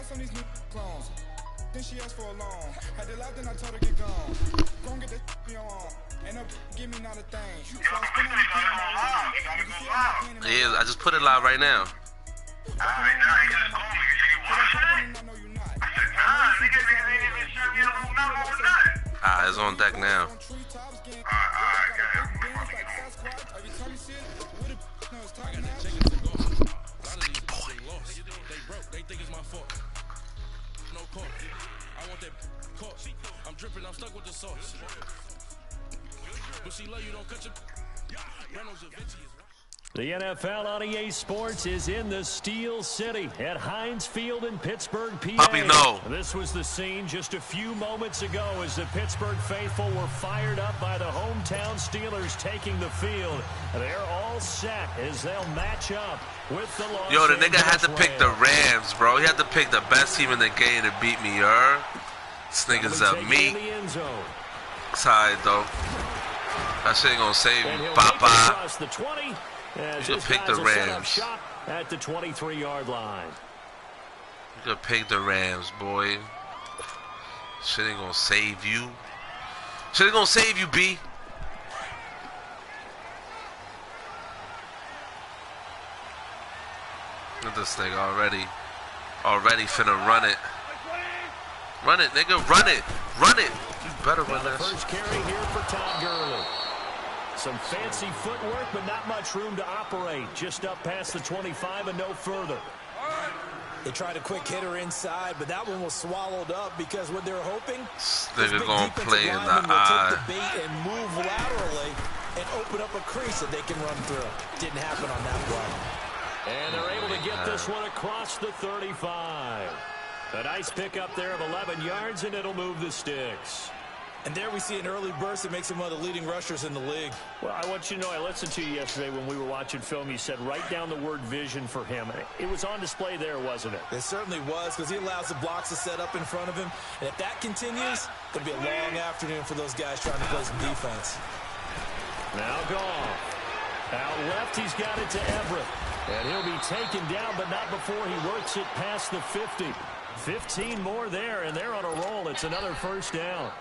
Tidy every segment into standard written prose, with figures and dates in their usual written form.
lost on these new clones. Then she asked for a loan. Had to laugh, then I told her get gone. Gon' get that in your arm. Ain't no give me not a thing. So I spin on the key on my line. You can see I'm not paying. Yeah, I just put it live right now. Alright, now you just call me. You watch it? I know you not. I said, nah, nigga ain't even sure you don't know what was that. Ah, it's on deck now. Alright, They think it's my fault. No call. I want that call. I'm dripping, I'm stuck with the sauce. But she love you, don't cut your Reynolds or Vinci is right. The NFL on EA Sports is in the Steel City at Heinz Field in Pittsburgh, PA. Puppy, no. This was the scene just a few moments ago as the Pittsburgh faithful were fired up by the hometown Steelers taking the field. They're all set as they'll match up with the Los Yo, the nigga Angeles had to pick the Rams, bro. He had to pick the best team in the game to beat me, This nigga's a meat. Side, though. That shit ain't gonna save you, Papa. The 20. You could pick the Rams. At the 23-yard line. You could pick the Rams, boy. Shit ain't gonna save you. Shit ain't gonna save you, B. Look at this nigga already. Already finna run it. Run it, nigga. Run it. Run it. You better run that shit. First carry here for Todd Gurley. Some fancy footwork, but not much room to operate. Just up past the 25 and no further. They tried a quick hitter inside, but that one was swallowed up because what they were hoping, they're gonna play in the eye. Take the bait and move laterally and open up a crease that they can run through. Didn't happen on that play. And they're able to get this one across the 35. A nice pickup there of 11 yards, and it'll move the sticks. And there we see an early burst that makes him one of the leading rushers in the league. Well, I want you to know, I listened to you yesterday when we were watching film. You said write down the word vision for him. It was on display there, wasn't it? It certainly was, because he allows the blocks to set up in front of him. And if that continues, it'll be a long afternoon for those guys trying to play some defense. Now Goff. Out left, he's got it to Everett. And he'll be taken down, but not before he works it past the 50. 15 more there, and they're on a roll. It's another first down.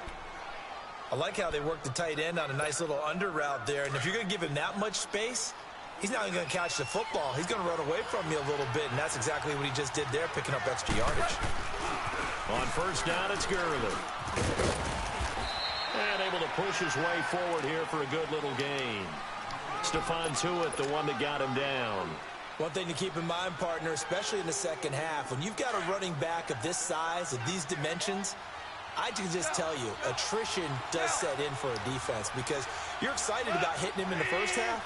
I like how they work the tight end on a nice little under route there. And if you're going to give him that much space, he's not going to catch the football. He's going to run away from you a little bit, and that's exactly what he just did there, picking up extra yardage. On first down, it's Gurley. And able to push his way forward here for a good little gain. Stephon Tuitt, the one that got him down. One thing to keep in mind, partner, especially in the second half, when you've got a running back of this size, of these dimensions, I can just tell you, attrition does set in for a defense because you're excited about hitting him in the first half.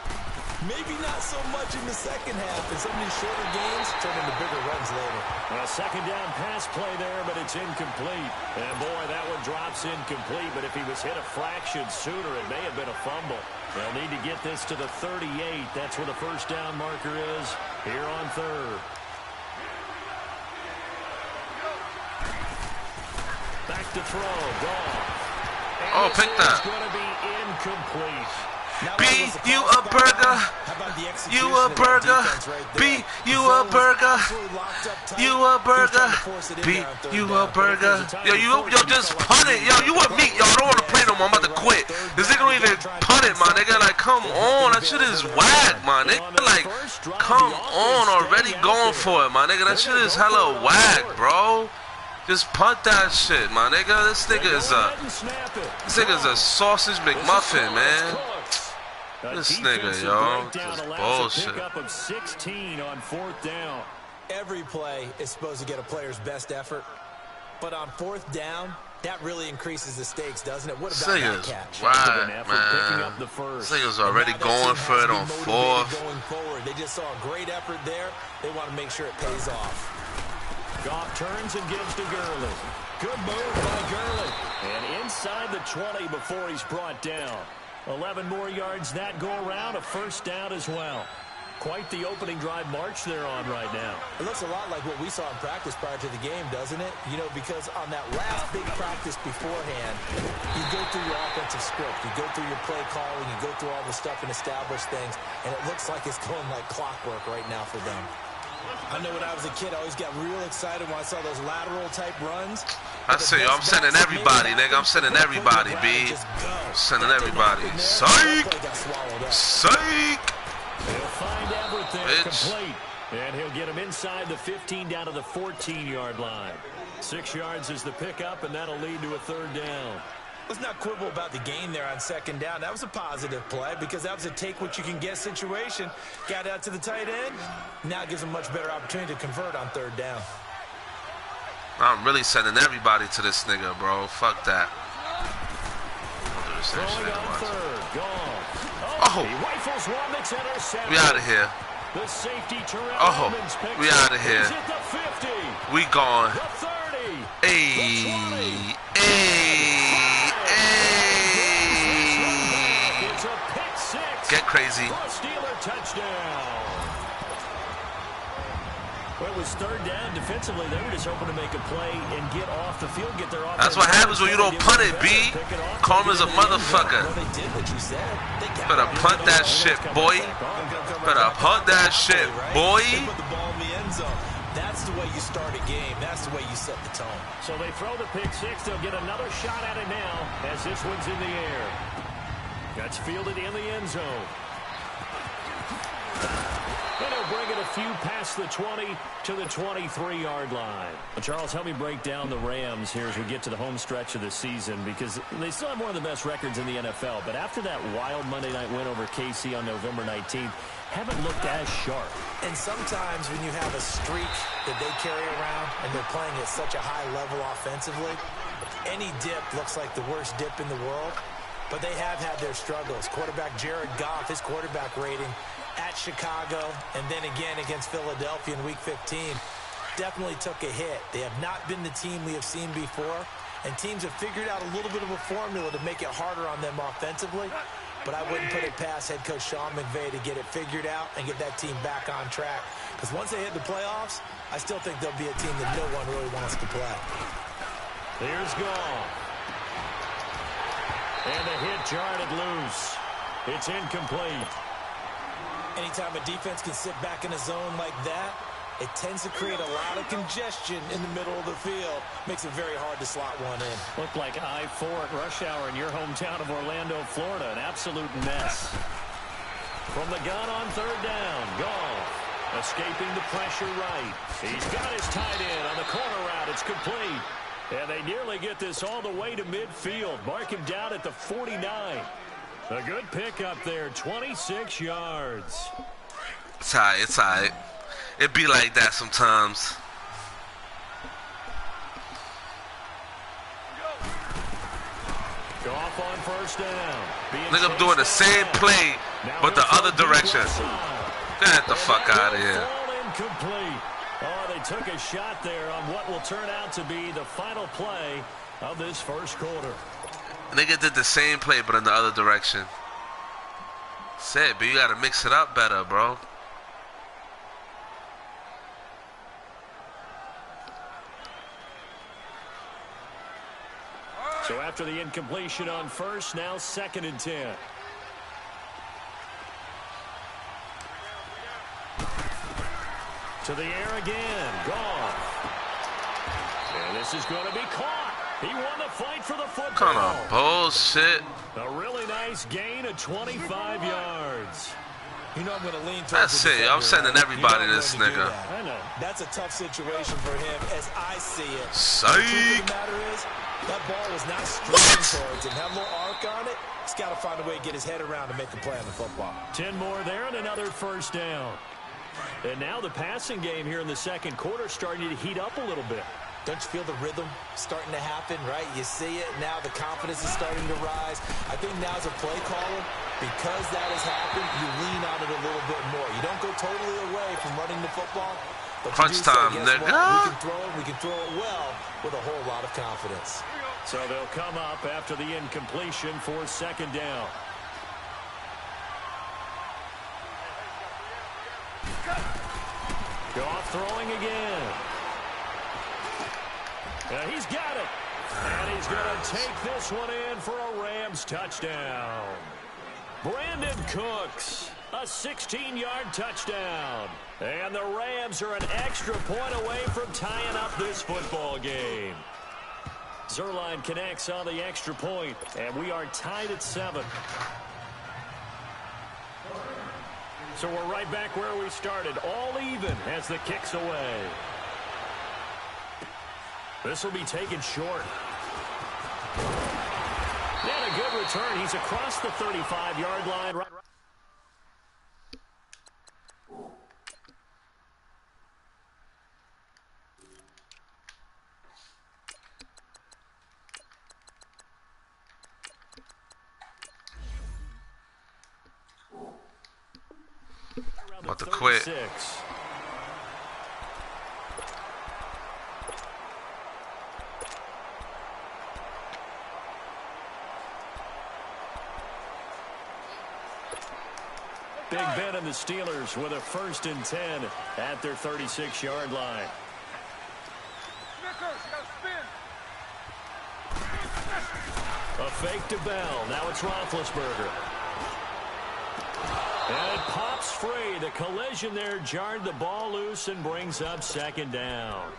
Maybe not so much in the second half, and some of these shorter games turn into bigger runs later. A second down pass play there, but it's incomplete. And boy, that one drops incomplete, but if he was hit a fraction sooner, it may have been a fumble. They'll need to get this to the 38. That's where the first down marker is here on third. Back to throw, Goff. Oh, pick that. It's going to be incomplete. B, you a burger. You a burger. B, you a burger. You a burger. B, you a burger. Yo, just punt it. Yo, you want me? Yo, I don't want to play no more. I'm about to quit. This nigga don't even punt it, my nigga. Like, come on. That shit is whack, my nigga. Like, come on. Already going for it, my nigga. That shit is hella whack, bro. Just punt that shit, my nigga. This nigga's a sausage McMuffin, man. This nigga, yo, just bullshit. Pickup of 16 on fourth down. Every play is supposed to get a player's best effort, but on fourth down, that really increases the stakes, doesn't it? What about that catch? Right, man. This nigga's already going for it on fourth. Going forward, they just saw a great effort there. They want to make sure it pays off. Goff turns and gives to Gurley. Good move by Gurley. And inside the 20 before he's brought down. 11 more yards that go around, a first down as well. Quite the opening drive march they're on right now. It looks a lot like what we saw in practice prior to the game, doesn't it? You know, because on that last big practice beforehand, you go through your offensive script, you go through your play calling, you go through all the stuff and establish things, and it looks like it's going like clockwork right now for them. I know when I was a kid, I always got real excited when I saw those lateral type runs. I see you. I'm sending everybody, nigga. I'm sending everybody, B. Sending everybody. Psych! Psych! He'll find everything complete. And he'll get him inside the 15 down to the 14-yard line. 6 yards is the pickup, and that'll lead to a third down. Let's not quibble about the gain there on second down. That was a positive play because that was a take-what-you-can-get situation. Got out to the tight end. Now it gives him a much better opportunity to convert on third down. I'm really sending everybody to this nigga, bro. Fuck that. Throwing on third. Gone. Oh. He rifles one that's intercepted. We out of here. The safety Oh, we out of here. At the 50. We gone. The 30. Hey, It's a pick six. get crazy. For a Steeler touchdown. Well, it was third down. Defensively, they were just hoping to make a play and get off the field, get their offense. That's what happens when you don't punt it, B. Karma's a motherfucker. Well, they did what you said. They got Better punt that shit, boy. Better punt that shit, boy. They put the ball in the end zone. That's the way you start a game. That's the way you set the tone. So they throw the pick six. They'll get another shot at it now as this one's in the air. That's fielded in the end zone. And he'll bring it a few past the 20 to the 23-yard line. Well, Charles, help me break down the Rams here as we get to the home stretch of the season, because they still have one of the best records in the NFL. But after that wild Monday night win over KC on November 19th, haven't looked as sharp. And sometimes when you have a streak that they carry around and they're playing at such a high level offensively, any dip looks like the worst dip in the world. But they have had their struggles. Quarterback Jared Goff, his quarterback rating at Chicago and then again against Philadelphia in Week 15 definitely took a hit. They have not been the team we have seen before, and teams have figured out a little bit of a formula to make it harder on them offensively. But I wouldn't put it past head coach Sean McVay to get it figured out and get that team back on track. Because once they hit the playoffs, I still think they'll be a team that no one really wants to play. Here's Goff. And the hit jarred it loose. It's incomplete. Anytime a defense can sit back in a zone like that, it tends to create a lot of congestion in the middle of the field. Makes it very hard to slot one in. Looked like I-4 at rush hour in your hometown of Orlando, Florida. An absolute mess. From the gun on third down, Goff escaping the pressure right. He's got his tight end on the corner route. It's complete. And they nearly get this all the way to midfield. Mark him down at the 49. A good pickup there, 26 yards. It's all right, it's all right. It be like that sometimes. Goff on first down. Nigga, I'm doing the same play, but the other direction. Get the fuck out of here. Incomplete. Oh, they took a shot there on what will turn out to be the final play of this first quarter. Nigga did the same play, but in the other direction. Said, but you gotta mix it up better, bro. So after the incompletion on first, now 2nd and 10. To the air again. Goff. And this is going to be caught. He won the fight for the football. Kind of bullshit. A really nice gain of 25 yards. You know I'm going to lean towards That's it. I'm sending everybody this nigga. I know. That's a tough situation for him as I see it. Psych. The truth of the matter is, that ball was not streaming towards him. Have a little arc on it. He's got to find a way to get his head around to make a play on the football. 10 more there and another first down. And now the passing game here in the second quarter starting to heat up a little bit. Don't you feel the rhythm starting to happen, right? You see it. Now the confidence is starting to rise. I think now as a play caller, because that has happened, you lean on it a little bit more. You don't go totally away from running the football. But Crunch time, nigga. We can throw it well with a whole lot of confidence. So they'll come up after the incompletion for 2nd down. Goff throwing again. He's got it. And he's going to take this one in for a Rams touchdown. Brandon Cooks. A 16-yard touchdown. And the Rams are an extra point away from tying up this football game. Zerline connects on the extra point, and we are tied at 7. So we're right back where we started, all even as the kick's away. This will be taken short. And a good return. He's across the 35-yard line. About to quit. Big Ben and the Steelers with a 1st and 10 at their 36-yard line. A fake to Bell. Now it's Roethlisberger. And it pops free. The collision there jarred the ball loose and brings up 2nd down.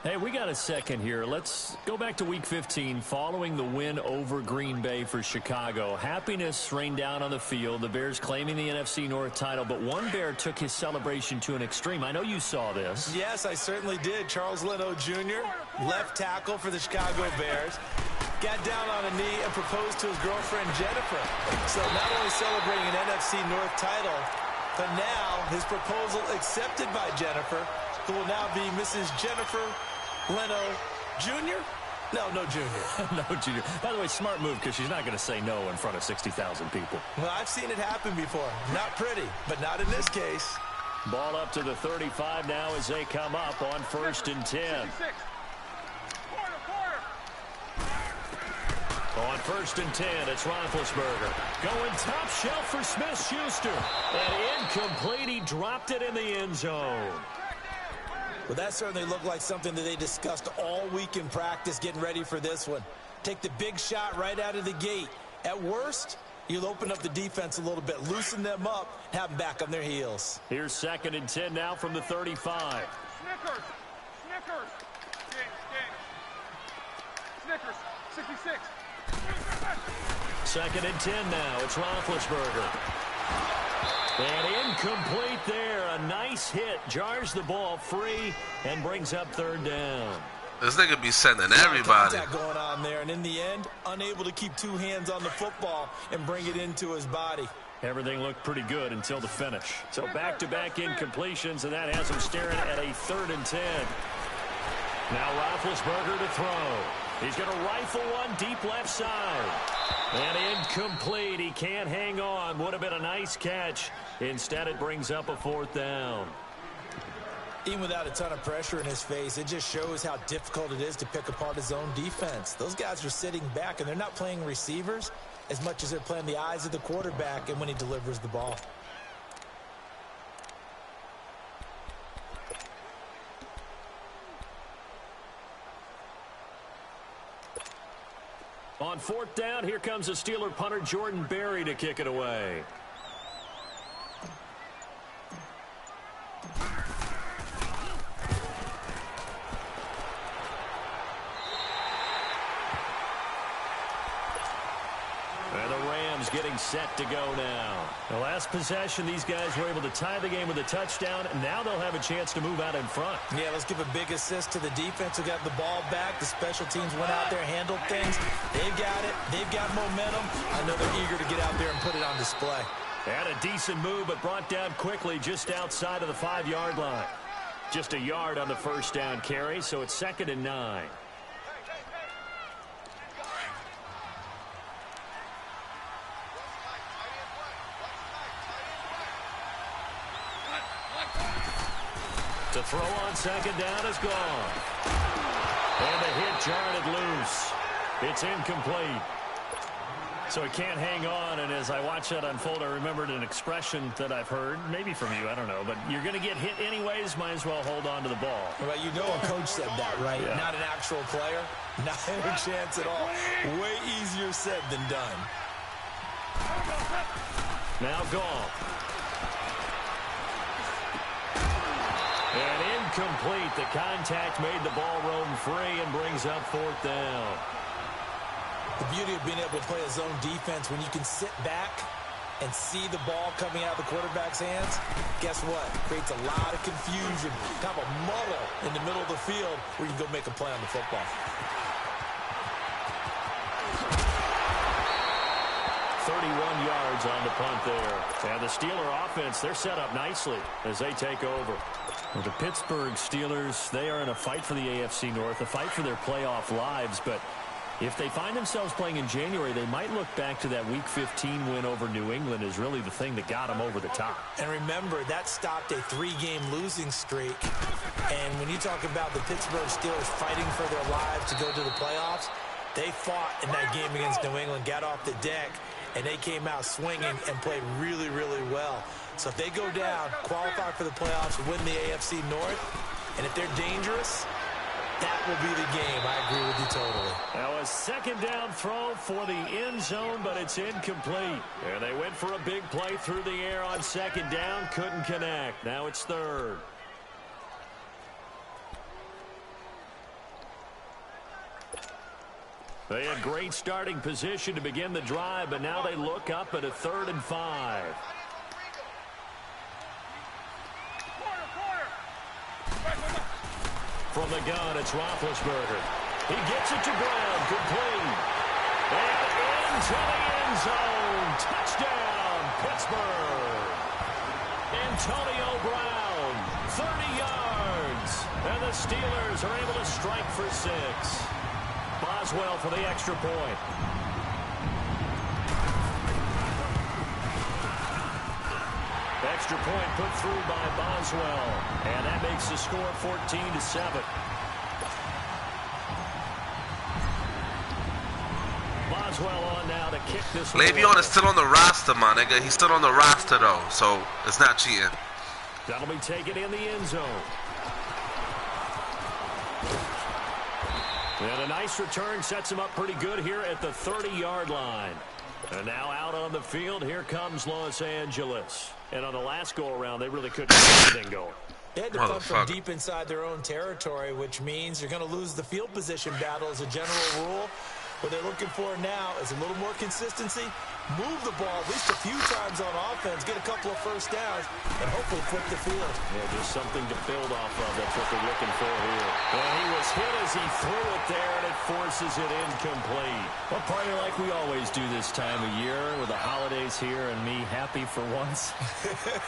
Hey, we got a second here. Let's go back to Week 15 following the win over Green Bay for Chicago. Happiness rained down on the field. The Bears claiming the NFC North title, but one Bear took his celebration to an extreme. I know you saw this. Yes, I certainly did. Charles Leno Jr., left tackle for the Chicago Bears, got down on a knee and proposed to his girlfriend Jennifer. So not only celebrating an NFC North title, but now his proposal accepted by Jennifer, who will now be Mrs. Jennifer Leno Jr.? No Jr. No Jr. By the way, smart move because she's not going to say no in front of 60,000 people. Well, I've seen it happen before. Not pretty, but not in this case. Ball up to the 35 now as they come up on 1st and 10. On 1st and 10, it's Roethlisberger. Going top shelf for Smith-Schuster. And incomplete. He dropped it in the end zone. Well, that certainly looked like something that they discussed all week in practice getting ready for this one. Take the big shot right out of the gate. At worst, you'll open up the defense a little bit, loosen them up, have them back on their heels. Here's 2nd and 10 now from the 35. Snickers. Snickers, 66. 2nd and 10 now. It's Roethlisberger. And incomplete there. A nice hit. Jars the ball free and brings up 3rd down. This nigga be sending everybody. Contact going on there, and in the end, unable to keep 2 hands on the football and bring it into his body. Everything looked pretty good until the finish. So back-to-back incompletions, and that has him staring at a 3rd and 10. Now Roethlisberger to throw. He's going to rifle one deep left side. And incomplete. He can't hang on. Would have been a nice catch. Instead, it brings up a 4th down. Even without a ton of pressure in his face, it just shows how difficult it is to pick apart his own defense. Those guys are sitting back, and they're not playing receivers as much as they're playing the eyes of the quarterback and when he delivers the ball. On 4th down, here comes the Steeler punter Jordan Berry to kick it away. And the Rams getting set to go now. The last possession, these guys were able to tie the game with a touchdown, and now they'll have a chance to move out in front. Yeah, let's give a big assist to the defense who got the ball back. The special teams went out there, handled things. They've got it. They've got momentum. I know they're eager to get out there and put it on display. And a decent move, but brought down quickly just outside of the 5-yard line. Just a yard on the 1st down carry, so it's 2nd and 9. To throw on 2nd down is gone. And the hit jarred it loose. It's incomplete. So he can't hang on, and as I watch that unfold, I remembered an expression that I've heard, maybe from you, I don't know, but you're going to get hit anyways, might as well hold on to the ball. Well, you know a coach said that, right? Yeah. Not an actual player. Not a chance at all. Way easier said than done. Now Goff. incomplete. The contact made the ball roam free and brings up 4th down. The beauty of being able to play a zone defense when you can sit back and see the ball coming out of the quarterback's hands, guess what? Creates a lot of confusion, kind of a muddle in the middle of the field where you can go make a play on the football. 31 yards on the punt there. And the Steeler offense, they're set up nicely as they take over. Well, the Pittsburgh Steelers, they are in a fight for the AFC North, a fight for their playoff lives, but if they find themselves playing in January, they might look back to that Week 15 win over New England as really the thing that got them over the top. And remember, that stopped a 3-game losing streak. And when you talk about the Pittsburgh Steelers fighting for their lives to go to the playoffs, they fought in that game against New England, got off the deck, and they came out swinging and played really, really well. So if they go down, qualify for the playoffs, win the AFC North, and if they're dangerous, that will be the game. I agree with you totally. Now a 2nd down throw for the end zone, but it's incomplete. And they went for a big play through the air on 2nd down. Couldn't connect. Now it's 3rd. They had great starting position to begin the drive, but now they look up at a 3rd and 5. From the gun, it's Roethlisberger. He gets it to ground, complete. And into the end zone. Touchdown, Pittsburgh. Antonio Brown, 30 yards. And the Steelers are able to strike for 6. Boswell for the extra point. Extra point put through by Boswell. And that makes the score 14-7. Boswell on now to kick this one. Le'Veon is still on the roster, my nigga. He's still on the roster, though, so it's not cheating. That'll be taken in the end zone. And a nice return sets him up pretty good here at the 30-yard line. And now out on the field, here comes Los Angeles. And on the last go-around, they really couldn't get anything going. They had to punt from deep inside their own territory, which means you're going to lose the field position battle as a general rule. What they're looking for now is a little more consistency, move the ball at least a few times on offense, get a couple of first downs, and hopefully flip the field. Yeah, just something to build off of. That's what they're looking for here. And he was hit as he threw it there, and it forces it incomplete. Well, partner, like we always do this time of year with the holidays here and me happy for once.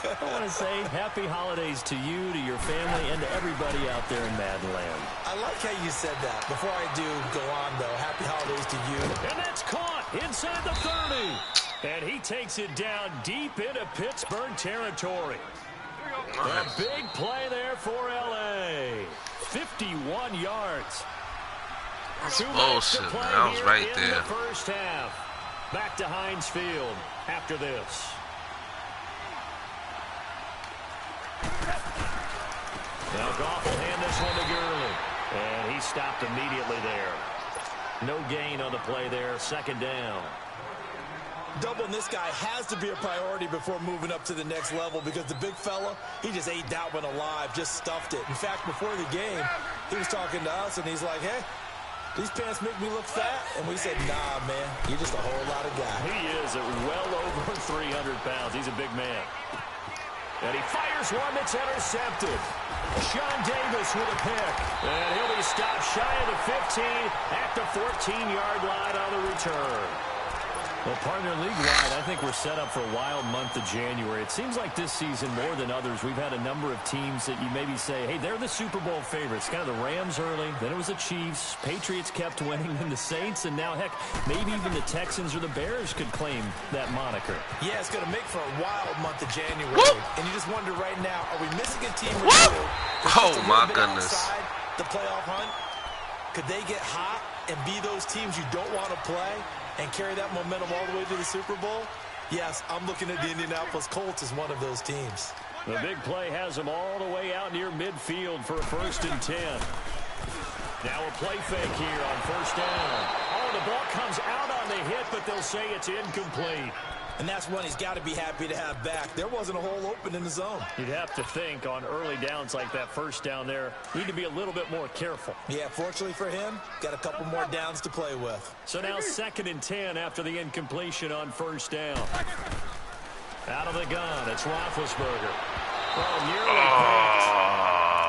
I want to say happy holidays to you, to your family, and to everybody out there in Madden Land. I like how you said that. Before I do go on, though, happy holidays to you. And that's caught inside the 30. And he takes it down deep into Pittsburgh territory. A big play there for L.A. 51 yards. Bullshit, man. I was right there. The first half. Back to Heinz Field after this. Now Goff will hand this one to Gurley. And he stopped immediately there. No gain on the play there. 2nd down. Doubling this guy has to be a priority before moving up to the next level because the big fella, he just ate that one alive, just stuffed it. In fact, before the game, he was talking to us, and he's like, hey, these pants make me look fat. And we said, nah, man, you're just a whole lot of guy. He is at well over 300 pounds. He's a big man. And he fires one that's intercepted. Sean Davis with a pick. And he'll be stopped shy of the 15 at the 14-yard line on the return. Well, partner, league-wide, I think we're set up for a wild month of January. It seems like this season, more than others, we've had a number of teams that you maybe say, hey, they're the Super Bowl favorites. Kind of the Rams early, then it was the Chiefs. Patriots kept winning, and the Saints, and now, heck, maybe even the Texans or the Bears could claim that moniker. Yeah, it's going to make for a wild month of January. Whoop! And you just wonder right now, are we missing a team or two? Oh, my goodness. Outside the playoff hunt? Could they get hot and be those teams you don't want to play and carry that momentum all the way to the Super Bowl? Yes, I'm looking at the Indianapolis Colts as one of those teams. The big play has them all the way out near midfield for a 1st and 10. Now a play fake here on 1st down. Oh, the ball comes out on the hit, but they'll say it's incomplete. And that's one he's got to be happy to have back. There wasn't a hole open in the zone. You'd have to think on early downs like that first down there, need to be a little bit more careful. Yeah, fortunately for him, got a couple more downs to play with. So now 2nd and 10 after the incompletion on first down. Out of the gun, it's Roethlisberger. Well, nearly caught.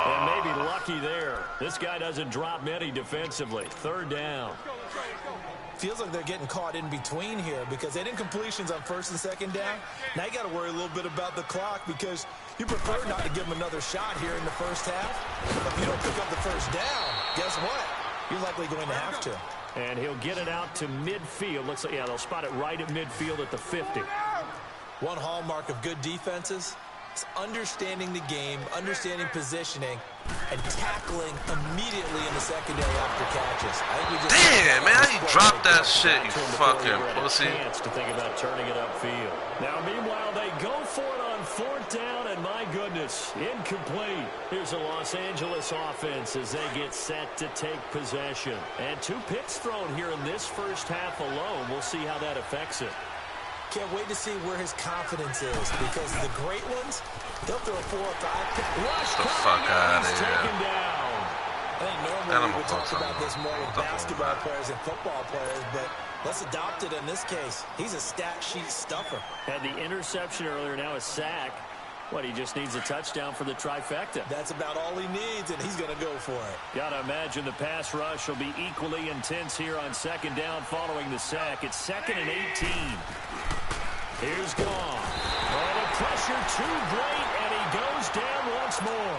And maybe lucky there. This guy doesn't drop many defensively. 3rd down. Feels like they're getting caught in between here because they didn't completions on 1st and 2nd down. Now you got to worry a little bit about the clock because you prefer not to give them another shot here in the first half. But if you don't pick up the first down, guess what? You're likely going to have to. And he'll get it out to midfield. Looks like, yeah, they'll spot it right at midfield at the 50. One hallmark of good defenses is understanding the game, understanding positioning, and tackling immediately in the secondary after catches. Damn, man, how you dropped that shit, you fucking pussy. To think about turning it upfield. Now, meanwhile, they go for it on 4th down, and my goodness, incomplete. Here's a Los Angeles offense as they get set to take possession. And 2 picks thrown here in this first half alone. We'll see how that affects it. Can't wait to see where his confidence is because the great ones, they'll throw 4 or 5. Get the fuck out of here. I think normally we talk about this more with basketball players and football players, but let's adopt it in this case. He's a stat sheet stuffer. Had the interception earlier, now a sack. What, he just needs a touchdown for the trifecta. That's about all he needs, and he's going to go for it. Got to imagine the pass rush will be equally intense here on 2nd down following the sack. It's 2nd and 18. Here's Gone. Oh, the pressure too great, and he goes down once more.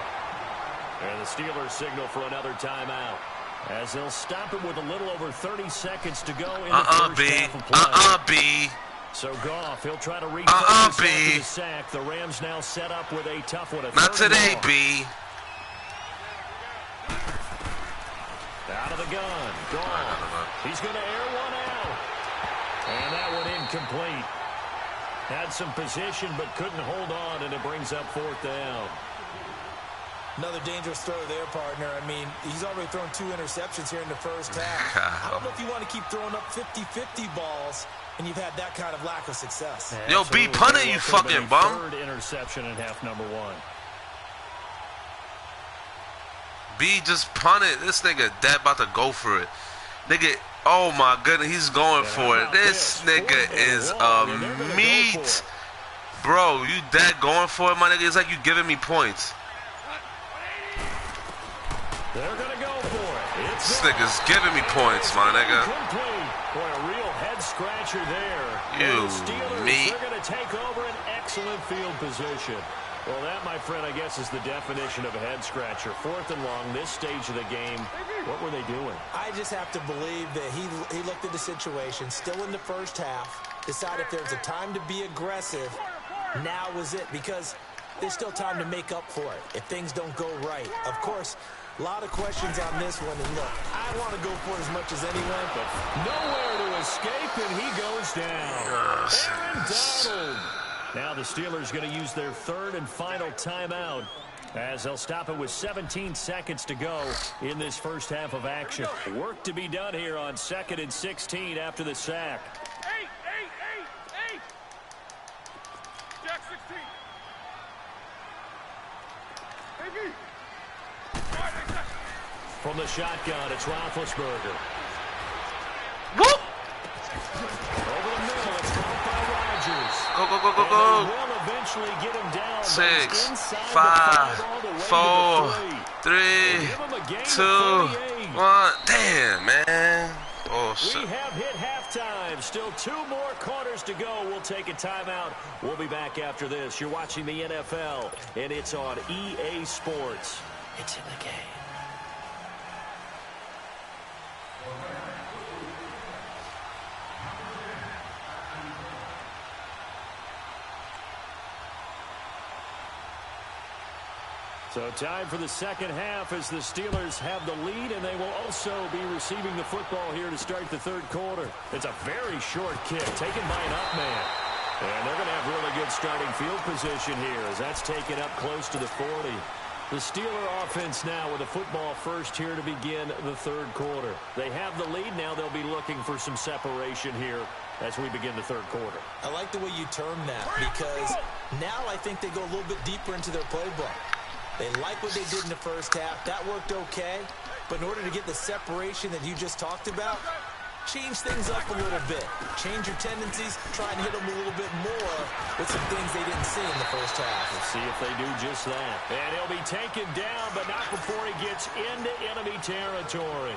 And the Steelers signal for another timeout, as they'll stop it with a little over 30 seconds to go in the first half of play. B. So Goff, he'll try to refocus after the sack. The Rams now set up with a tough one. Not today, B. Out of the gun. Goff. He's going to air one out. And that one incomplete. Had some position but couldn't hold on, and it brings up 4th down. Another dangerous throw there, partner. I mean, he's already thrown 2 interceptions here in the first half. I don't know if you want to keep throwing up 50-50 balls, and you've had that kind of lack of success. Yo, B, punt it, you fucking bum. 3rd interception in half number 1. B, just punt it. This nigga dead about to go for it. Nigga, oh my goodness, he's going for it. This nigga is a meat. Bro, you dead going for it, my nigga? It's like you giving me points. They're going to go for it. This nigga's giving me points, my nigga. Boy, a real head scratcher there. You meat. They're going to take over an excellent field position. Well, that, my friend, I guess is the definition of a head scratcher. 4th and long, this stage of the game. What were they doing? I just have to believe that he looked at the situation, still in the first half, decided if there's a time to be aggressive, now was it, because there's still time to make up for it if things don't go right. Of course, a lot of questions on this one, and look, I want to go for it as much as anyone, but nowhere to escape, and he goes down. Aaron Donald. Now the Steelers going to use their 3rd and final timeout, as they'll stop it with 17 seconds to go in this first half of action. Work to be done here on 2nd and 16 after the sack. Jack 16. From the shotgun, it's Roethlisberger. Whoop! Over the middle, it's caught by Rodgers. Go, go, go, go, go. Will eventually get him down. 6, 5, 4, 3, 2, 1. Damn, man. Oh, shit. We have hit halftime. Still 2 more quarters to go. We'll take a timeout. We'll be back after this. You're watching the NFL, and it's on EA Sports. It's in the game. So time for the second half as the Steelers have the lead, and they will also be receiving the football here to start the 3rd quarter. It's a very short kick taken by an up man. And they're going to have really good starting field position here as that's taken up close to the 40. The Steeler offense now with the football first here to begin the 3rd quarter. They have the lead. Now they'll be looking for some separation here as we begin the third quarter. I like the way you term that because now I think they go a little bit deeper into their playbook. They like what they did in the first half. That worked okay. But in order to get the separation that you just talked about, change things up a little bit. Change your tendencies. Try and hit them a little bit more with some things they didn't see in the first half. Let's see if they do just that. And he'll be taken down, but not before he gets into enemy territory.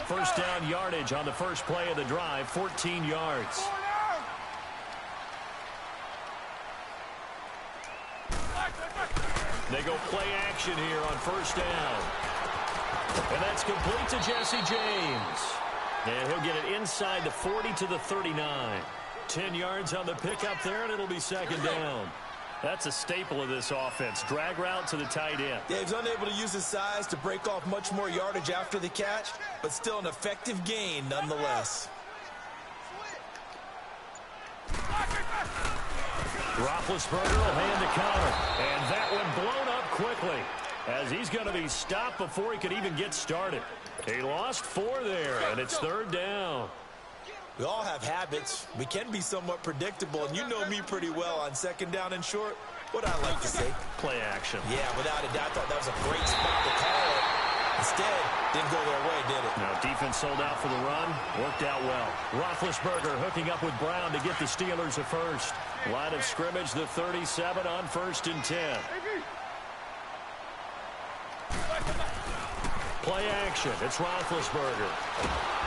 First down yardage on the first play of the drive, 14 yards. They go play action here on first down. And that's complete to Jesse James. And he'll get it inside the 40 to the 39. 10 yards on the pickup there, and it'll be second down. That's a staple of this offense. Drag route to the tight end. Yeah, he's unable to use his size to break off much more yardage after the catch, but still an effective gain nonetheless. Roethlisberger will hand the counter. And that one blown up quickly as he's going to be stopped before he could even get started. He lost 4 there, and it's third down. We all have habits. We can be somewhat predictable, and you know me pretty well on second down and short. What I like to say? Play action. Yeah, without a doubt, I thought that was a great spot to call it. Instead, didn't go their way, did it? No, defense sold out for the run. Worked out well. Roethlisberger hooking up with Brown to get the Steelers a first. Line of scrimmage, the 37 on 1st and 10. Play action. It's Roethlisberger.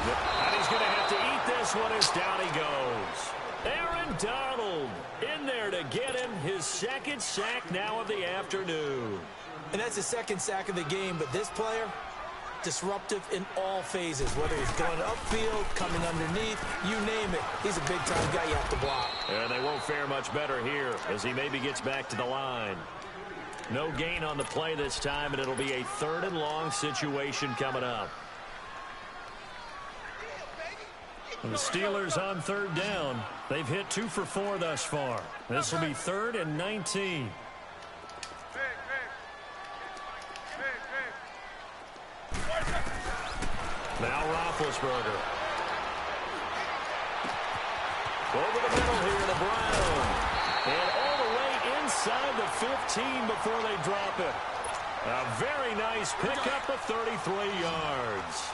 And he's going to have to eat this one as down he goes. Aaron Donald in there to get him his second sack now of the afternoon. And that's the second sack of the game, but this player, disruptive in all phases, whether he's going upfield, coming underneath, you name it. He's a big-time guy you have to block. And they won't fare much better here as he maybe gets back to the line. No gain on the play this time, and it'll be a 3rd and long situation coming up. And the Steelers on 3rd down. They've hit 2 for 4 thus far. This will be 3rd and 19. Now Roethlisberger. Over the middle here to Brown. And all the way inside the 15 before they drop it. A very nice pickup of 33 yards.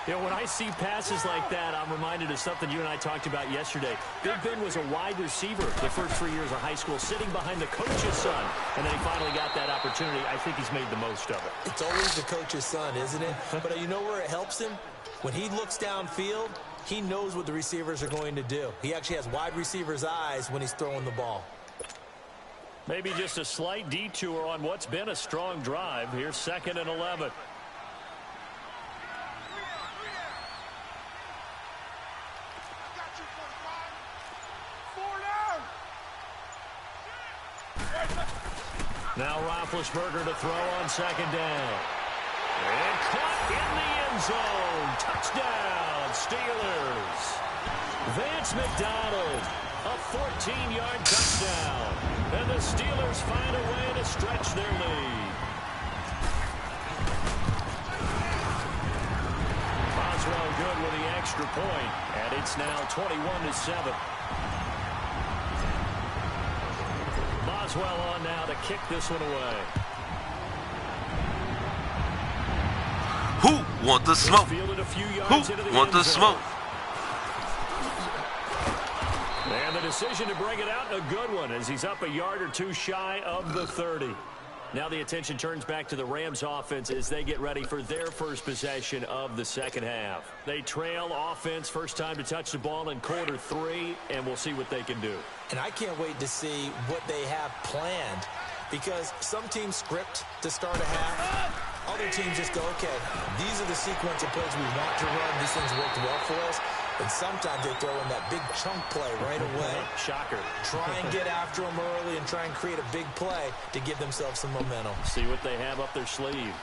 You know, when I see passes like that, I'm reminded of something you and I talked about yesterday. Big Ben was a wide receiver the first 3 years of high school, sitting behind the coach's son. And then he finally got that opportunity. I think he's made the most of it. It's always the coach's son, isn't it? But you know where it helps him? When he looks downfield, he knows what the receivers are going to do. He actually has wide receivers' eyes when he's throwing the ball. Maybe just a slight detour on what's been a strong drive. Here's 2nd and 11. Now Roethlisberger to throw on 2nd down. And caught in the end zone. Touchdown, Steelers. Vance McDonald, a 14-yard touchdown. And the Steelers find a way to stretch their lead. Boswell good with the extra point, and it's now 21-7. Boswell on now to kick this one away. Who want the smoke? Who want the smoke? And the decision to bring it out, a good one, as he's up a yard or 2 shy of the 30. Now the attention turns back to the Rams offense as they get ready for their first possession of the second half. They trail offense, first time to touch the ball in quarter 3, and we'll see what they can do. And I can't wait to see what they have planned, because some teams script to start a half. Other teams just go, okay, these are the sequence of plays we want to run. These things worked well for us. And sometimes they throw in that big chunk play right away. Shocker. Try and get after them early and try and create a big play to give themselves some momentum. See what they have up their sleeve.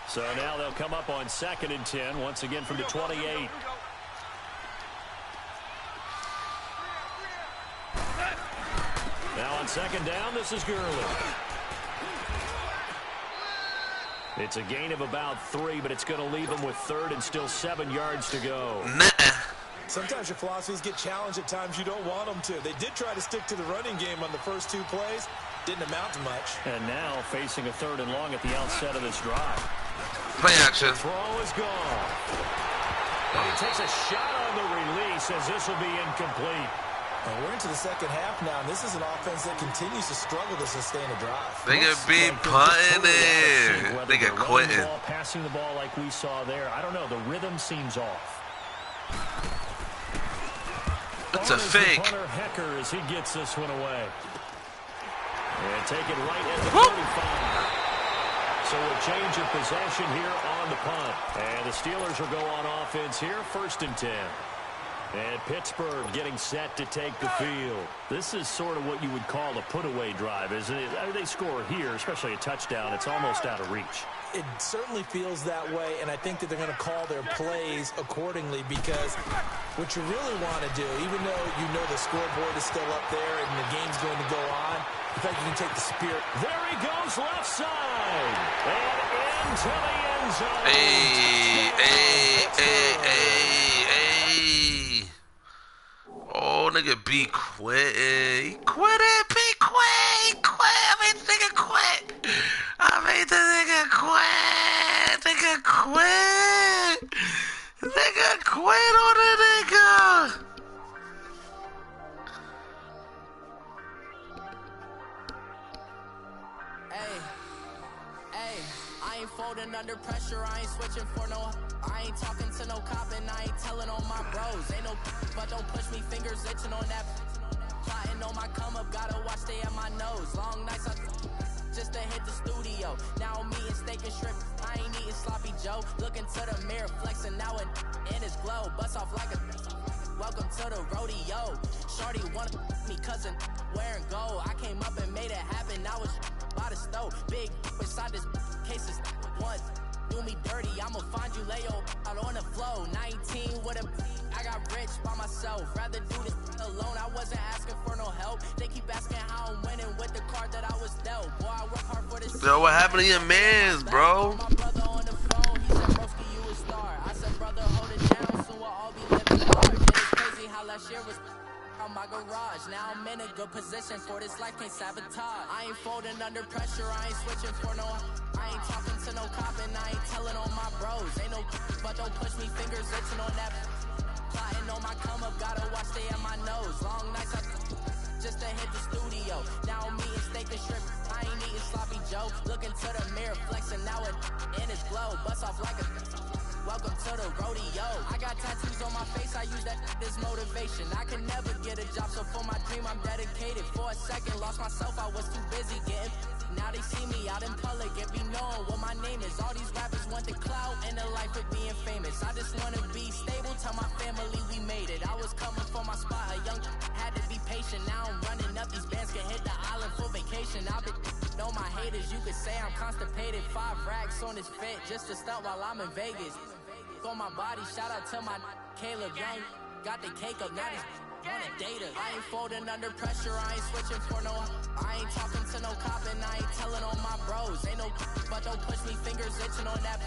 So now they'll come up on 2nd and 10, once again from the 28. Now on 2nd down, this is Gurley. It's a gain of about 3, but it's going to leave them with 3rd and still 7 yards to go. Sometimes your philosophies get challenged at times you don't want them to. They did try to stick to the running game on the first 2 plays. Didn't amount to much. And now facing a 3rd and long at the outset of this drive. Play action. The throw is gone. And he takes a shot on the release as this will be incomplete. And we're into the second half now, and this is an offense that continues to struggle to sustain a drive. They get be punting it. They get quitting. Passing the ball like we saw there. I don't know. The rhythm seems off. It's a fake. Punter Hecker as he gets this one away. And take it right at the 35. So a change of possession here on the punt. And the Steelers will go on offense here, 1st and 10. And Pittsburgh getting set to take the field. This is sort of what you would call a put-away drive, isn't it? I mean, they score here, especially a touchdown. It's almost out of reach. It certainly feels that way, and I think that they're going to call their plays accordingly because what you really want to do, even though you know the scoreboard is still up there and the game's going to go on, in fact, you can take the spirit. There he goes, left side. And into the end zone. Oh, nigga, be quitting. He quit it. Be quit. He quit. I made the nigga quit. I made the nigga quit. Nigga quit. Nigga quit on the nigga. Hey, I ain't folding under pressure. I ain't switching for no. I ain't talking to no cop and I ain't telling on my bros. Ain't no, but don't push me, fingers itching on that. Plotting on my come up, gotta watch stay at my nose. Long nights just to hit the studio. Now I'm eating steak and shrimp. I ain't eating sloppy Joe. Looking to the mirror, flexing now and in his glow. Bust off like a. Welcome to the rodeo. Shorty wanted me cousin wearing gold. I came up and made it happen. I was by the stove. Big inside this case is one. Do me dirty, I'ma find you lay out on the floor. 19 with a I got rich by myself. Rather do this alone. I wasn't asking for no help. They keep asking how I'm winning with the card that I was dealt. Boy, I work hard for this. Yo, what happened to your mans, bro? My brother on the phone, he said, broski, you a star. I said, brother, hold it down, so we'll all be living large. And it's crazy how last year was on my garage. Now I'm in a good position for this life, can't sabotage. I ain't folding under pressure, I ain't switching for no. I ain't talking to no cop and I ain't telling on my bros. Ain't no, but don't push me, fingers itching on that. Plotting on my come up, gotta watch stay at my nose. Long nights just to hit the studio. Now I'm eating steak and shrimp. I ain't eating sloppy Joe. Looking to the mirror, flexing now it in his glow. Bust off like a. Welcome to the rodeo. I got tattoos on my face, I use that as motivation. I can never get a job, so for my dream I'm dedicated. For a second, lost myself, I was too busy getting. Now they see me out in public and be knowing what my name is. All these rappers want the clout and the life of being famous. I just wanna be stable, tell my family we made it. I was coming for my spot, a young had to be patient. Now I'm running up, these bands can hit the island for vacation. I've been know my haters, you could say I'm constipated. 5 racks on this fit just to stunt while I'm in Vegas. On my body, shout out to my Caleb Young. Got the cake up, now these wanted data. I ain't folding under pressure, I ain't switching for no. I ain't talking to no cop and I ain't telling on my bros. Ain't no, but don't push me, fingers itching on that.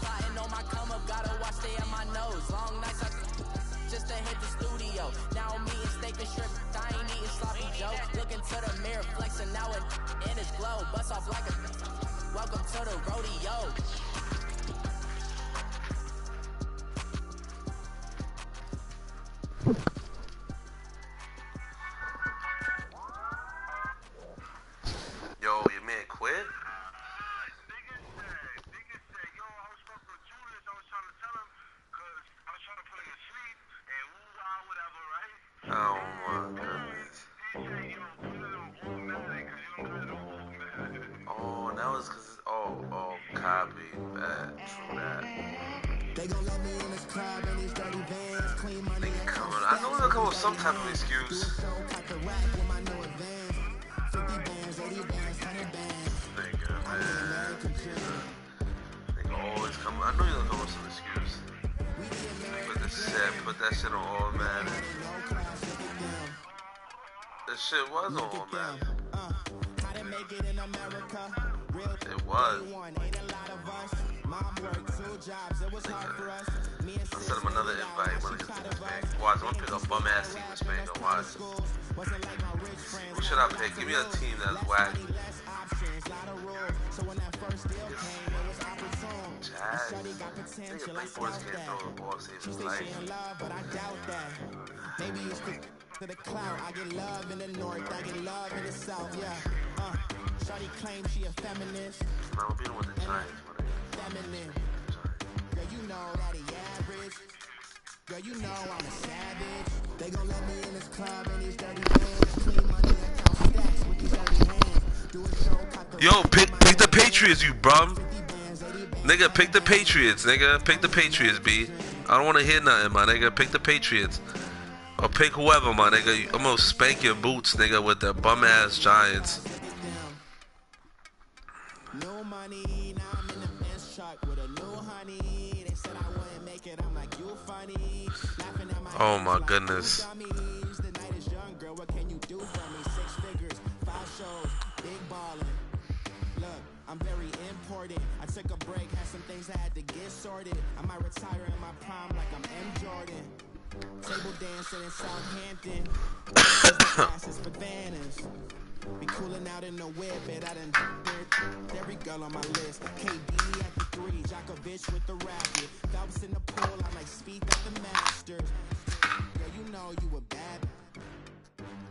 Plotting on my come up, gotta watch stay at my nose. Long nights just to hit the studio. Now I'm eating steak and shrimp. I ain't eating sloppy Joe. Looking to the mirror, flexing now it in his glow. Bust off like a. Welcome to the rodeo. Yo, your man quit? Oh my goodness. Oh, that was cause copy that. True that. They gon' let me in this club in these dirty vans, clean money. I know they'll come with some type of excuse. Nigga, man. Nigga always come. I know you'll come with some excuse. Put that shit on automatic. That shit was on automatic. How to make it in America. It was. I sent him another invite when I get to this thing. Watch, I'm gonna pick up bum ass team this thing. Watch. Who should I pick? Give me a team that's wacky. Jazz. Nigga, Blake Bortles can't throw the ball, save his life. Maybe it's to the cloud. I get love in the north, I get love in the south, yeah. Shawty claims she a feminist. Man, I'm beating with the Giants. Feminine. Girl, you know that he average. Girl, you know I'm a savage. They gon' let me in this club and these dirty bands. Clean money and count stacks with these dirty hands. Do a show, cut the yo, pick the Patriots, you bum. Nigga, pick the Patriots, nigga. Pick the Patriots, B. I don't want to hear nothing, my nigga. Pick the Patriots. Or pick whoever, my nigga. I'm gonna spank your boots, nigga, with the bum-ass Giants. no money, now I'm in the Benz truck with a new honey. They said I wouldn't make it, I'm like, you funny. Laughing at my Oh my goodness. the night is young, girl, what can you do for me? 6 figures, 5 shows, big ballin'. Look, I'm very important. I took a break, had some things I had to get sorted. I might retire in my prime like I'm M. Jordan. Table dancing in Southampton. Glasses for Vannas. Be cooling out in the whip, it I done every girl on my list. KB at the 3, Djokovic with the racket. Phelps in the pool, I like speed at the Masters. Girl, you know you a bad.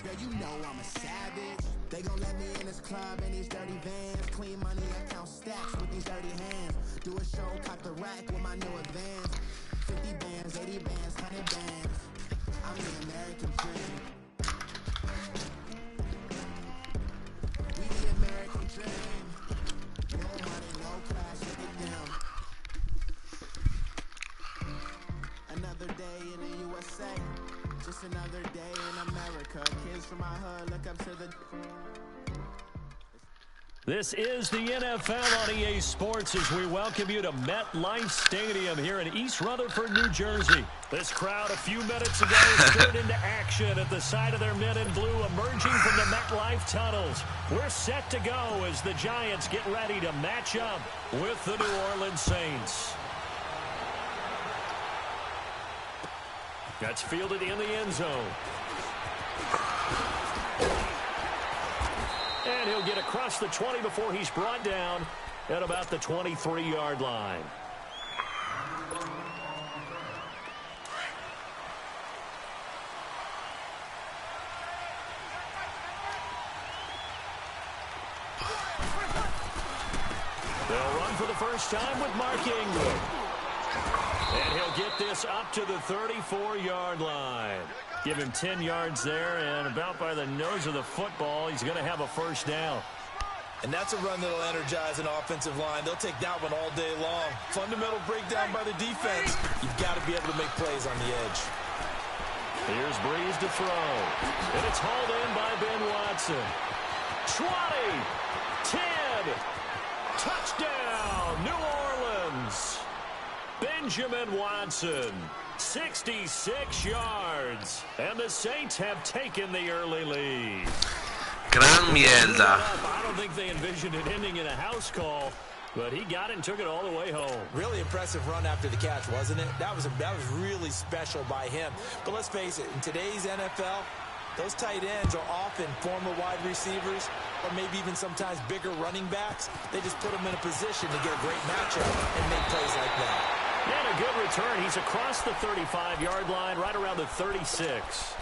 Girl, you know I'm a savage. They gon' let me in this club and these dirty vans. Clean money, I count stacks with these dirty hands. Do a show, cop the rack with my new advance. 50 bands, 80 bands, 100 bands. I'm the American dream. We the American dream. No money, no class, look at them. Another day in the USA. Just another day in America. Kids from my hood look up to the... This is the NFL on EA Sports as we welcome you to MetLife Stadium here in East Rutherford, New Jersey. This crowd a few minutes ago stirred into action at the side of their men in blue emerging from the MetLife tunnels. We're set to go as the Giants get ready to match up with the New Orleans Saints. That's fielded in the end zone. And he'll get across the 20 before he's brought down at about the 23-yard line. They'll run for the first time with Mark Ingram. And he'll get this up to the 34-yard line. Give him 10 yards there, and about by the nose of the football, he's going to have a first down. And that's a run that'll energize an offensive line. They'll take that one all day long. Fundamental breakdown by the defense. You've got to be able to make plays on the edge. Here's Breeze to throw. And it's hauled in by Ben Watson. 20, 10, touchdown, New Orleans. Benjamin Watson, 66 yards. And the Saints have taken the early lead. Gran mierda. I don't think they envisioned it ending in a house call, but he got it and took it all the way home. Really impressive run after the catch, wasn't it? That was really special by him. But let's face it, in today's NFL, those tight ends are often former wide receivers or maybe even sometimes bigger running backs. They just put them in a position to get a great matchup and make plays like that. And a good return. He's across the 35-yard line, right around the 36.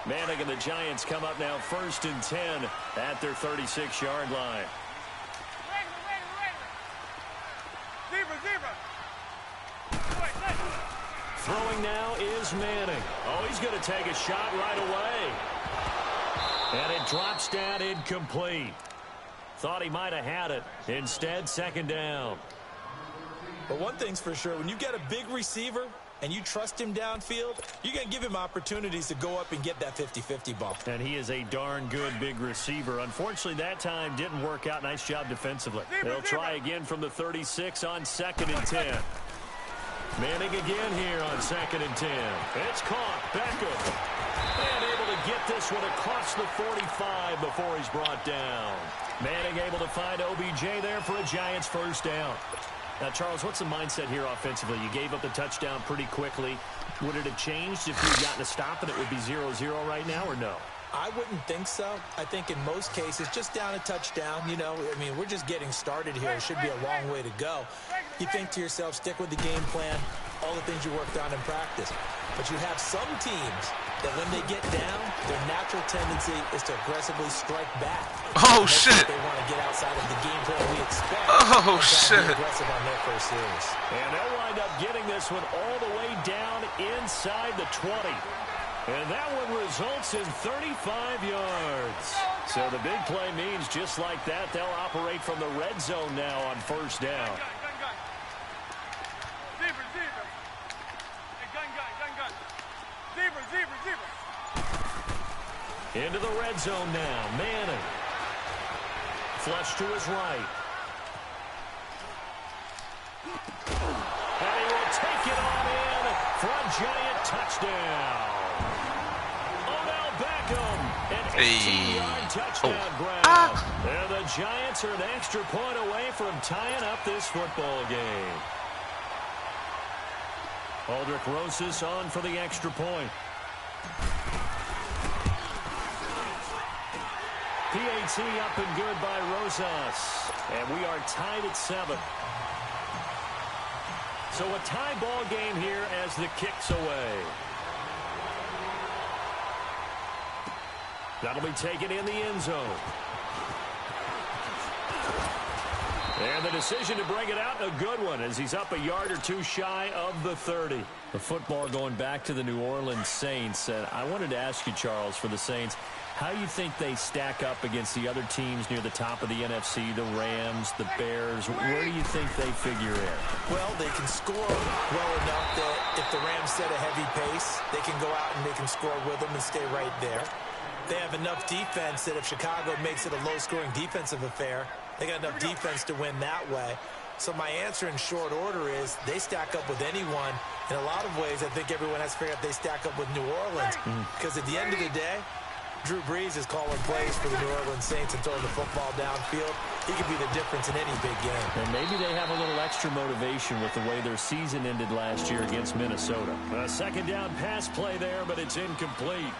Manning and the Giants come up now 1st and 10 at their 36-yard line. Throwing now is Manning. Oh, he's going to take a shot right away. And it drops down incomplete. Thought he might have had it. Instead, 2nd down. But one thing's for sure, when you get a big receiver and you trust him downfield, you're going to give him opportunities to go up and get that 50-50 ball. And he is a darn good big receiver. Unfortunately, that time didn't work out. Nice job defensively. They'll try again from the 36 on 2nd and 10. Manning again here on 2nd and 10. It's caught. Beckham. And able to get this one across the 45 before he's brought down. Manning able to find OBJ there for a Giants first down. Now, Charles, what's the mindset here offensively? You gave up the touchdown pretty quickly. Would it have changed if you had gotten a stop and it would be 0-0 right now, or no? I wouldn't think so. I think in most cases, just down a touchdown, you know, I mean, we're just getting started here. It should be a long way to go. You think to yourself, stick with the game plan, all the things you worked on in practice. But you have some teams that when they get down, their natural tendency is to aggressively strike back. Oh, shit. They want to get outside of the game plan we expect. Oh, shit. Be aggressive on their first series. And they'll wind up getting this one all the way down inside the 20. And that one results in 35 yards. So the big play means just like that, they'll operate from the red zone now on first down. Into the red zone now. Manning. Flush to his right. And he will take it on in for a Giant touchdown. An 18-yard touchdown grab. And the Giants are an extra point away from tying up this football game. Aldrich Rosas on for the extra point. PAT up and good by Rosas. And we are tied at 7. So a tie ball game here as the kick's away. That'll be taken in the end zone. And the decision to bring it out, a good one, as he's up a yard or two shy of the 30. The football going back to the New Orleans Saints. And I wanted to ask you, Charles, for the Saints, how you think they stack up against the other teams near the top of the NFC, the Rams, the Bears? Where do you think they figure in? Well, they can score well enough that if the Rams set a heavy pace, they can go out and they can score with them and stay right there. They have enough defense that if Chicago makes it a low-scoring defensive affair, they got enough defense to win that way. So my answer in short order is they stack up with anyone. In a lot of ways, I think everyone has to figure out they stack up with New Orleans. Because at the end of the day, Drew Brees is calling plays for the New Orleans Saints and throwing the football downfield. He could be the difference in any big game. And maybe they have a little extra motivation with the way their season ended last year against Minnesota. A second down pass play there, but it's incomplete.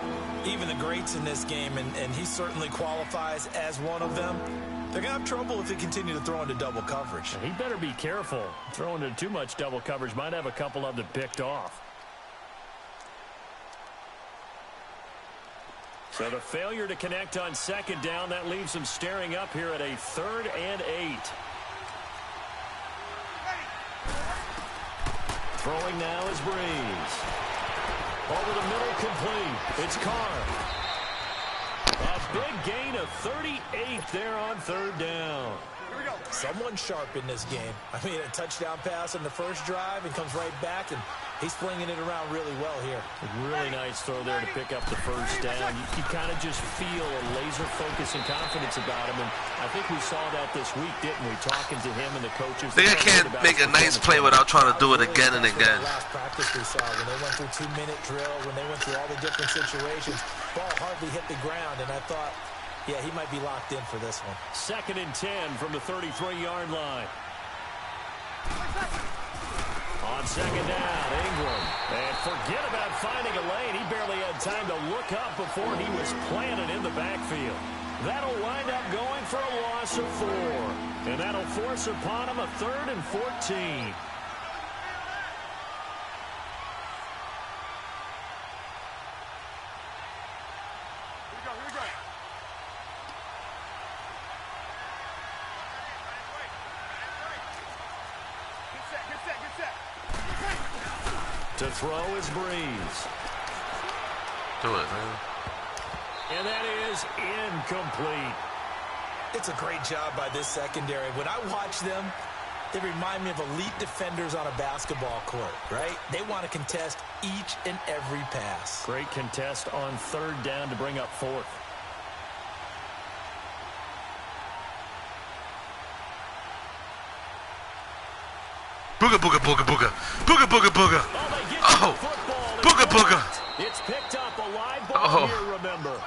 Even the greats in this game, and he certainly qualifies as one of them, they're going to have trouble if they continue to throw into double coverage. He better be careful. Throwing into too much double coverage might have a couple of them picked off. So the failure to connect on second down, that leaves them staring up here at a 3rd and 8. Throwing now is Brees. Over the middle, complete. It's Carr. A big gain of 38 there on 3rd down. Someone sharp in this game. I mean, a touchdown pass on the first drive and comes right back, and he's flinging it around really well here. A really nice throw there to pick up the first down. You kind of just feel a laser focus and confidence about him, and I think we saw that this week, didn't we? Talking to him and the coaches. They can't make a nice play without trying to do it again and again. Last practice we saw when they went through 2-minute drill, when they went through all the different situations, ball hardly hit the ground, and I thought, yeah, he might be locked in for this one. 2nd and 10 from the 33-yard line. On second down, Ingram. And forget about finding a lane. He barely had time to look up before he was planted in the backfield. That'll wind up going for a loss of 4. And that'll force upon him a 3rd and 14. To throw is Brees. Do it, man. And that is incomplete. It's a great job by this secondary. When I watch them, they remind me of elite defenders on a basketball court, right? They want to contest each and every pass. Great contest on 3rd down to bring up 4th. Booga, booga, booga, booga. Booga, booga, booga. Oh, booga, booga. It's picked up a live ball here, remember.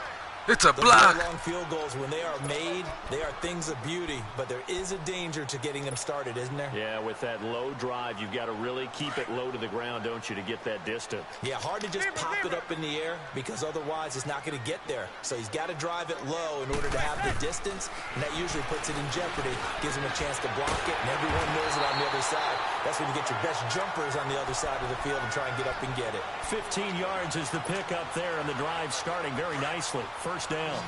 It's a block. Long field goals, when they are made, they are things of beauty, but there is a danger to getting them started, isn't there? Yeah, with that low drive, you've got to really keep it low to the ground, don't you, to get that distance. Yeah, hard to just pop it up in the air because otherwise it's not going to get there. So he's got to drive it low in order to have the distance, and that usually puts it in jeopardy, gives him a chance to block it, and everyone knows it on the other side. That's when you get your best jumpers on the other side of the field and try and get up and get it. 15 yards is the pickup there, and the drive starting very nicely. First down.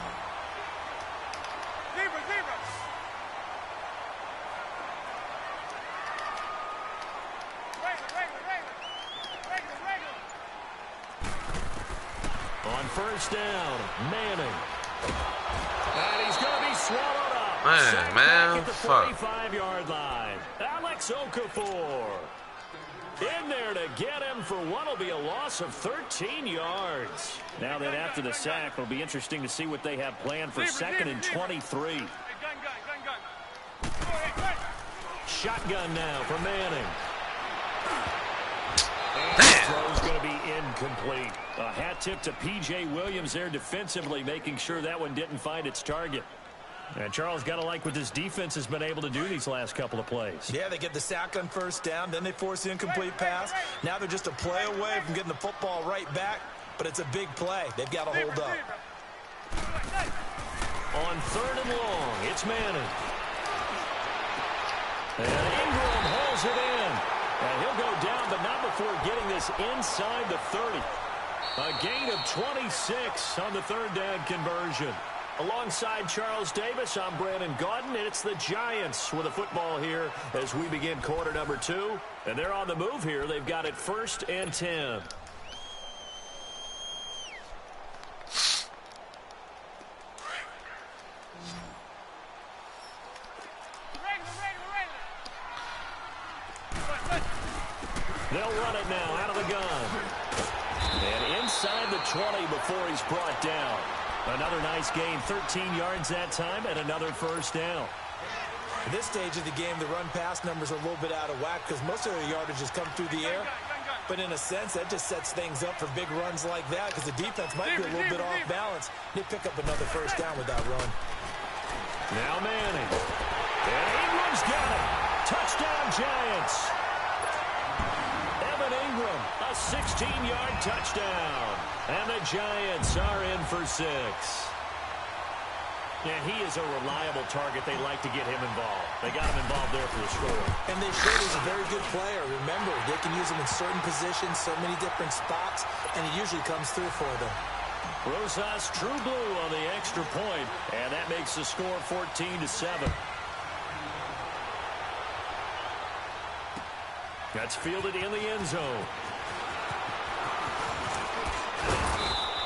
On first down, Manning. And he's going to be swallowed up. Man, at the fuck. 45-yard line. Alex Okafor in there to get him for what will be a loss of 13 yards. Now that after the sack, it'll be interesting to see what they have planned for 2nd and 23. Shotgun now for Manning. And the throw's going to be incomplete. A hat tip to P.J. Williams there defensively, making sure that one didn't find its target. And Charles, got to like what this defense has been able to do these last couple of plays. Yeah, they get the sack on first down, then they force the incomplete pass. Now they're just a play away from getting the football right back, but it's a big play. They've got to hold up. On 3rd and long, it's Manning. And Ingram hauls it in. And he'll go down, but not before getting this inside the 30. A gain of 26 on the 3rd down conversion. Alongside Charles Davis, I'm Brandon Gaudin, and it's the Giants with a football here as we begin quarter number 2. And they're on the move here. They've got it 1st and 10. They'll run it now out of the gun. And inside the 20 before he's brought down. Another nice gain, 13 yards that time, and another first down. At this stage of the game, the run-pass numbers are a little bit out of whack because most of their yardage has come through the air. But in a sense, that just sets things up for big runs like that because the defense might be a little bit off balance. They pick up another first down with that run. Now Manning. And Ingram's got it. Touchdown, Giants. Evan Ingram, a 16-yard touchdown. And the Giants are in for 6. Yeah, he is a reliable target. They like to get him involved. They got him involved there for the score. And they showed he's a very good player. Remember, they can use him in certain positions, so many different spots, and he usually comes through for them. Rosas True Blue on the extra point, and that makes the score 14-7. That's fielded in the end zone.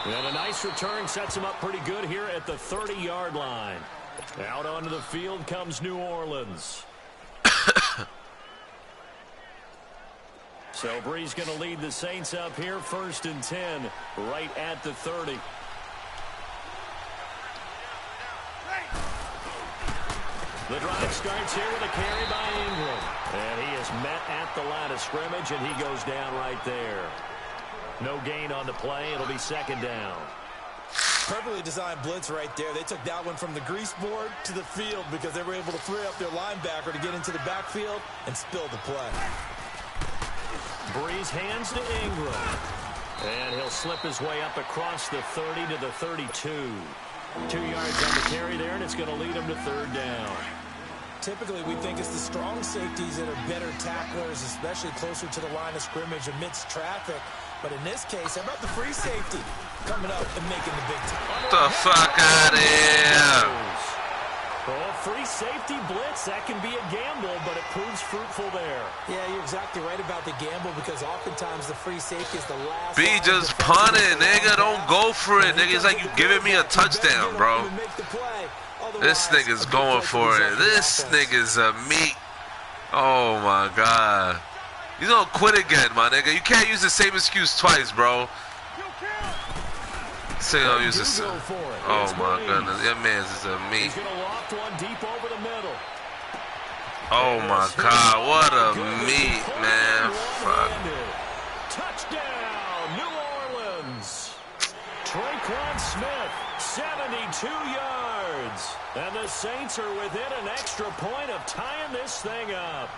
And a nice return sets him up pretty good here at the 30-yard line. Out onto the field comes New Orleans. So Bree's going to lead the Saints up here, 1st and 10, right at the 30. The drive starts here with a carry by Ingram. And he is met at the line of scrimmage, and he goes down right there. No gain on the play. It'll be 2nd down. Perfectly designed blitz right there. They took that one from the grease board to the field because they were able to free up their linebacker to get into the backfield and spill the play. Breeze hands to Ingram. And he'll slip his way up across the 30 to the 32. 2 yards on the carry there, and it's going to lead him to 3rd down. Typically, we think it's the strong safeties that are better tacklers, especially closer to the line of scrimmage amidst traffic. But in this case, how about the free safety coming up and making the big time? Get the fuck out of here. Well, free safety blitz, that can be a gamble, but it proves fruitful there. Yeah, you're exactly right about the gamble because oftentimes the free safety is the last. B, just punt it, nigga. Don't go for it, nigga. It's like you giving me a touchdown, bro. This nigga's going for it. This nigga's a meat. Oh, my God. He's gonna quit again, my nigga. You can't use the same excuse twice, bro. Say I'll use this. Oh, my goodness. That man's is a meat. He's gonna loft one deep over the middle. Oh my God, what a meat, man. Fuck. Touchdown, New Orleans. Traquan Smith, 72 yards. And the Saints are within an extra point of tying this thing up.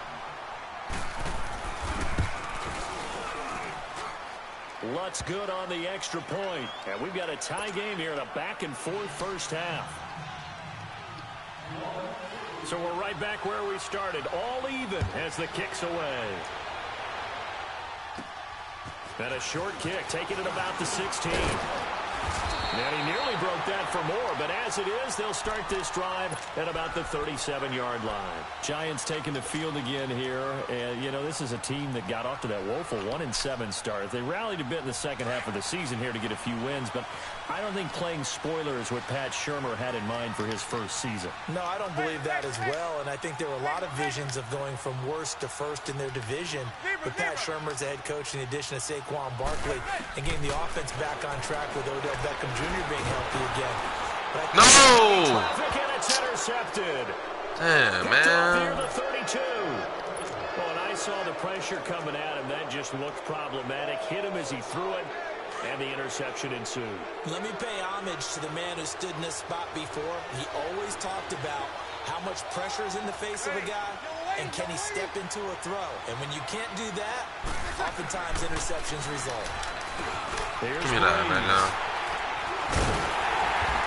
Lutz good on the extra point. And we've got a tie game here in a back-and-forth first half. So we're right back where we started, all even as the kick's away. And a short kick, taking it about the 16. And he nearly broke that for more, but as it is, they'll start this drive at about the 37-yard line. Giants taking the field again here, and, you know, this is a team that got off to that woeful 1-7 start. They rallied a bit in the second half of the season here to get a few wins, but I don't think playing spoiler is what Pat Shurmur had in mind for his first season. No, I don't believe that as well, and I think there were a lot of visions of going from worst to first in their division with Pat Shurmur as the head coach in addition to Saquon Barkley and getting the offense back on track with Odell Beckham Jr. being healthy again. No! Traffic and it's intercepted. Damn, man. The 32. Well, and I saw the pressure coming at him. That just looked problematic. Hit him as he threw it, and the interception ensued. Let me pay homage to the man who stood in this spot before. He always talked about how much pressure is in the face of a guy, and can he step into a throw? And when you can't do that, oftentimes interceptions result. Here's Give me that right now.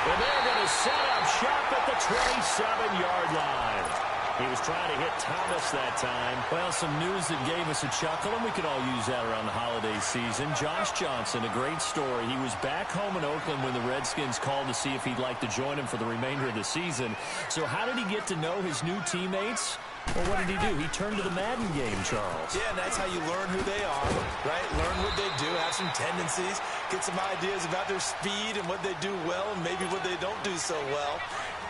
And they're going to set up shop at the 27-yard line. He was trying to hit Thomas that time. Well, some news that gave us a chuckle, and we could all use that around the holiday season. Josh Johnson, a great story. He was back home in Oakland when the Redskins called to see if he'd like to join him for the remainder of the season. So how did he get to know his new teammates? Well, what did he do? He turned to the Madden game, Charles. Yeah, and that's how you learn who they are, right? Learn what they do, have some tendencies, get some ideas about their speed and what they do well and maybe what they don't do so well.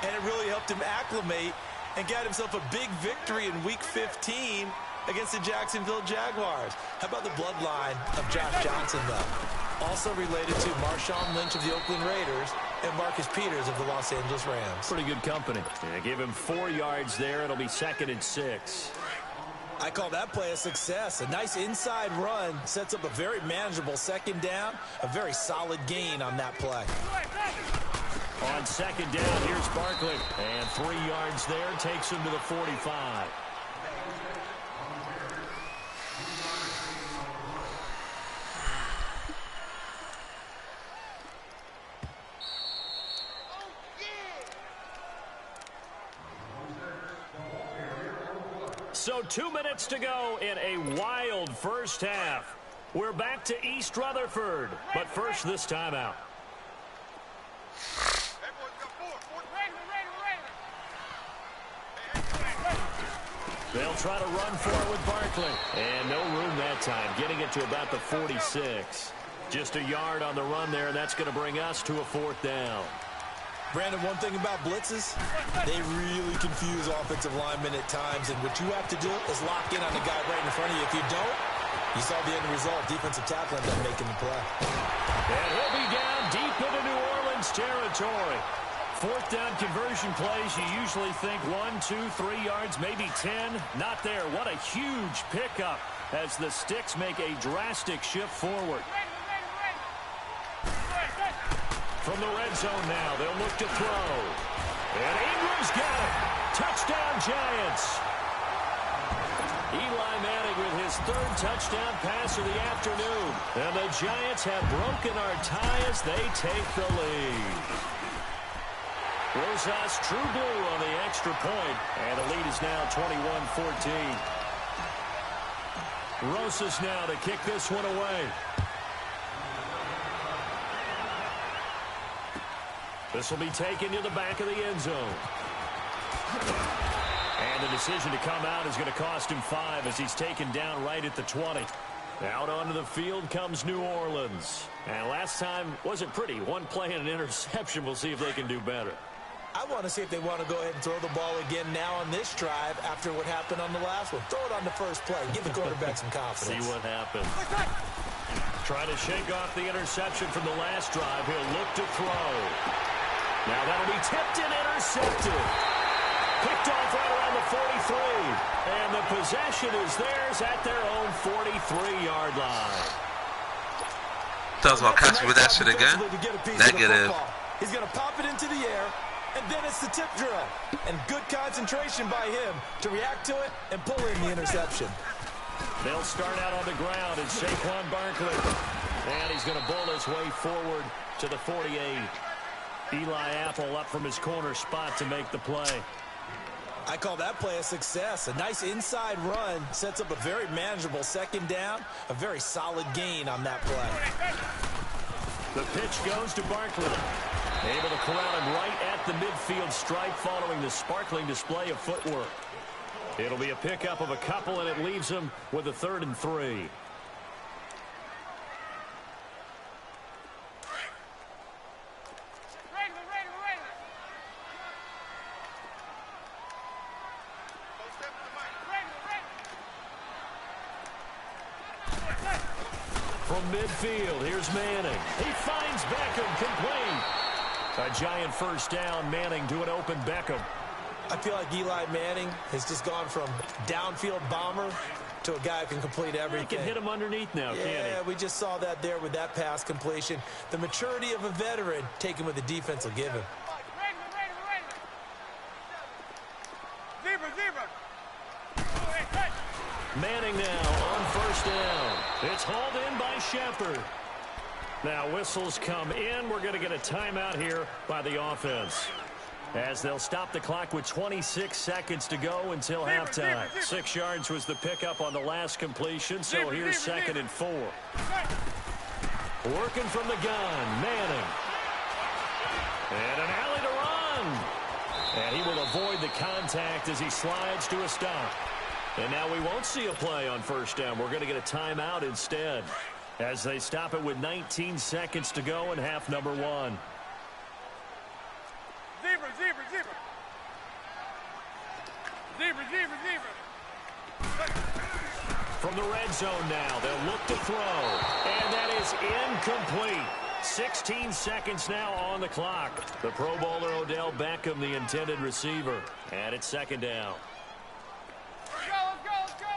And it really helped him acclimate and got himself a big victory in Week 15 against the Jacksonville Jaguars. How about the bloodline of Josh Johnson, though? Also related to Marshawn Lynch of the Oakland Raiders and Marcus Peters of the Los Angeles Rams. Pretty good company. And give him 4 yards there. It'll be 2nd and 6. I call that play a success. A nice inside run sets up a very manageable second down. A very solid gain on that play. On 2nd down, here's Barkley. And 3 yards there takes him to the 45. So 2 minutes to go in a wild first half. We're back to East Rutherford, but first this timeout. They'll try to run for it with Barkley. And no room that time, getting it to about the 46. Just a yard on the run there, and that's going to bring us to a 4th down. Brandon, one thing about blitzes, they really confuse offensive linemen at times, and what you have to do is lock in on the guy right in front of you. If you don't, you saw the end result. Defensive tackle ended up making the play. And he'll be down deep into New Orleans territory. 4th down conversion plays, you usually think 1, 2, 3 yards, maybe 10. Not there. What a huge pickup as the Sticks make a drastic shift forward. From the red zone now, they'll look to throw. And Ingram's got it. Touchdown, Giants. Eli Manning with his 3rd touchdown pass of the afternoon. And the Giants have broken our tie as they take the lead. Rosas true blue on the extra point. And the lead is now 21-14. Rosas now to kick this one away. This will be taken to the back of the end zone. And the decision to come out is going to cost him 5 as he's taken down right at the 20. Out onto the field comes New Orleans. And last time wasn't pretty. One play and an interception. We'll see if they can do better. I want to see if they want to go ahead and throw the ball again now on this drive after what happened on the last one. Throw it on the first play. Give the quarterback some confidence. See what happens. Trying to shake off the interception from the last drive. He'll look to throw. Now that'll be tipped and intercepted. Picked off right around the 43. And the possession is theirs at their own 43-yard line. Thought about catching with that shit again. Negative. He's going to pop it into the air, and then it's the tip drill. And good concentration by him to react to it and pull in the interception. They'll start out on the ground. It's Saquon Barkley. And he's going to bull his way forward to the 48. Eli Apple up from his corner spot to make the play. I call that play a success. A nice inside run sets up a very manageable second down. A very solid gain on that play. The pitch goes to Barkley. Able to corral him right at the midfield stripe following the sparkling display of footwork. It'll be a pickup of a couple, and it leaves him with a 3rd and 3. From midfield, here's Manning. He finds Beckham complete. A giant first down. Manning to an open Beckham. I feel like Eli Manning has just gone from downfield bomber to a guy who can complete everything. He can hit him underneath now, can't he? Yeah, we just saw that there with that pass completion. The maturity of a veteran taken with the defense will give him. Manning now on first down. It's hauled in by Shepard. Now whistles come in. We're going to get a timeout here by the offense, as they'll stop the clock with 26 seconds to go until halftime. 6 yards was the pickup on the last completion, so here's 2nd and 4. Working from the gun, Manning. And an alley to run. And he will avoid the contact as he slides to a stop. And now we won't see a play on first down. We're going to get a timeout instead, as they stop it with 19 seconds to go in half number 1. Zebra, zebra, zebra. Zebra, zebra, zebra. From the red zone now, they'll look to throw. And that is incomplete. 16 seconds now on the clock. The Pro Bowler Odell Beckham, the intended receiver. And it's 2nd down. Let's go, let's go, let's go.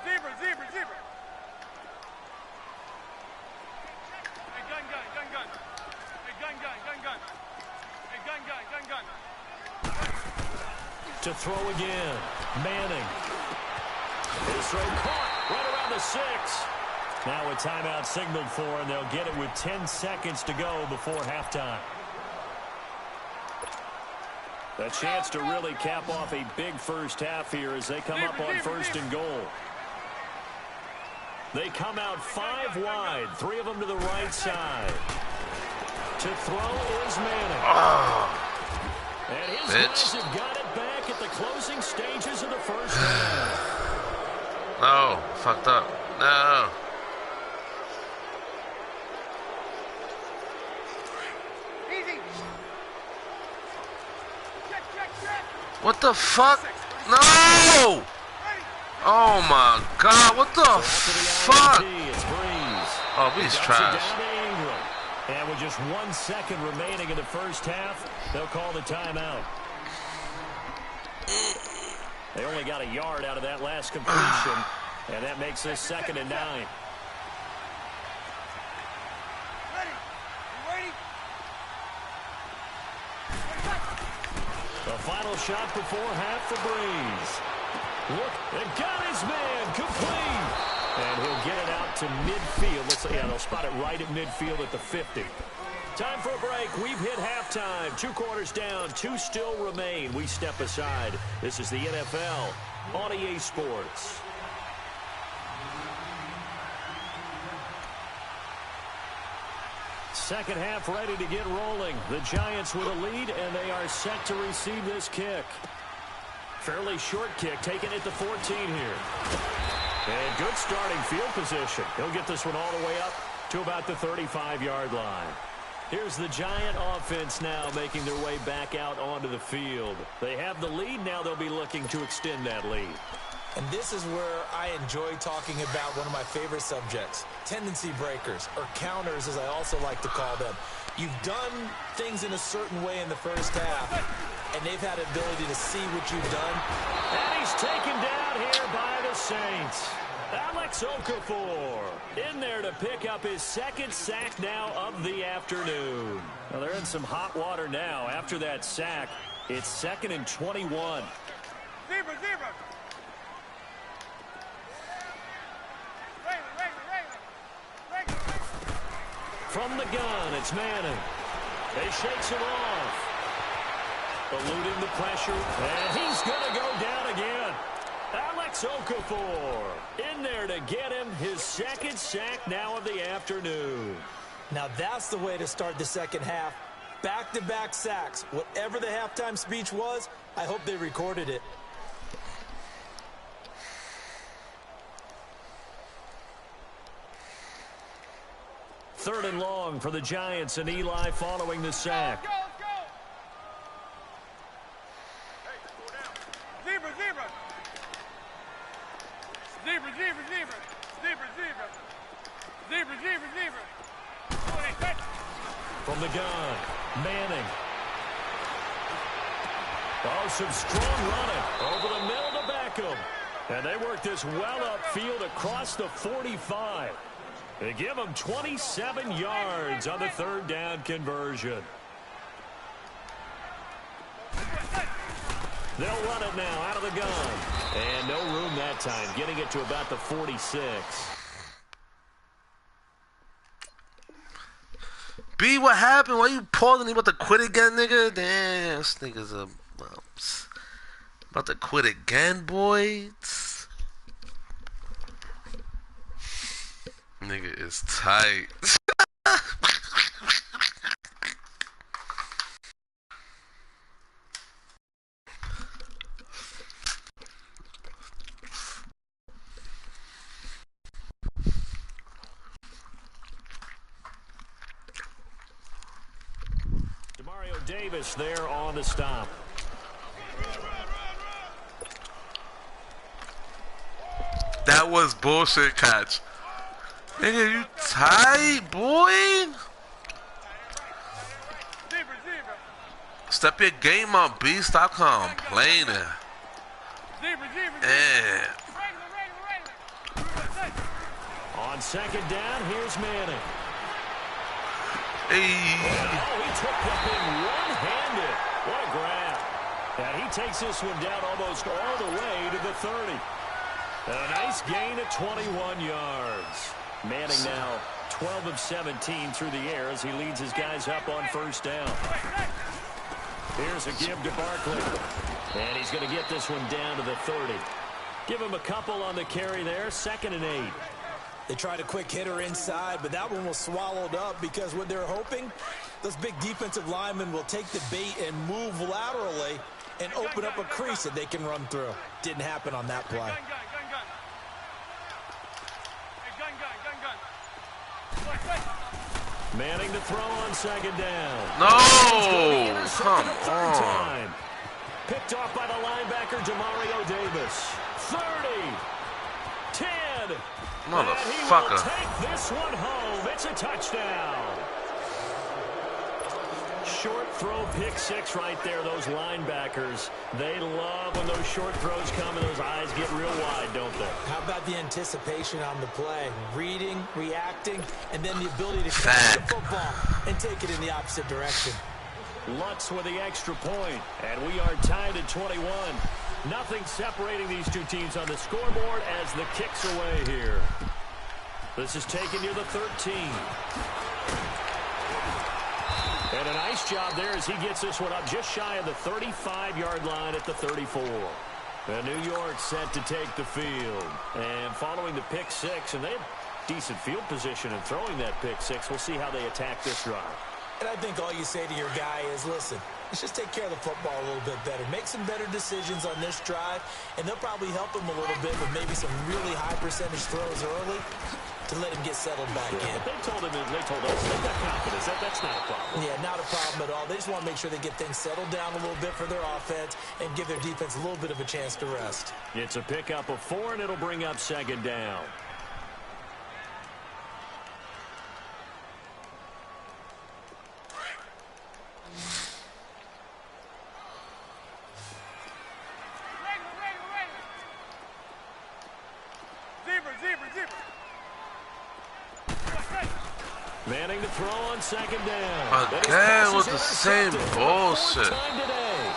Zebra, zebra, zebra. Hey, gun, gun, gun, gun. Hey, gun, gun, gun, gun. Hey, gun, gun, gun, gun. To throw again, Manning. His throw caught right around the 6. Now a timeout signaled for, and they'll get it with 10 seconds to go before halftime. A chance to really cap off a big first half here as they come up on 1st and goal. They come out 5 wide, 3 of them to the right side. To throw is Manning. And his guys have got it back at the closing stages of the first half. No, fucked up. No. Easy. Check, check, check. What the fuck? No! Oh my God! What the fuck? Oh, he's trash. And with just 1 second remaining in the first half, they'll call the timeout. They only got a yard out of that last completion, and that makes this 2nd and 9. Ready? You ready? The final shot before half for Breeze. Look, and got his man complete. And he'll get it out to midfield. Let's say, yeah, they'll spot it right at midfield at the 50. Time for a break. We've hit halftime. 2 quarters down. 2 still remain. We step aside. This is the NFL on EA Sports. Second half ready to get rolling. The Giants with a lead, and they are set to receive this kick. Fairly short kick, taken at the 14 here. And good starting field position. He'll get this one all the way up to about the 35-yard line. Here's the Giant offense now making their way back out onto the field. They have the lead. Now they'll be looking to extend that lead. And this is where I enjoy talking about one of my favorite subjects, tendency breakers, or counters as I also like to call them. You've done things in a certain way in the first half. and they've had the ability to see what you've done. And he's taken down here by the Saints. Alex Okafor in there to pick up his second sack now of the afternoon. Well, they're in some hot water now. After that sack, it's 2nd and 21. Zebra. From the gun, it's Manning. He shakes him off. Eluding the pressure, and he's going to go down again. Alex Okafor in there to get him his second sack now of the afternoon. Now that's the way to start the second half. Back-to-back sacks. Whatever the halftime speech was, I hope they recorded it. Third and long for the Giants, and Eli following the sack. Go. Zebra. From the gun, Manning. Oh, some strong running over the middle to Beckham. And they work this well upfield across the 45. They give them 27 yards on the third down conversion. They'll run it now out of the gun. And no room that time, getting it to about the 46. B, what happened? Why you pausing? You about to quit again, nigga? Damn, this nigga's about to quit again, boy. Nigga is tight. Davis there on the stop. That was bullshit catch. Nigga, you tight, boy? Step your game up, B. Stop complaining. Yeah. On second down, here's Manning. Hey. Oh, he took that thing one-handed. What a grab. And he takes this one down almost all the way to the 30. A nice gain of 21 yards. Manning now 12 of 17 through the air as he leads his guys up on first down. Here's a give to Barkley. And he's going to get this one down to the 30. Give him a couple on the carry there. 2nd and 8. They tried a quick hitter inside, but that one was swallowed up because what they're hoping, those big defensive linemen will take the bait and move laterally and open up a crease that they can run through. Didn't happen on that play. Manning to throw on second down. No! Come on. Picked off by the linebacker, Demario Davis. 30. 10. Motherfucker. Take this one home. It's a touchdown. Short throw, pick six right there. Those linebackers, they love when those short throws come and those eyes get real wide, don't they? How about the anticipation on the play? Reading, reacting, and then the ability to catch the football and take it in the opposite direction. Lutz with the extra point, and we are tied at 21. Nothing separating these two teams on the scoreboard as the kick's away here. This is taken near the 13. And a nice job there as he gets this one up just shy of the 35-yard line at the 34. And New York set to take the field. And following the pick six, and they have decent field position in throwing that pick six. We'll see how they attack this drive. And I think all you say to your guy is, listen, let's just take care of the football a little bit better. Make some better decisions on this drive, and they'll probably help him a little bit with maybe some really high percentage throws early to let him get settled back in. They told us they've got confidence. That's not a problem. Yeah, not a problem at all. They just want to make sure they get things settled down a little bit for their offense and give their defense a little bit of a chance to rest. It's a pickup of 4, and it'll bring up second down. Manning to throw on second down. Again with the same bullshit. Time today.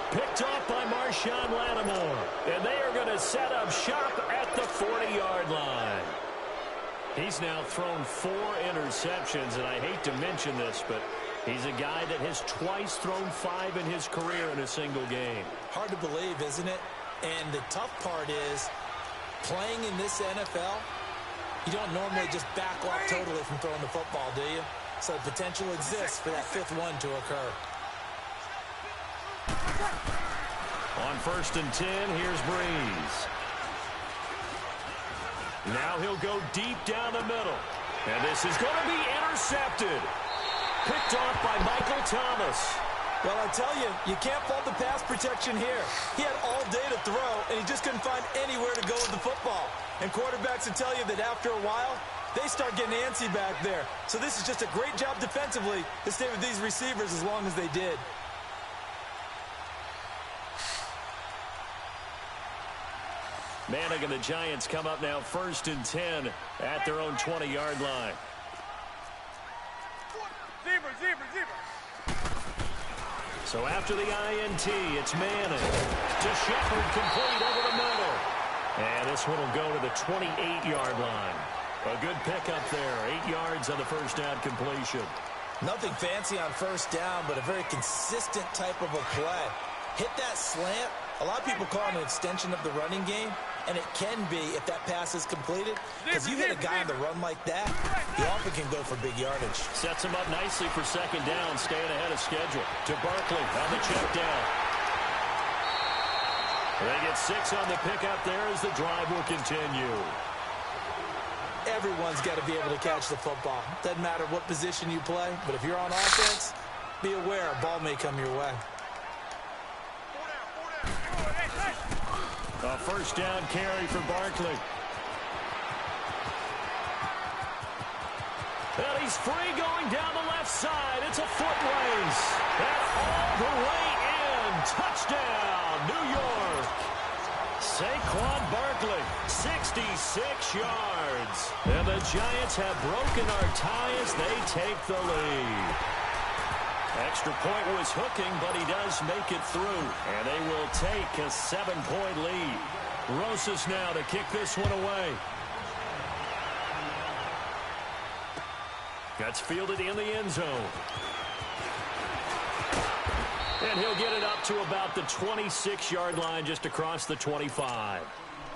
Picked off by Marshawn Lattimore. And they are going to set up shop at the 40-yard line. He's now thrown 4 interceptions, and I hate to mention this, but he's a guy that has twice thrown 5 in his career in a single game. Hard to believe, isn't it? And the tough part is, playing in this NFL, you don't normally just back off totally from throwing the football, do you? So the potential exists for that 5th one to occur. On 1st and 10, here's Breeze. Now he'll go deep down the middle. And this is going to be intercepted. Picked off by Michael Thomas. Well, I tell you, you can't fault the pass protection here. He had all day to throw, and he just couldn't find anywhere to go with the football. And quarterbacks will tell you that after a while, they start getting antsy back there. So this is just a great job defensively to stay with these receivers as long as they did. Manning and the Giants come up now 1st and 10 at their own 20-yard line. Zebra. So after the INT, it's Manning to Shepard, complete over the middle. And this one will go to the 28-yard line. A good pickup there, 8 yards on the first down completion. Nothing fancy on first down, but a very consistent type of a play. Hit that slant. A lot of people call it an extension of the running game, and it can be if that pass is completed. Because you hit a guy on the run like that, he often can go for big yardage. Sets him up nicely for second down, staying ahead of schedule. To Barkley on the check down. They get 6 on the pickup there as the drive will continue. Everyone's got to be able to catch the football. Doesn't matter what position you play, but if you're on offense, be aware a ball may come your way. A first down carry for Barkley. And he's free going down the left side. It's a foot race. And all the way in. Touchdown, New York. Saquon Barkley, 66 yards. And the Giants have broken our tie as they take the lead. Extra point was hooking, but he does make it through. And they will take a 7-point lead. Rosas now to kick this one away. That's fielded in the end zone. And he'll get it up to about the 26-yard line, just across the 25.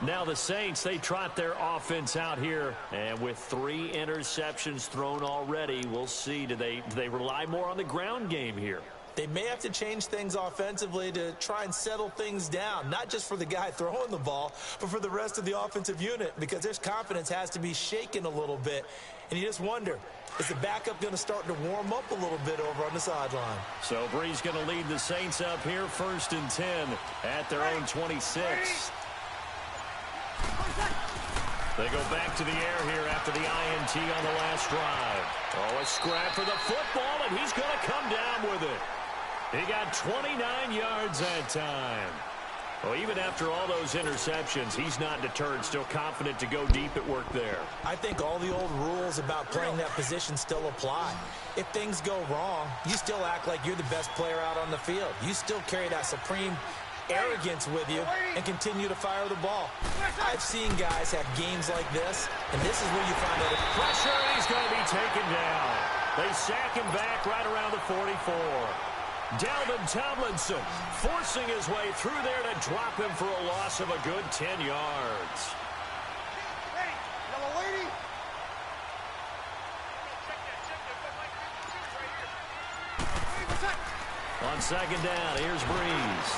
Now the Saints, they trot their offense out here. And with 3 interceptions thrown already, we'll see. Do they rely more on the ground game here? They may have to change things offensively to try and settle things down, not just for the guy throwing the ball, but for the rest of the offensive unit, because their confidence has to be shaken a little bit. And you just wonder, is the backup going to start to warm up a little bit over on the sideline? So Breeze going to lead the Saints up here, 1st and 10 at their own 26. They go back to the air here after the INT on the last drive. Oh, a scrap for the football, and he's going to come down with it. He got 29 yards that time. Well, even after all those interceptions, he's not deterred, still confident to go deep at work there. I think all the old rules about playing that position still apply. If things go wrong, you still act like you're the best player out on the field. You still carry that supreme arrogance with you and continue to fire the ball. I've seen guys have games like this, and this is where you find out. Pressure, and he's going to be taken down. They sack him back right around the 44. Dalvin Tomlinson forcing his way through there to drop him for a loss of a good 10 yards. Hey, yellow lady. On second down, here's Breeze.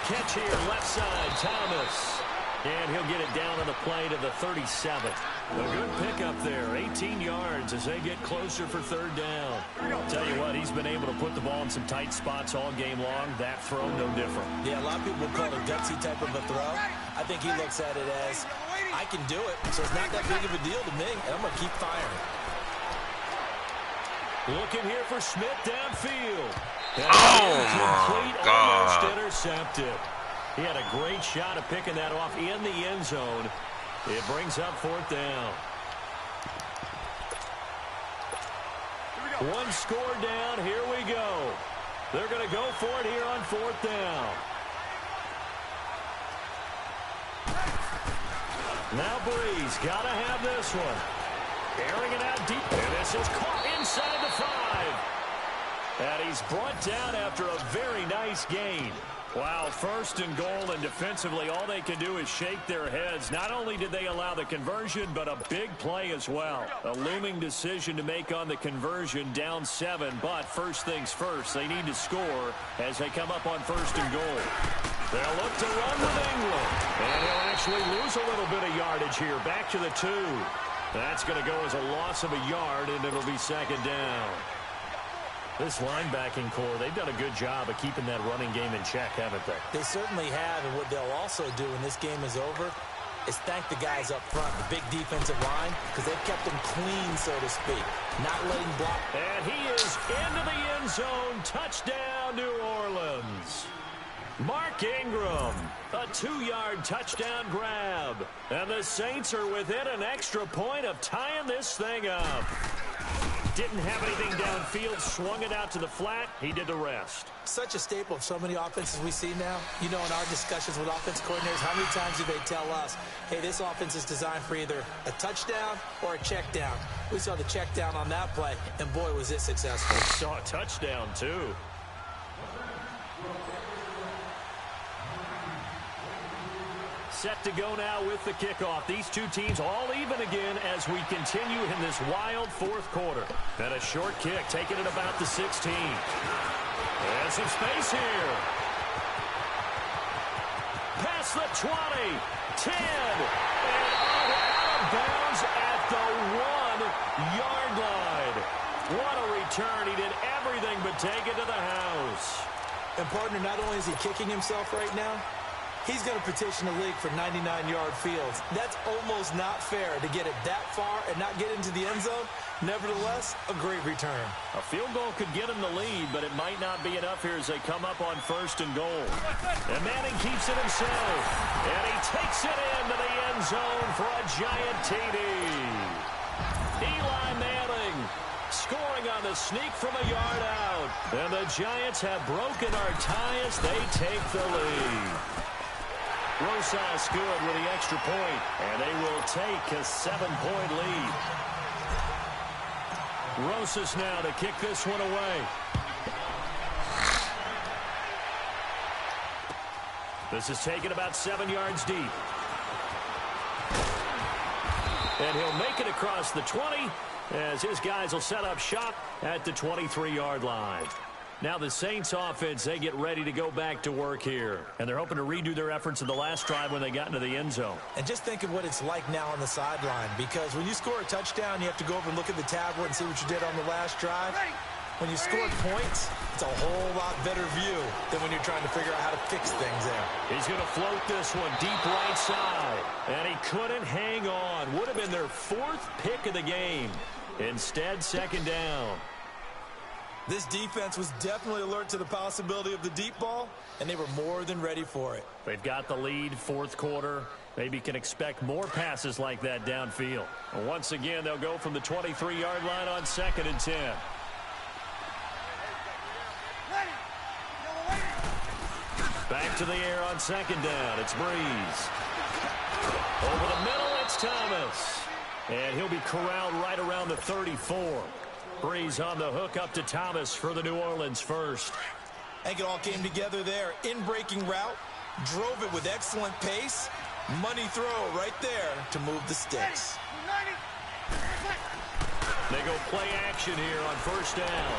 Catch here, left side, Thomas. And he'll get it down on the play to the 37. A good pickup there, 18 yards as they get closer for third down. Tell you what, he's been able to put the ball in some tight spots all game long. That throw, no different. Yeah, a lot of people would call it a gutsy type of a throw. I think he looks at it as, I can do it, so it's not that big of a deal to me, and I'm going to keep firing. Looking here for Smith downfield. Oh, my God. Almost intercepted. He had a great shot of picking that off in the end zone. It brings up fourth down. One score down. Here we go. They're going to go for it here on 4th down. Now Breeze got to have this one. Airing it out deep. And this is caught inside the 5. And he's brought down after a very nice gain. Wow, 1st and goal, and defensively all they can do is shake their heads. Not only did they allow the conversion, but a big play as well. A looming decision to make on the conversion, down 7. But first things first, they need to score as they come up on 1st and goal. They'll look to run with England. And he'll actually lose a little bit of yardage here. Back to the 2. That's going to go as a loss of a yard, and it'll be 2nd down. This linebacking core, they've done a good job of keeping that running game in check, haven't they? They certainly have, and what they'll also do when this game is over is thank the guys up front, the big defensive line, because they've kept them clean, so to speak, not letting block. And he is into the end zone. Touchdown, New Orleans. Mark Ingram, a 2-yard touchdown grab. And the Saints are within an extra point of tying this thing up. Didn't have anything downfield, swung it out to the flat. He did the rest. Such a staple of so many offenses we see now. You know, in our discussions with offense coordinators, how many times do they tell us, hey, this offense is designed for either a touchdown or a check down. We saw the check down on that play, and boy, was it successful. We saw a touchdown, too. Set to go now with the kickoff. These two teams all even again as we continue in this wild 4th quarter. And a short kick taken at about the 16. And some space here. Past the 20, 10, and out of bounds at the 1-yard line. What a return. He did everything but take it to the house. And partner, not only is he kicking himself right now, he's going to petition the league for 99-yard fields. That's almost not fair to get it that far and not get into the end zone. Nevertheless, a great return. A field goal could get him the lead, but it might not be enough here as they come up on 1st and goal. And Manning keeps it himself. And he takes it into the end zone for a giant TD. Eli Manning scoring on the sneak from a yard out. And the Giants have broken our tie as they take the lead. Rosas good with the extra point, and they will take a 7-point lead. Rosas now to kick this one away. This is taken about 7 yards deep. And he'll make it across the 20 as his guys will set up shop at the 23-yard line. Now the Saints offense, they get ready to go back to work here. And they're hoping to redo their efforts in the last drive when they got into the end zone. And just think of what it's like now on the sideline. Because when you score a touchdown, you have to go over and look at the tablet and see what you did on the last drive. When you scored points, it's a whole lot better view than when you're trying to figure out how to fix things there. He's going to float this one deep right side. And he couldn't hang on. Would have been their 4th pick of the game. Instead, 2nd down. This defense was definitely alert to the possibility of the deep ball, and they were more than ready for it. They've got the lead, 4th quarter. Maybe can expect more passes like that downfield. And once again, they'll go from the 23-yard line on 2nd and 10. Back to the air on 2nd down. It's Breeze. Over the middle, it's Thomas. And he'll be corralled right around the 34. Breeze on the hook up to Thomas for the New Orleans first. I think it all came together there. In-breaking route, drove it with excellent pace. Money throw right there to move the sticks. They go play action here on 1st down.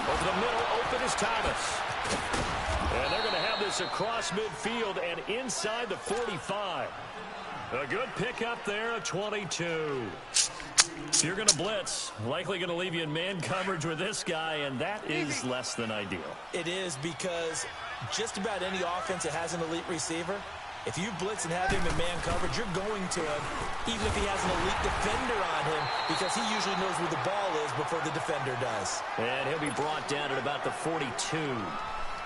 Over the middle, open is Thomas. And they're going to have this across midfield and inside the 45. A good pickup there at 22. You're going to blitz, likely going to leave you in man coverage with this guy, and that is less than ideal. It is, because just about any offense that has an elite receiver, if you blitz and have him in man coverage, you're going to him, even if he has an elite defender on him, because he usually knows where the ball is before the defender does. And he'll be brought down at about the 42.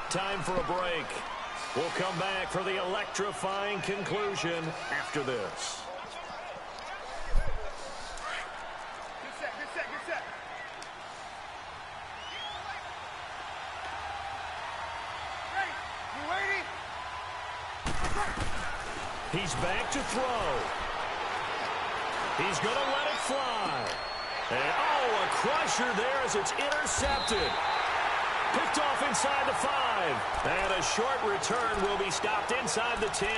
Time for a break. We'll come back for the electrifying conclusion after this. He's back to throw. He's going to let it fly. And, a crusher there as it's intercepted. Picked off inside the 5. And a short return will be stopped inside the 10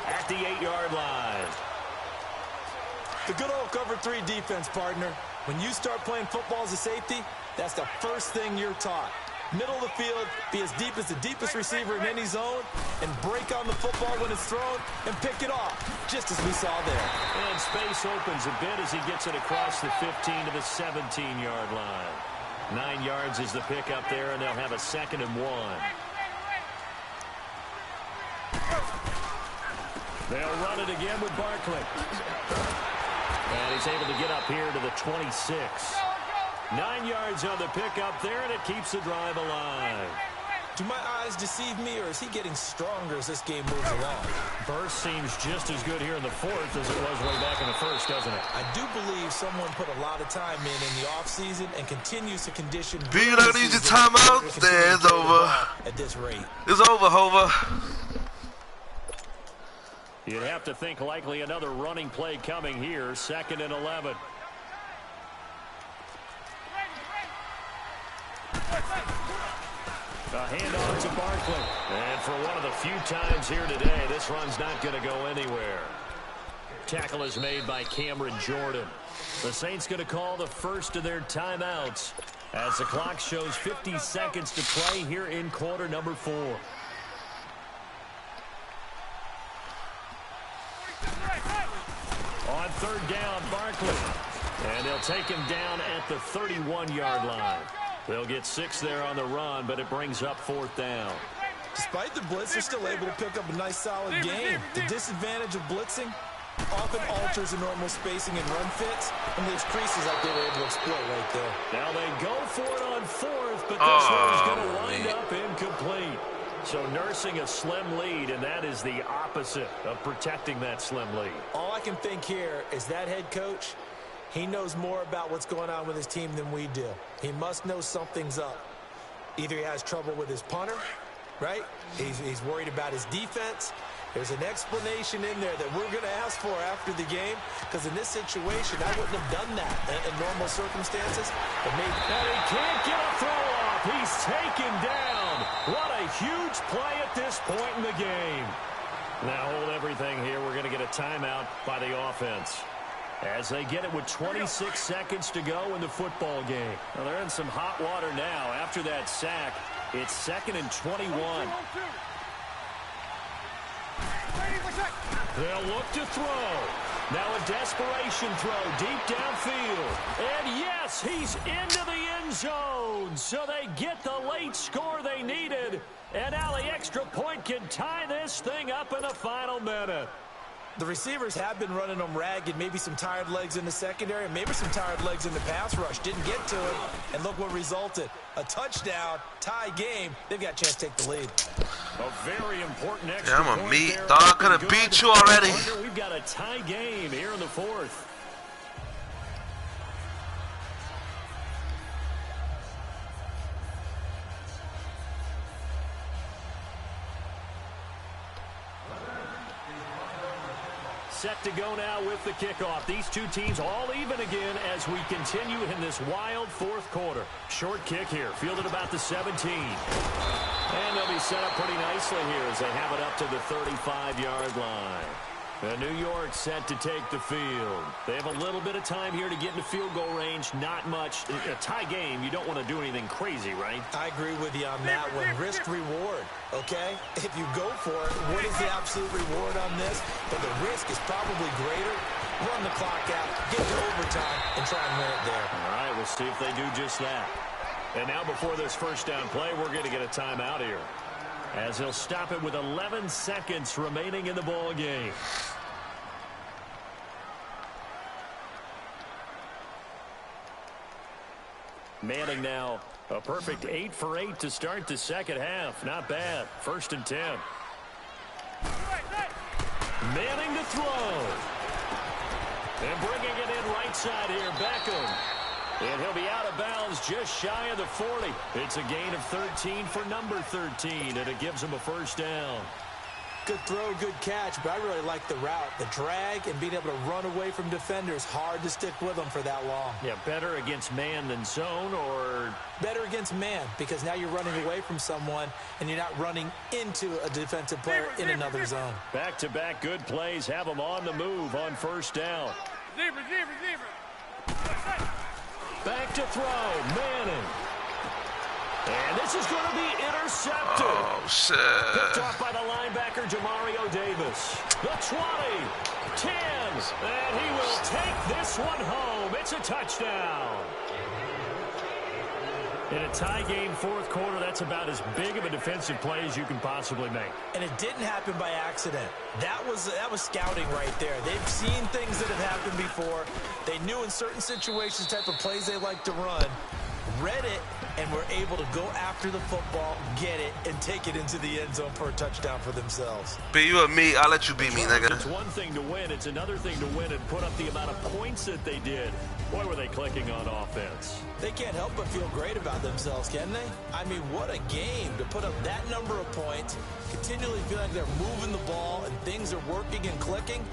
at the 8-yard line. The good old cover 3 defense, partner. When you start playing football as a safety, that's the first thing you're taught. Middle of the field, be as deep as the deepest receiver in any zone, and break on the football when it's thrown and pick it off, just as we saw there. And space opens a bit as he gets it across the 15 to the 17-yard line. 9 yards is the pickup there, and they'll have a 2nd and 1. They'll run it again with Barkley. And he's able to get up here to the 26. 9 yards on the pickup there, and it keeps the drive alive. Do my eyes deceive me, or is he getting stronger as this game moves along? Burst seems just as good here in the 4th as it was way back in the 1st, doesn't it? I do believe someone put a lot of time in the offseason and continues to condition. B, you're not going to use your timeout? There, it's over. At this rate. It's over, Hova. You'd have to think likely another running play coming here. 2nd and 11. A handoff to Barkley. And for one of the few times here today, this run's not going to go anywhere. Tackle is made by Cameron Jordan. The Saints going to call the first of their timeouts as the clock shows 50 seconds to play here in quarter number 4. On 3rd down, Barkley. And they'll take him down at the 31-yard line. They'll get 6 there on the run, but it brings up 4th down. Despite the blitz, they're still able to pick up a nice, solid game. The disadvantage of blitzing often alters the normal spacing and run fits, and there's creases like they were able to exploit right there. Now they go for it on 4th, but this one's going to wind up incomplete. So nursing a slim lead, and that is the opposite of protecting that slim lead. All I can think here is that head coach, he knows more about what's going on with his team than we do. He must know something's up. Either he has trouble with his punter, right? He's worried about his defense. There's an explanation in there that we're going to ask for after the game, because in this situation, I wouldn't have done that in normal circumstances. But maybe. And he can't get a throw off. He's taken down. What a huge play at this point in the game. Now hold everything here. We're going to get a timeout by the offense, as they get it with 26 seconds to go in the football game. Well, they're in some hot water now. After that sack, it's 2nd and 21. They'll look to throw. Now a desperation throw deep downfield. And yes, he's into the end zone. So they get the late score they needed. And now the extra point can tie this thing up in the final minute. The receivers have been running them ragged, maybe some tired legs in the secondary, maybe some tired legs in the pass rush. Didn't get to it, and look what resulted. A touchdown, tie game. They've got a chance to take the lead. A very important extra I'm a point meat there. dog. Could have beat you already. We've got a tie game here in the 4th. Set to go now with the kickoff. These two teams all even again as we continue in this wild 4th quarter. Short kick here, fielded about the 17. And they'll be set up pretty nicely here as they have it up to the 35-yard line. New York set to take the field. They have a little bit of time here to get into field goal range. Not much. A tie game, you don't want to do anything crazy, right? I agree with you on that one. Risk reward, okay? If you go for it, what is the absolute reward on this? But the risk is probably greater. Run the clock out, get to overtime, and try and win it there. All right, we'll see if they do just that. And now before this first down play, we're going to get a timeout here, as he'll stop it with 11 seconds remaining in the ball game. Manning now a perfect 8 for 8 to start the second half. Not bad. 1st and 10. Manning to throw. And bringing it in right side here, Beckham. And he'll be out of bounds just shy of the 40. It's a gain of 13 for number 13, and it gives him a first down. Good throw, good catch, but I really like the route. The drag and being able to run away from defenders, hard to stick with them for that long. Yeah, better against man than zone, or? Better against man, because now you're running away from someone and you're not running into a defensive player in another zone. Back-to-back good plays have them on the move on first down. Back to throw, Manning. And this is going to be intercepted. Oh, shit. Picked off by the linebacker, Demario Davis. The 20, 10, and he will take this one home. It's a touchdown. In a tie game, fourth quarter, that's about as big of a defensive play as you can possibly make. And it didn't happen by accident. That was scouting right there. They've seen things that have happened before. They knew in certain situations the type of plays they like to run, read it, and were able to go after the football, get it, and take it into the end zone for a touchdown for themselves. Be you and me, I'll let you beat me, nigga. It's one thing to win. It's another thing to win and put up the amount of points that they did. Boy, were they clicking on offense. They can't help but feel great about themselves, can they? I mean, what a game to put up that number of points, continually feeling like they're moving the ball and things are working and clicking.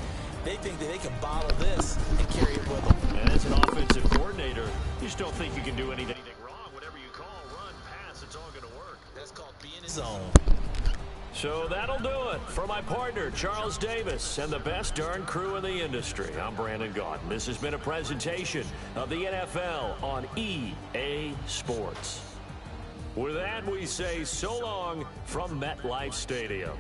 They think that they can bottle this and carry it with them. And as an offensive coordinator, you just don't think you can do anything wrong. Whatever you call, run, pass, it's all going to work. That's called being in zone. So that'll do it for my partner, Charles Davis, and the best darn crew in the industry. I'm Brandon Gaudin. This has been a presentation of the NFL on EA Sports. With that, we say so long from MetLife Stadium.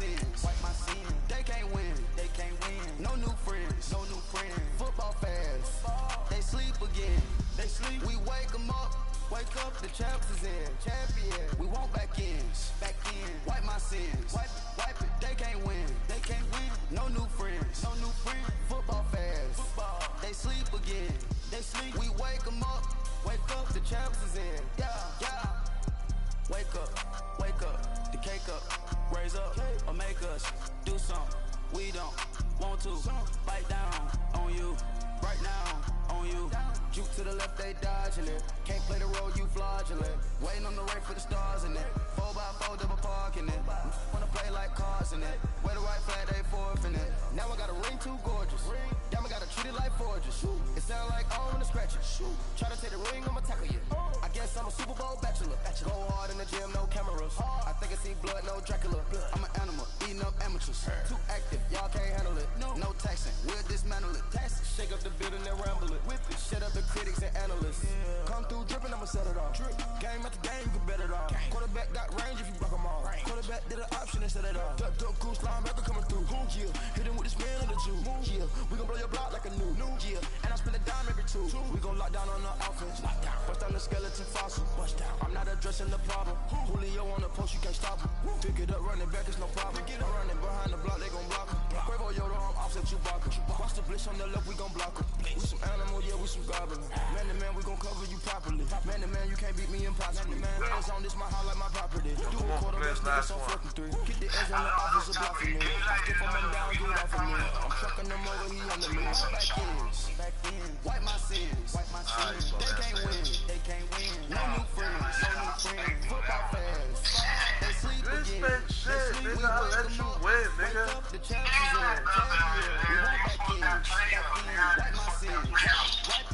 Wipe my sins. They can't win. They can't win. No new friends. No new friends. Football fans. They sleep again. They sleep. We wake them up. Wake up. The champs is in. Champion. We want back ins. Back in. Wipe my sins. Wipe it. Wipe it. They can't win. They can't win. No new friends. No new friends. Football fans. Football. They sleep again. They sleep. We wake them up. Wake up. The champs is in. Yeah. Yeah. Wake up. Wake up. The cake up. Raise up or make us do something we don't want to. Bite down on you right now on you. Juke to the left, they dodging it. Can't play the role, you fraudulent. Waiting on the rain for the stars in it. 4x4 double parking it. Wanna play like cars in it. Where the white flag, they forfeit it. Now I got a ring too gorgeous. Damn, I gotta treat it like forges. It sound like all in the scratches. Try to take the ring, I'ma tackle you. I guess I'm a Super Bowl bachelor. Go hard in the gym, no cameras. I think I see blood, no Dracula. I'm an animal, eating up amateurs. Too active, y'all can't handle it. No taxing, we'll dismantle it. Shake up the building and ramble it. Whip it, shut up the critics and analysts. Come through dripping, I'ma set it off. Game after game, you can bet it off. Quarterback got range if you block them all. Quarterback did an option and set it off. Duck, goose, linebacker coming through. Yeah, hit him with the spin of the Jew. Yeah, we gon' blow your block like a new. Yeah, and I spend a dime every two. We gon' lock down on the offense. Bust down the skeleton fossil. I'm not addressing the problem. Julio on the post, you can't stop him. Pick it up, running back, it's no problem. I'm running behind the block, they gon' block him. Quavo Yoda, I'm offset Chewbacca. Watch the blitz on the left, we gon' block him. We some animal, yeah, we some goblin. Man to man, we gon' cover you properly. Man to man, you can't beat me impossibly. Man, hands on this, my house like my property. Do a quarterback, niggas on 4th and 3. Get the edge on the offensive block for me. I skip from him down, get off of me. I'm trucking them over, he under me. Back in, wipe my sins. They can't win. No new friends, Football fans. They sleep again. Shit, nigga, I let you win, nigga. The champions in. We right back in. Wipe my sins.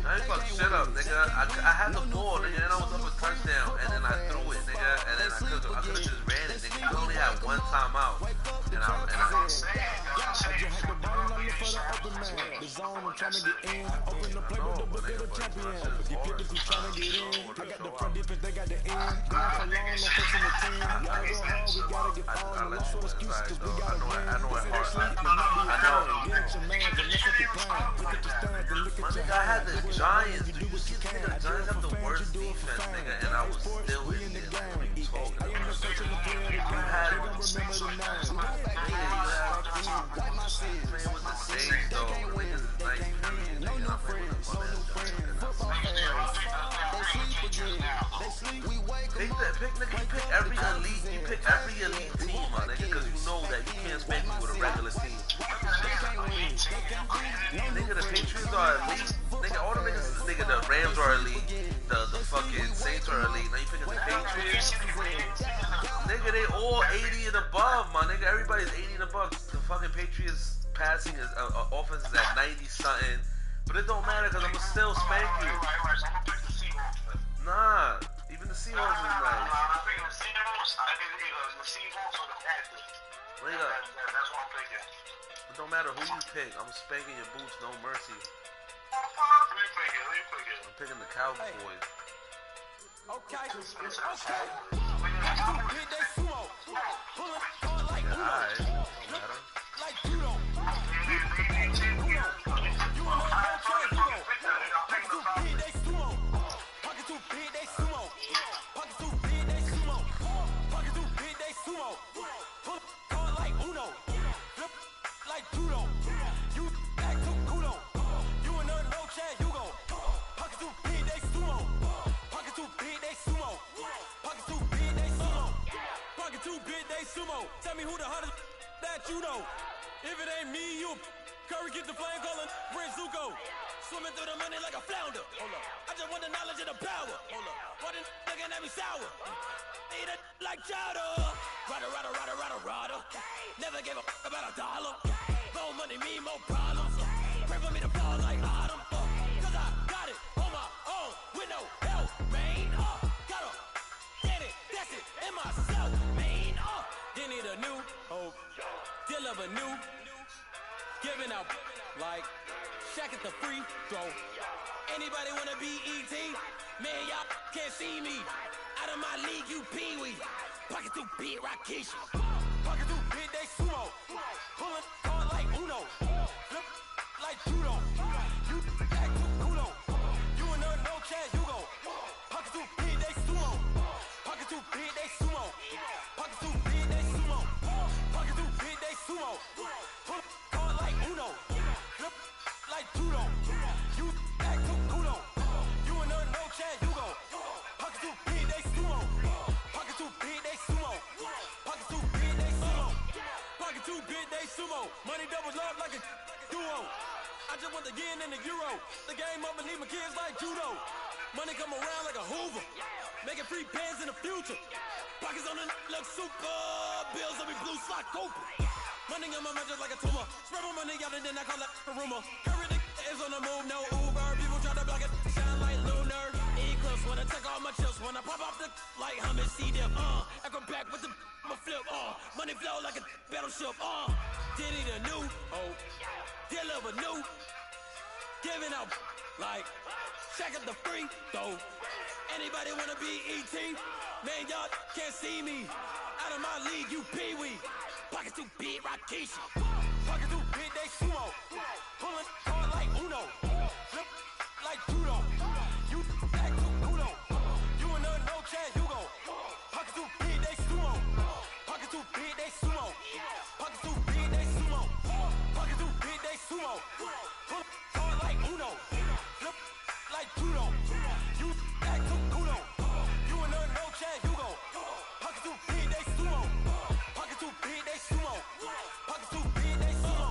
I ain't fuck shit up, nigga. I had the ball, nigga, and I was up a touchdown, and then I threw it, nigga, and then I could've just ran it, nigga. You only had one timeout, and I I just had the ball on the for the open man. The zone, I'm trying to get in. Open the play with the book of the champion. Get picked if you trying to get in. I got the front defense, they got the end. Going for long, no pushing the team. Y'all go hard, we gotta get all the lost for excuses, cause we gotta win. I know it hard. Sleep, but not be a fan. Get at your man, and look at the plan. Look at the stands, and look at your I had the Giants, dude. You see, nigga, the Giants have the worst defense, nigga, and I was still in there. What are you talking about? You had playing with the Saints, though. Niggas is nice, period. No new friends, pick every elite team, my nigga, because you know that you can't spank me with a regular team. Nigga, the Patriots are elite. Nigga, all the niggas, nigga, the Rams are elite. The fucking Saints are elite. Now you picking the Patriots? Nigga, they all 80 and above, my nigga. Everybody's 80 and above. The fucking Patriots passing is offense is at 90 something. But it don't matter because I'm gonna still spank you. Nah, even the Seahawks is nice. I'm picking the Seahawks. I think the Seahawks or the Panthers. That's what I'm picking. It don't matter who you pick. I'm spanking your boots, no mercy. Who you picking? I'm picking the Cowboys. Okay. Alright, don't matter. Like judo. Tell me who the hottest that you know. If it ain't me, you Curry get the flame calling Prince Zuko. Swimming through the money like a flounder. Hold up. I just want the knowledge and the power. Hold up. Why this looking at me sour? Eat it like chowder. Rada. Never gave a about $1. More money, me, more problems. Pray for me to fall like autumn. Cause I got it on my own with no help, man. Gotta get it, that's it, in myself, man. You need a new hope, deal of a new, giving out like Shaq at the free throw. Anybody wanna be ET? Man, y'all can't see me. Out of my league, you pee-wee. Pocket too big, Rakesh. Pocket too big, they sumo. Pulling hard like Uno. Flip like judo. You act too kudo. You and her, no chance, you go. Pocket too big, they sumo. Pocket too big, they sumo. Pocket too big, they sumo. Pocket too big, they sumo. Pull hard like Uno. Flip like judo. You act too kudo. You and her, no chance, you go. Pocket too big, they sumo. Pocket too big, they sumo. Pocket too big, they sumo. Pocket too big, they sumo. Money doubles love like a duo. I just want the yen and the euro. The game up and leave my kids like judo. Money come around like a Hoover. Making free bands in the future. Pockets on the look super. Bills on me blue slot open. Money on my mind just like a tumor. Spread my money out and then I call it a rumor. Curry the is on the move, no Uber. People try to block it, shine like lunar. Eclipse when I take all my chips. When I pop off the like hummus, see them. I go back with the I'ma flip. Money flow like a battleship. Diddy the new. Deliver new. Giving out like check up the free throw. Anybody wanna be ET? Man, y'all can't see me. Out of my league, you pee-wee. Pocket too big, Rakisha. Pocket too big, they sumo. Pulling hard like Uno. Flip like judo. You back to Uno. You and no chance, you go. Pocket too big, they sumo. Pocket too big, they sumo. Pocket too big, they sumo. Pocket too big, they sumo. Pull hard like Uno. Flip like judo. You back to Uno. You and no chance, you go. Pocket too big, they sumo. Pocket too big, they sumo. Pocket too big, they sumo.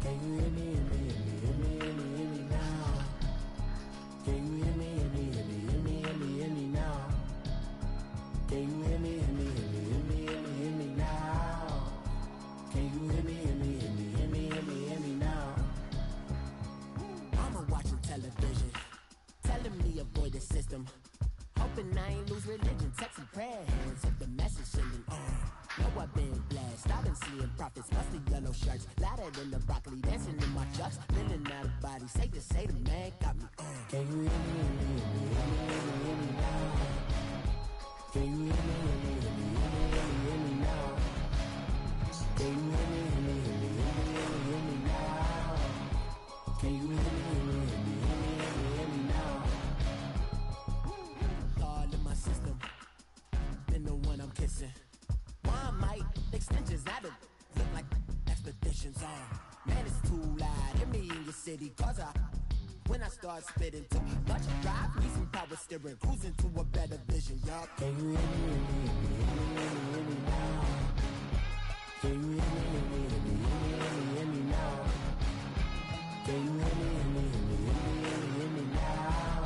Can you hear me, hear me, hear me, hear me, hear me, hear me now? Can you hear me, hear me, hear me, hear me, hear me, hear me now? Can you hear me, hear me, hear me, hear me, hear me, hear me now? Can you hear me, hear me, hear me, hear me, hear me, hear me now? Mama watching television, telling me avoid the system. Hoping I ain't lose religion, texting prayer hands if the message sending know I've been blessed, I've been seeing prophets, mostly yellow shirts, louder than the broccoli, dancing in my chucks, feeling out of body, say the man got me Can you hear me, hear me, hear me, hear me, hear me, hear me now? Can you hear me, hear me, hear me, hear me, hear me, hear me now? Can you hear me, hear me, hear me, hear me, hear me, hear me now? Can you hear me, hear me, hear me, hear me, hear me, hear me now? All in my system, been the one I'm kissing. One might extensions out of look like expeditions on. Man, it's too loud. Hear me in your city, cause when I start spitting too much drive, need some power steering, cruising to a better vision, y'all. Can you hear me, hear me, hear me, hear me, hear me now? Can you hear me, hear me, hear me, hear me, hear me, hear me now? Can you hear me, hear me, hear me, hear me, hear me, hear me now?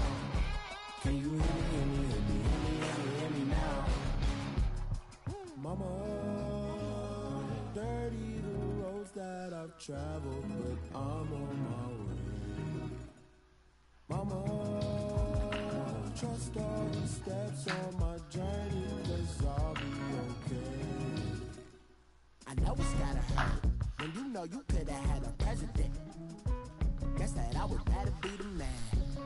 Can you hear me, hear me, hear me, hear me, hear me, hear me now? Mama, dirty the roads that I've traveled, but I'm on my way. Mama, trust all the steps on my journey, 'cause I'll be okay. I know it's gotta hurt when you know you could've had a president. Guess that I would rather be the man.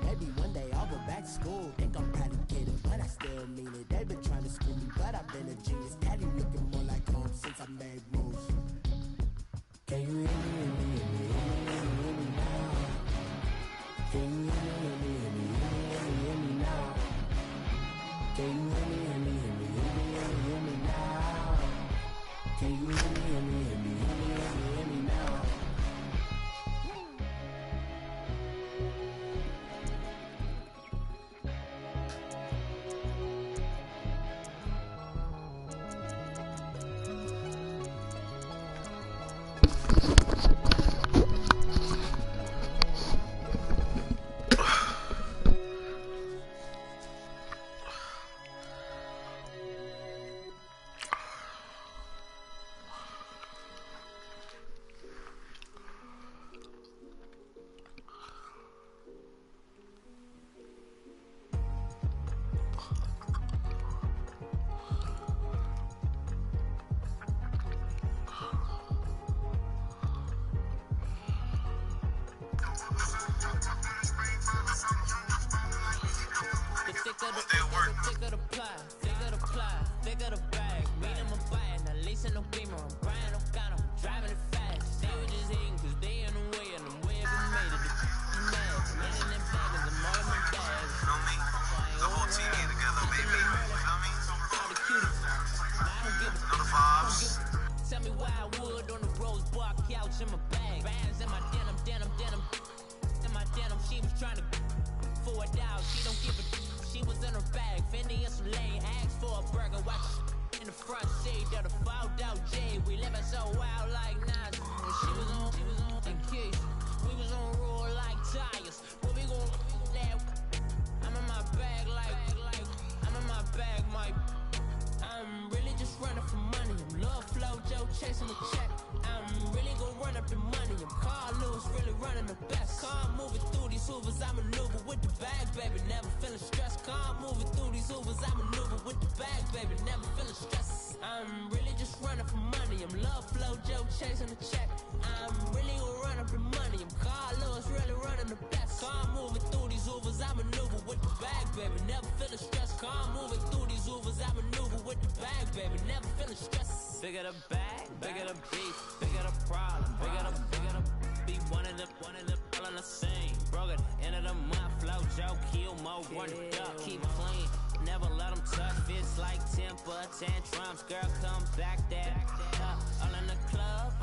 Maybe one day I'll go back to school. Think I'm probably kidding, but I still mean it. They've been trying to school me, but I've been a genius. Daddy looking more like home since I made moves. Can you hear me, hear me, hear me, hear me, hear me, hear me now? Can you hear me, hear me, hear me, hear me, hear me, hear me now? Can you hear me, hear me, hear me, hear me, hear me, hear me now? Can you hear me, hear me, hear me, hear me, hear me, hear me now? lane, ask for a burger, watch in the front seat of the fold out J. We living so wild like Nas. When she was on key. We was on roll like tires. What we gon' that? I'm in my bag like I'm in my bag, Mike. I'm really just running for money. I'm love flow, Joe chasing the check. I'm really gon' run up the money. I'm Carl Lewis, really running the best. Car moving through these Hoovers, I maneuver with the bag, baby. Never feeling stressed. Car moving through these Hoovers, I maneuver with the bag, baby. Never feeling stressed. I'm really just running for money. I'm love flow, Joe chasing the check. I'm really gon' run up the money. I'm Carl Lewis, really running the best. Car moving through these Hoovers, I maneuver with the bag, baby. Never feeling stressed. Car moving through these Hoovers, I maneuver with the bag, baby. Never feeling stressed. Bigger the bag, bigger the beef, bigger the problem, bigger the be one of the all in the same. Broke at the end of the month, flow, Joe, kill, mo, run it up, keep clean. Never let them touch, fits like temper, tantrums, girl, come back there. All in the club,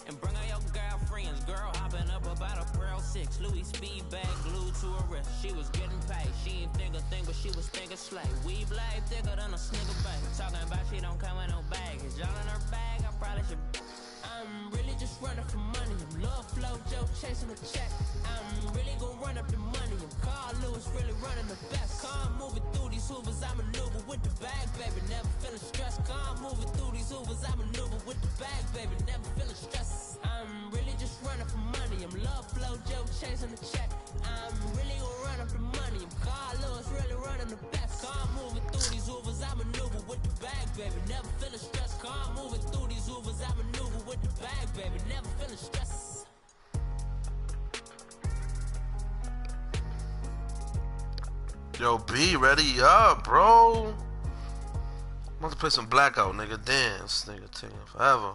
and bring all your girlfriends. Girl hopping up about a Pearl 6, Louis speed bag glued to her wrist. She was getting paid, she ain't think a thing, but she was thinking slay. We blade thicker than a snigger bag. Talking about she don't come with no baggage. Y'all in her bag, I probably should. I'm really just running for money. I'm love flow, Joe chasing the check. I'm really gon' run up the money. I'm Carl Lewis, really running the best. Car moving through these Hoovers, I maneuver with the bag, baby. Never feeling stressed. Car moving through these Hoovers, I maneuver with the bag, baby. Never feeling stressed. I'm really just running for money. I'm love flow, Joe chasing the check. I'm really gon' run up the money. I'm Carl Lewis, really running the best. Car moving through these Hoovers, I maneuver with the bag, baby. Never feeling stressed. Car moving through these Hoovers, I maneuver with the bag, baby. Never feeling stressed. Yo, B, ready up, bro. I'm about to play some Blackout, nigga. Dance, nigga, taking forever.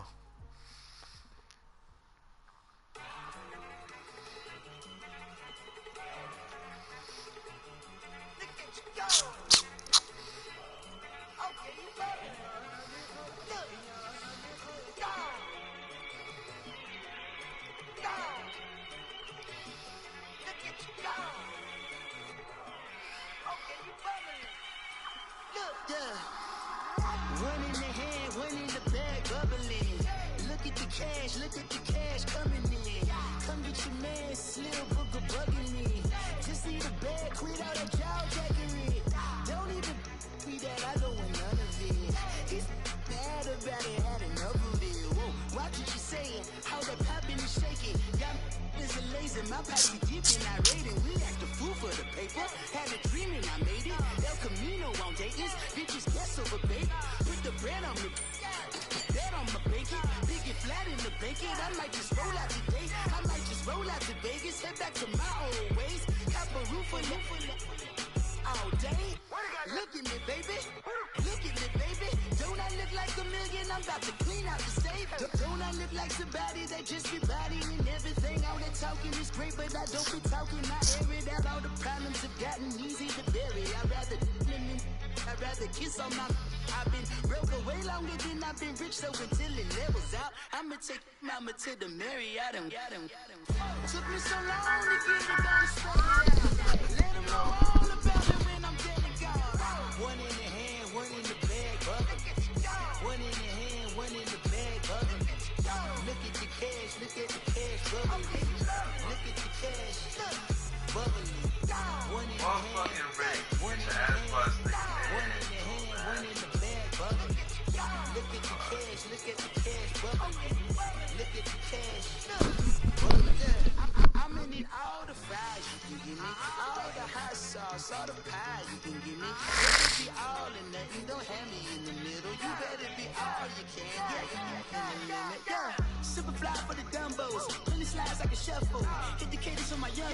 Look at the cash coming in. Come get your man, Slim Booker bugging me. Just see the bag, quit all that jaw jackery. Don't even be that, I don't want none of it. He's mad about it, had enough of it. Whoa, watch what you saying, how that poppin' and shaking. Got is a lazy, my pocket dipping, I raiding. We act a fool for the paper. Had a dream and I made it. El Camino on Dayton's, bitches guess over baby. Put the bread on me. Bet on my bacon, big it flat in the bacon. I might just roll out today. I might just roll out to Vegas, head back to my old ways. Have a roof for all day. Look at me, baby. Look at me, baby. Don't I look like a million? I'm about to clean out the safe. Don't I look like somebody that just be bodying everything? All that talking is great, but I don't be talking. I air it out. All the problems have gotten easy to bury. I'd rather kiss on my. I've been broke away longer than I've been rich, so until it levels out, I'ma take mama to the Marriott and got him. Took me so long to get it done, straight out. Let them know all about it when I'm dead and gone. One in the hand, one in the bag, bugging. One in the hand, one in the bag, bugging. Look at the cash, bubbling. Look at the cash, bubbling. One in the hand, one in the hand, one in the hand, one in the bag, bubbling. Look at the cash, bubbling. Look at the cash, bubbling. I'm in it all the fries you can give me, all the hot sauce, all the pie you can give me. Better be all or nothing, don't have me in the middle. You better be all you can, yeah. Super fly for the Dumbos, plenty slides like a shuffle. Hit the cadence on my young.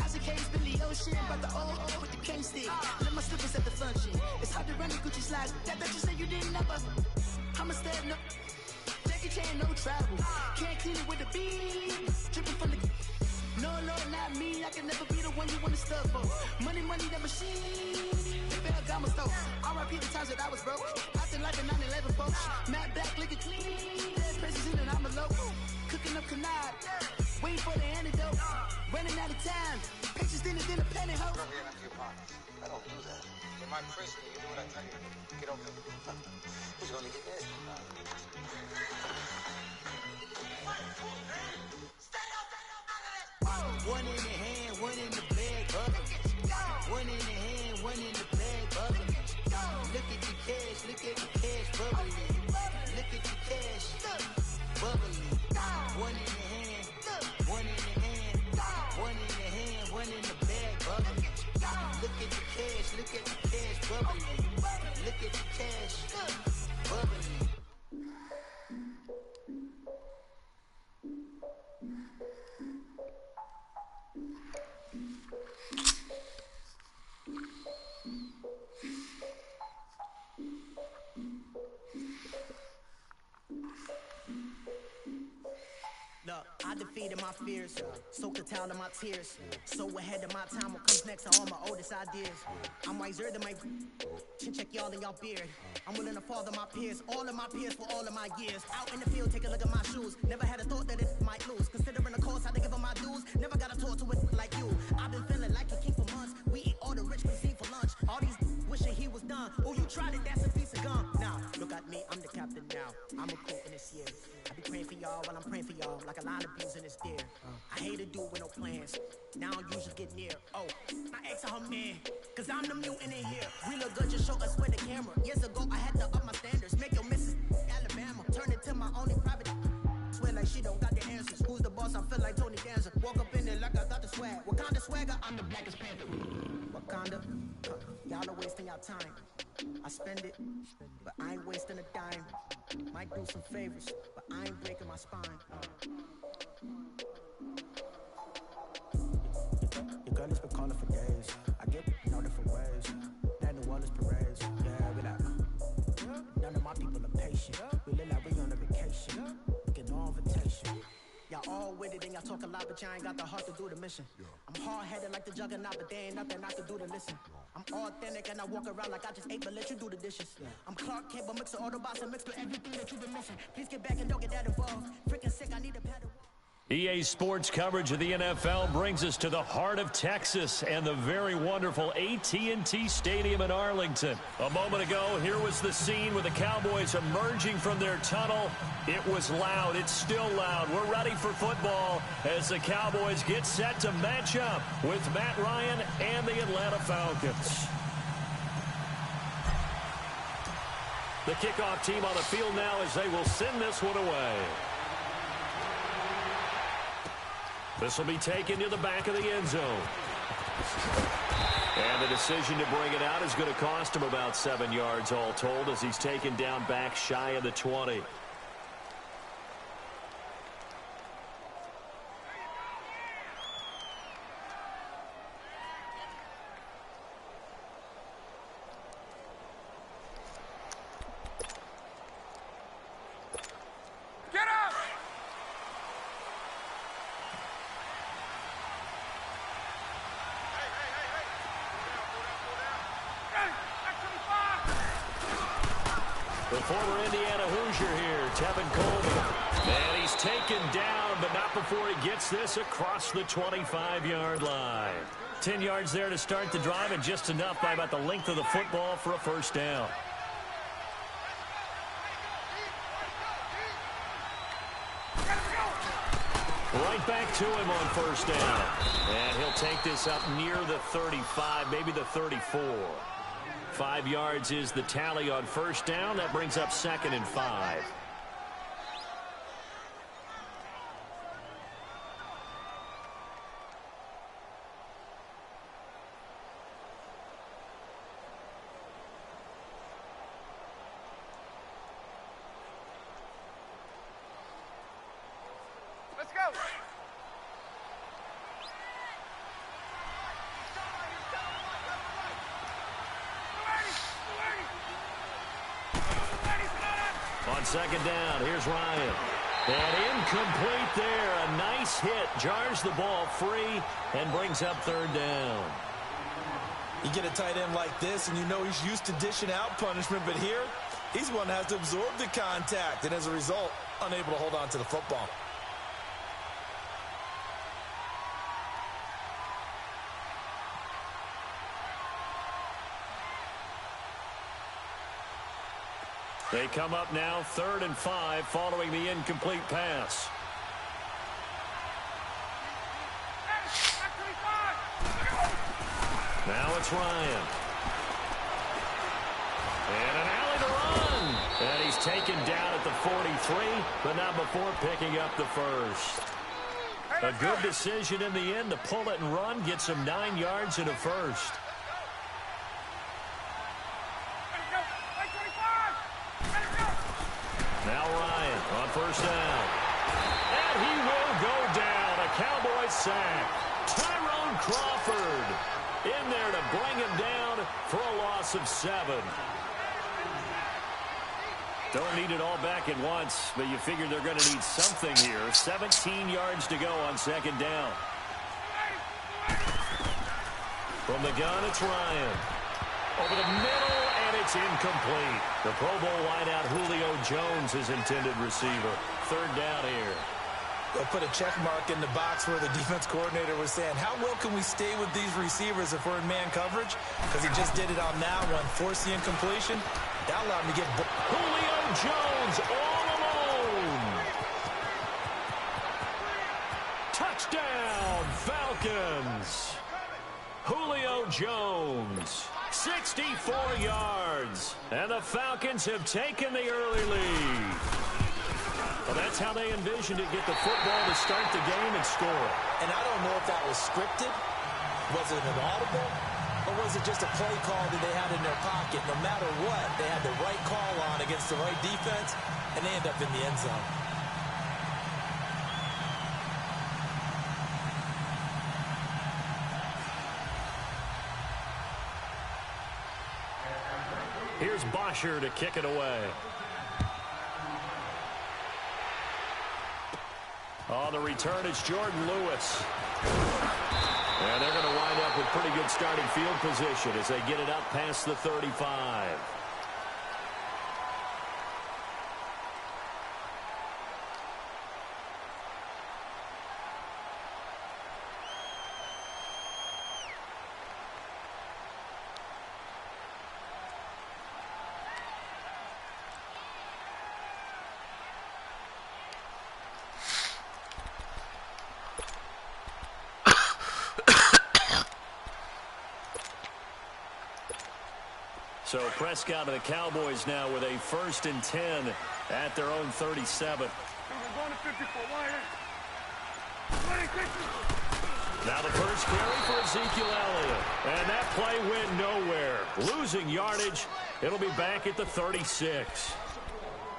Isaac Hayes, Billy Ocean, but the old with the cane stick. Let my slippers at the function. It's hard to run the Gucci slides. That you say you didn't never. I'm a stand up. Jackie Chan, no travel. Can't clean it with a beat. Dripping from the. No, Lord, not me. I can never be the one you want to stuff for. Money, the machine. The bell got my stove. R.I.P. the times that I was broke. Acting like a 9/11 folks. Matte black, looking clean. Dead presses in and I'm a local. Cooking up canard. Waiting for the antidote. Running out of time. Patience thinner than a pantyhose. I don't do that. In my prison, you do what I tell you. Get over here. Who's gonna get this? One in the hand, one in the bag, bubbling. One in the hand, one in the bag, bubbling. Look at the cash, bubbling. Look at the cash, bubbling. One in the hand, one in the hand, one in the hand, one in the bag, bubbling. Look at the cash, bubbling. Look at the cash, bubbling. Look, I defeated my fears, soaked the towel in my tears. So ahead of my time, what comes next are all my oldest ideas. I'm wiser than my chin check y'all in y'all beard. I'm willing to father my peers, all of my peers for all of my years. Out in the field, take a look at my shoes. Never had a thought that it might lose. Considering the cost, I had to give them my dues. Never got a talk to it like you. I've been feeling like a king for months. We eat all the rich cuisine for lunch. All these wishing he was done. Oh, you tried it, that's a piece of gum. Now, look at me, I'm the captain now. I'm recruiting this year. I be praying for y'all while I'm praying for y'all. Like a line of bees in this deer. I hate to do it with no plans. Now I usually get near. Oh, my ex her man. Cause I'm the mutant in here. We look good, just show us with the camera. Years ago, I had to up my standards. Make your missus Alabama. Turn it to my only private. Swear like she don't got the answers. Who's the boss? I feel like Tony Danza. Walk up in there like I got the swag. What kind of swagger? I'm the blackest panther. Wakanda. Y'all are wasting your time. I spend it, but I ain't wasting a dime. Might do some favors, but I ain't breaking my spine. Your girl has been calling for days. I get no different ways. That New Orleans parades. Yeah, we like. None of my people are patient. We live like we on a vacation. Get no invitation. Y'all all with it and y'all talk a lot, but y'all ain't got the heart to do the mission. I'm hard-headed like the juggernaut, but there ain't nothing I can do to listen. I'm authentic and I walk around like I just ate, but let you do the dishes. I'm Clark Kent, but mix the Autobots and mix with everything that you've been missing. Please get back and don't get that involved. Freaking sick, I need a paddle. EA Sports coverage of the NFL brings us to the heart of Texas and the very wonderful AT&T Stadium in Arlington. A moment ago, here was the scene with the Cowboys emerging from their tunnel. It was loud. It's still loud. We're ready for football as the Cowboys get set to match up with Matt Ryan and the Atlanta Falcons. The kickoff team on the field now as they will send this one away. This will be taken to the back of the end zone. And the decision to bring it out is going to cost him about 7 yards all told as he's taken down back shy of the 20. The former Indiana Hoosier here, Tevin Coleman. And he's taken down, but not before he gets this across the 25-yard line. 10 yards there to start the drive, and just enough by about the length of the football for a first down. Right back to him on first down. And he'll take this up near the 35, maybe the 34. 5 yards is the tally on first down. That brings up 2nd and 5. Let's go. On second down, here's Ryan. And incomplete there. A nice hit. Jars the ball free and brings up 3rd down. You get a tight end like this, and you know he's used to dishing out punishment, but here, he's one that has to absorb the contact, and as a result, unable to hold on to the football. They come up now 3rd and 5 following the incomplete pass. Now it's Ryan. And an alley to run. And he's taken down at the 43, but not before picking up the first. A good decision in the end to pull it and run, gets him 9 yards and a first. Now Ryan on first down. And he will go down. A Cowboy sack. Tyrone Crawford in there to bring him down for a loss of 7. Don't need it all back at once, but you figure they're going to need something here. 17 yards to go on second down. From the gun, it's Ryan. Over the middle, and it's incomplete. The Pro Bowl wideout Julio Jones is intended receiver. Third down here. They'll put a check mark in the box where the defense coordinator was saying, how well can we stay with these receivers if we're in man coverage? Because he just did it on that one. Force the incompletion. That allowed him to get Julio Jones all alone. Touchdown, Falcons. Julio Jones, 64 yards. And the Falcons have taken the early lead. Well, that's how they envisioned it, get the football to start the game and score. And I don't know if that was scripted. Was it an audible? Or was it just a play call that they had in their pocket? No matter what, they had the right call on against the right defense, and they end up in the end zone. Here's Bosher to kick it away. On the return, it's Jordan Lewis. And they're going to wind up with pretty good starting field position as they get it up past the 35. So Prescott and the Cowboys now with a 1st and 10 at their own 37. Now the first carry for Ezekiel Elliott. And that play went nowhere. Losing yardage. It'll be back at the 36.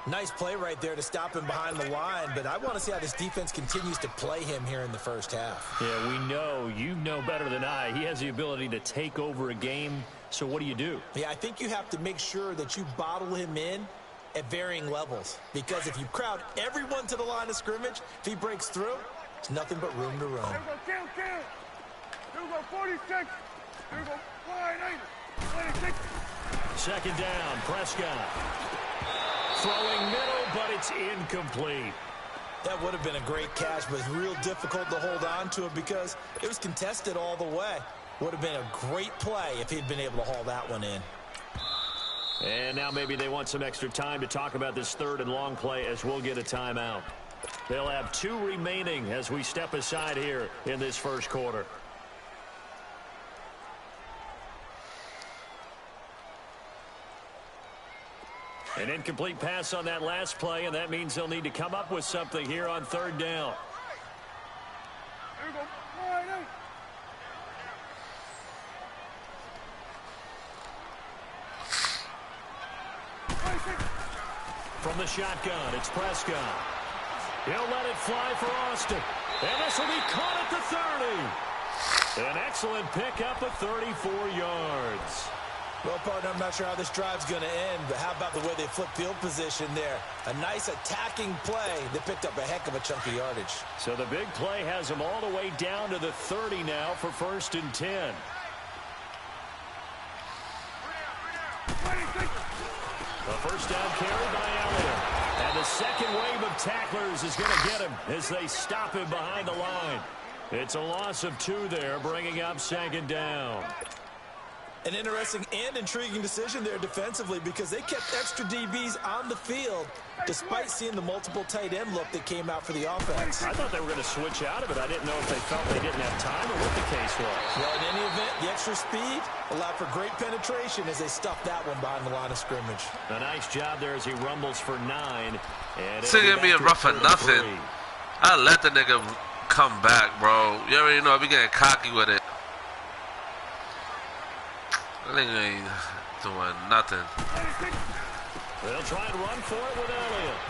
Nice play right there to stop him behind the line, but I want to see how this defense continues to play him here in the first half. Yeah, we know. You know better than I. He has the ability to take over a game. So what do? Yeah, I think you have to make sure that you bottle him in at varying levels. Because if you crowd everyone to the line of scrimmage, if he breaks through, it's nothing but room to run. Here we go, 46. Here we go, 26. Second down, Prescott. Throwing middle, but it's incomplete. That would have been a great catch, but it's real difficult to hold on to it because it was contested all the way. Would have been a great play if he'd been able to haul that one in. And now maybe they want some extra time to talk about this 3rd and long play as we'll get a timeout. They'll have 2 remaining as we step aside here in this first quarter. An incomplete pass on that last play, and that means they'll need to come up with something here on 3rd down. Here we go, 98. From the shotgun, it's Prescott. He'll let it fly for Austin. And this will be caught at the 30. An excellent pickup of 34 yards. Well, partner, I'm not sure how this drive's going to end, but how about the way they flip field position there? A nice attacking play that picked up a heck of a chunk of yardage. So the big play has them all the way down to the 30 now for 1st and 10. A first down carry by Elliott. And the second wave of tacklers is going to get him as they stop him behind the line. It's a loss of 2 there, bringing up 2nd down. An interesting and intriguing decision there defensively because they kept extra DBs on the field despite seeing the multiple tight end look that came out for the offense. I thought they were going to switch out of it. I didn't know if they felt they didn't have time or what the case was. Well, in any event, the extra speed allowed for great penetration as they stuffed that one behind the line of scrimmage. A nice job there as he rumbles for 9. This ain't gonna be a rough for nothing. I let the nigga come back, bro. You already know I be getting cocky with it. I think I ain't doing nothing. They'll try and run for it with Elliott.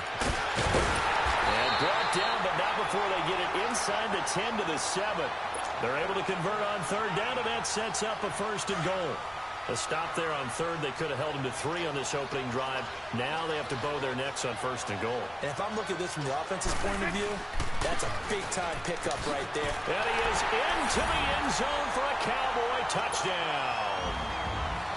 And brought down, but not before they get it inside the 10 to the 7. They're able to convert on 3rd down, and that sets up a 1st and goal. A stop there on 3rd. They could have held him to 3 on this opening drive. Now they have to bow their necks on 1st and goal. And if I'm looking at this from the offense's point of view, that's a big-time pickup right there. And he is into the end zone for a Cowboy touchdown.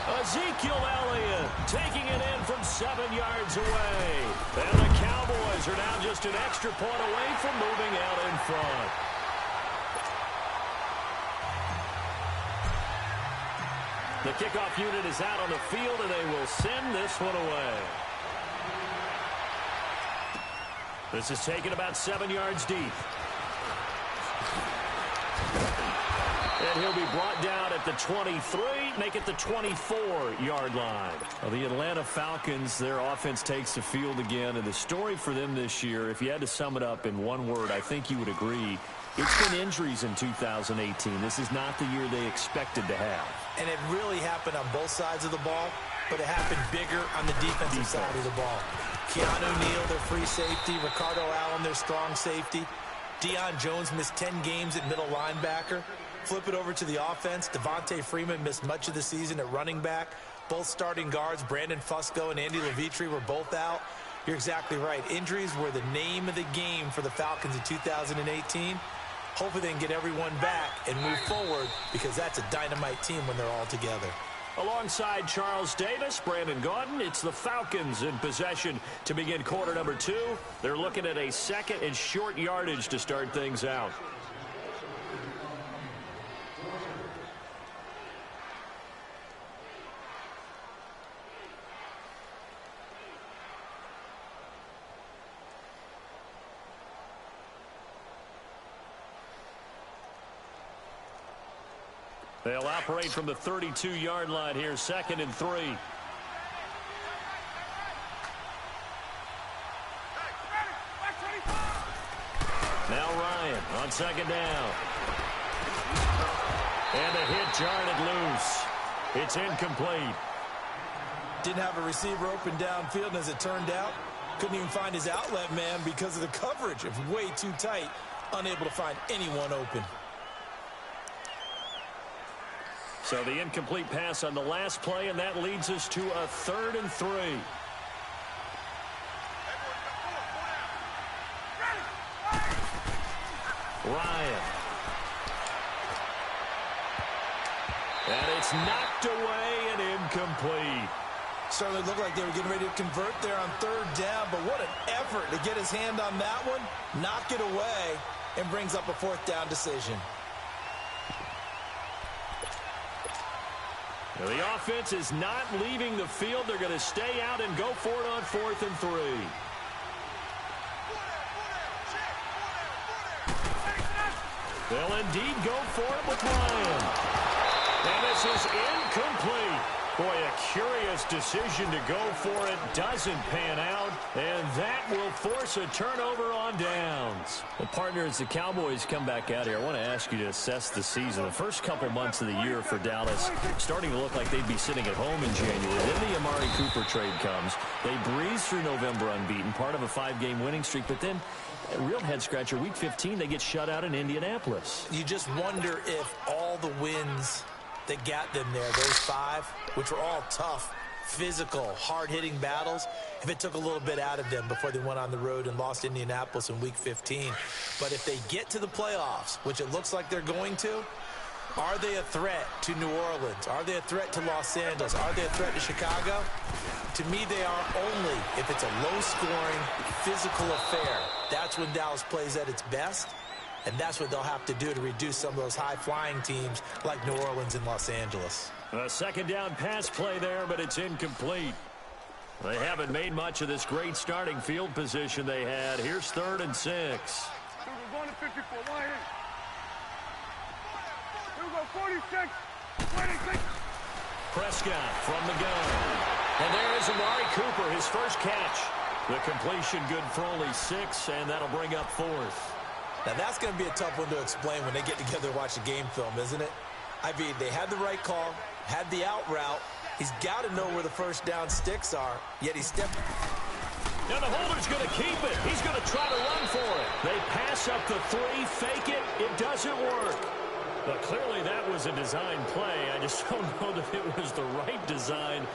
Ezekiel Elliott taking it in from 7 yards away. And the Cowboys are now just an extra point away from moving out in front. The kickoff unit is out on the field, and they will send this one away. This is taken about 7 yards deep. And he'll be brought down at the 23, make it the 24-yard line. Well, the Atlanta Falcons, their offense takes the field again. And the story for them this year, if you had to sum it up in one word, I think you would agree, it's been injuries in 2018. This is not the year they expected to have. And it really happened on both sides of the ball, but it happened bigger on the defensive side of the ball. Keanu Neal, their free safety. Ricardo Allen, their strong safety. Deion Jones missed 10 games at middle linebacker. Flip it over to the offense. Devontae Freeman missed much of the season at running back. Both starting guards, Brandon Fusco and Andy Levitre, were both out. You're exactly right. Injuries were the name of the game for the Falcons in 2018. Hopefully they can get everyone back and move forward because that's a dynamite team when they're all together. Alongside Charles Davis, Brandon Gaudin, it's the Falcons in possession to begin quarter number 2. They're looking at a 2nd and short yardage to start things out. They'll operate from the 32-yard line here, 2nd and 3. Now Ryan on 2nd down. And a hit jarred loose. It's incomplete. Didn't have a receiver open downfield, and as it turned out, couldn't even find his outlet man because of the coverage. It was way too tight, unable to find anyone open. So the incomplete pass on the last play, and that leads us to a 3rd and 3. Ryan. And it's knocked away and incomplete. Certainly looked like they were getting ready to convert there on 3rd down, but what an effort to get his hand on that one, knock it away, and brings up a 4th down decision. Now the offense is not leaving the field. They're going to stay out and go for it on 4th and 3. They'll indeed go for it with Ryan. And this is incomplete. Boy, a curious decision to go for it. Doesn't pan out. And that will force a turnover on downs. Well, partner, as the Cowboys come back out here, I want to ask you to assess the season. The first couple months of the year for Dallas starting to look like they'd be sitting at home in January. Then the Amari Cooper trade comes. They breeze through November unbeaten, part of a 5-game winning streak. But then, a real head-scratcher, Week 15, they get shut out in Indianapolis. You just wonder if all the wins that got them there, those 5, which were all tough, physical, hard-hitting battles, if it took a little bit out of them before they went on the road and lost Indianapolis in Week 15. But if they get to the playoffs, which it looks like they're going to, are they a threat to New Orleans? Are they a threat to Los Angeles? Are they a threat to Chicago? To me, they are only if it's a low-scoring, physical affair. That's when Dallas plays at its best. And that's what they'll have to do to reduce some of those high-flying teams like New Orleans and Los Angeles. A second down pass play there, but it's incomplete. They haven't made much of this great starting field position they had. Here's 3rd and 6. Here we go, going to 54. One here. Here we go, 46. 26. Prescott from the gun. And there is Amari Cooper, his first catch. The completion good for only 6, and that'll bring up 4th. Now, that's going to be a tough one to explain when they get together and watch the game film, isn't it? I mean, they had the right call, had the out route. He's got to know where the first down sticks are, yet he stepped. Now the holder's going to keep it. He's going to try to run for it. They pass up the 3, fake it. It doesn't work. But clearly that was a design play. I just don't know that it was the right design.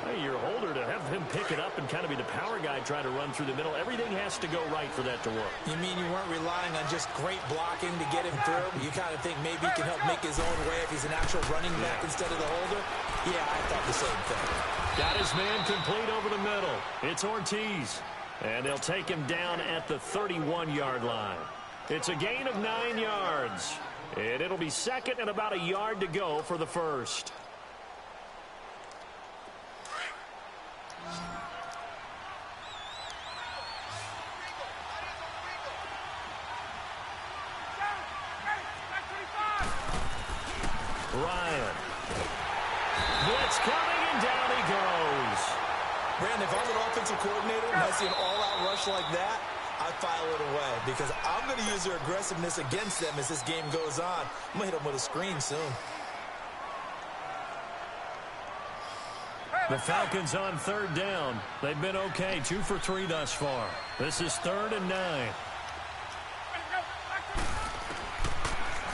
Hey, your holder, to have him pick it up and kind of be the power guy trying to run through the middle, everything has to go right for that to work. You mean you weren't relying on just great blocking to get him through? You kind of think maybe he can help make his own way if he's an actual running back instead of the holder? Yeah, I thought the same thing. Got his man complete over the middle. It's Ortiz. And they'll take him down at the 31-yard line. It's a gain of 9 yards. And it'll be second and about a yard to go for the first. Ryan. Blitz coming, and down he goes. Brandon, if I'm an offensive coordinator and I see an all-out rush like that, I file it away because I'm going to use their aggressiveness against them as this game goes on. I'm going to hit them with a screen soon. The Falcons on 3rd down. They've been okay, 2 for 3 thus far. This is 3rd and 9.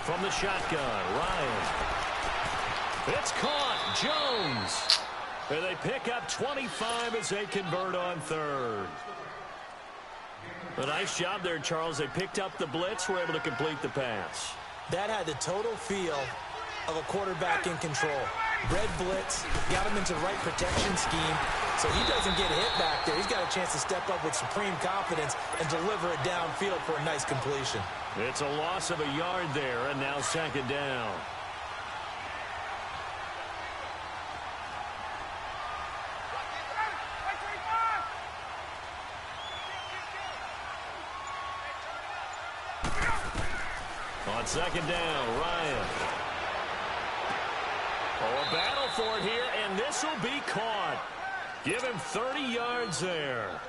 From the shotgun, Ryan. It's caught. Jones. And they pick up 25 as they convert on 3rd. A nice job there, Charles. They picked up the blitz, were able to complete the pass. That had the total feel of a quarterback in control. Red blitz, got him into the right protection scheme, so he doesn't get hit back there. He's got a chance to step up with supreme confidence and deliver it downfield for a nice completion. It's a loss of a yard there, and now 2nd down. On 2nd down, Ryan. Oh, a battle for it here, and this will be caught. Give him 30 yards there.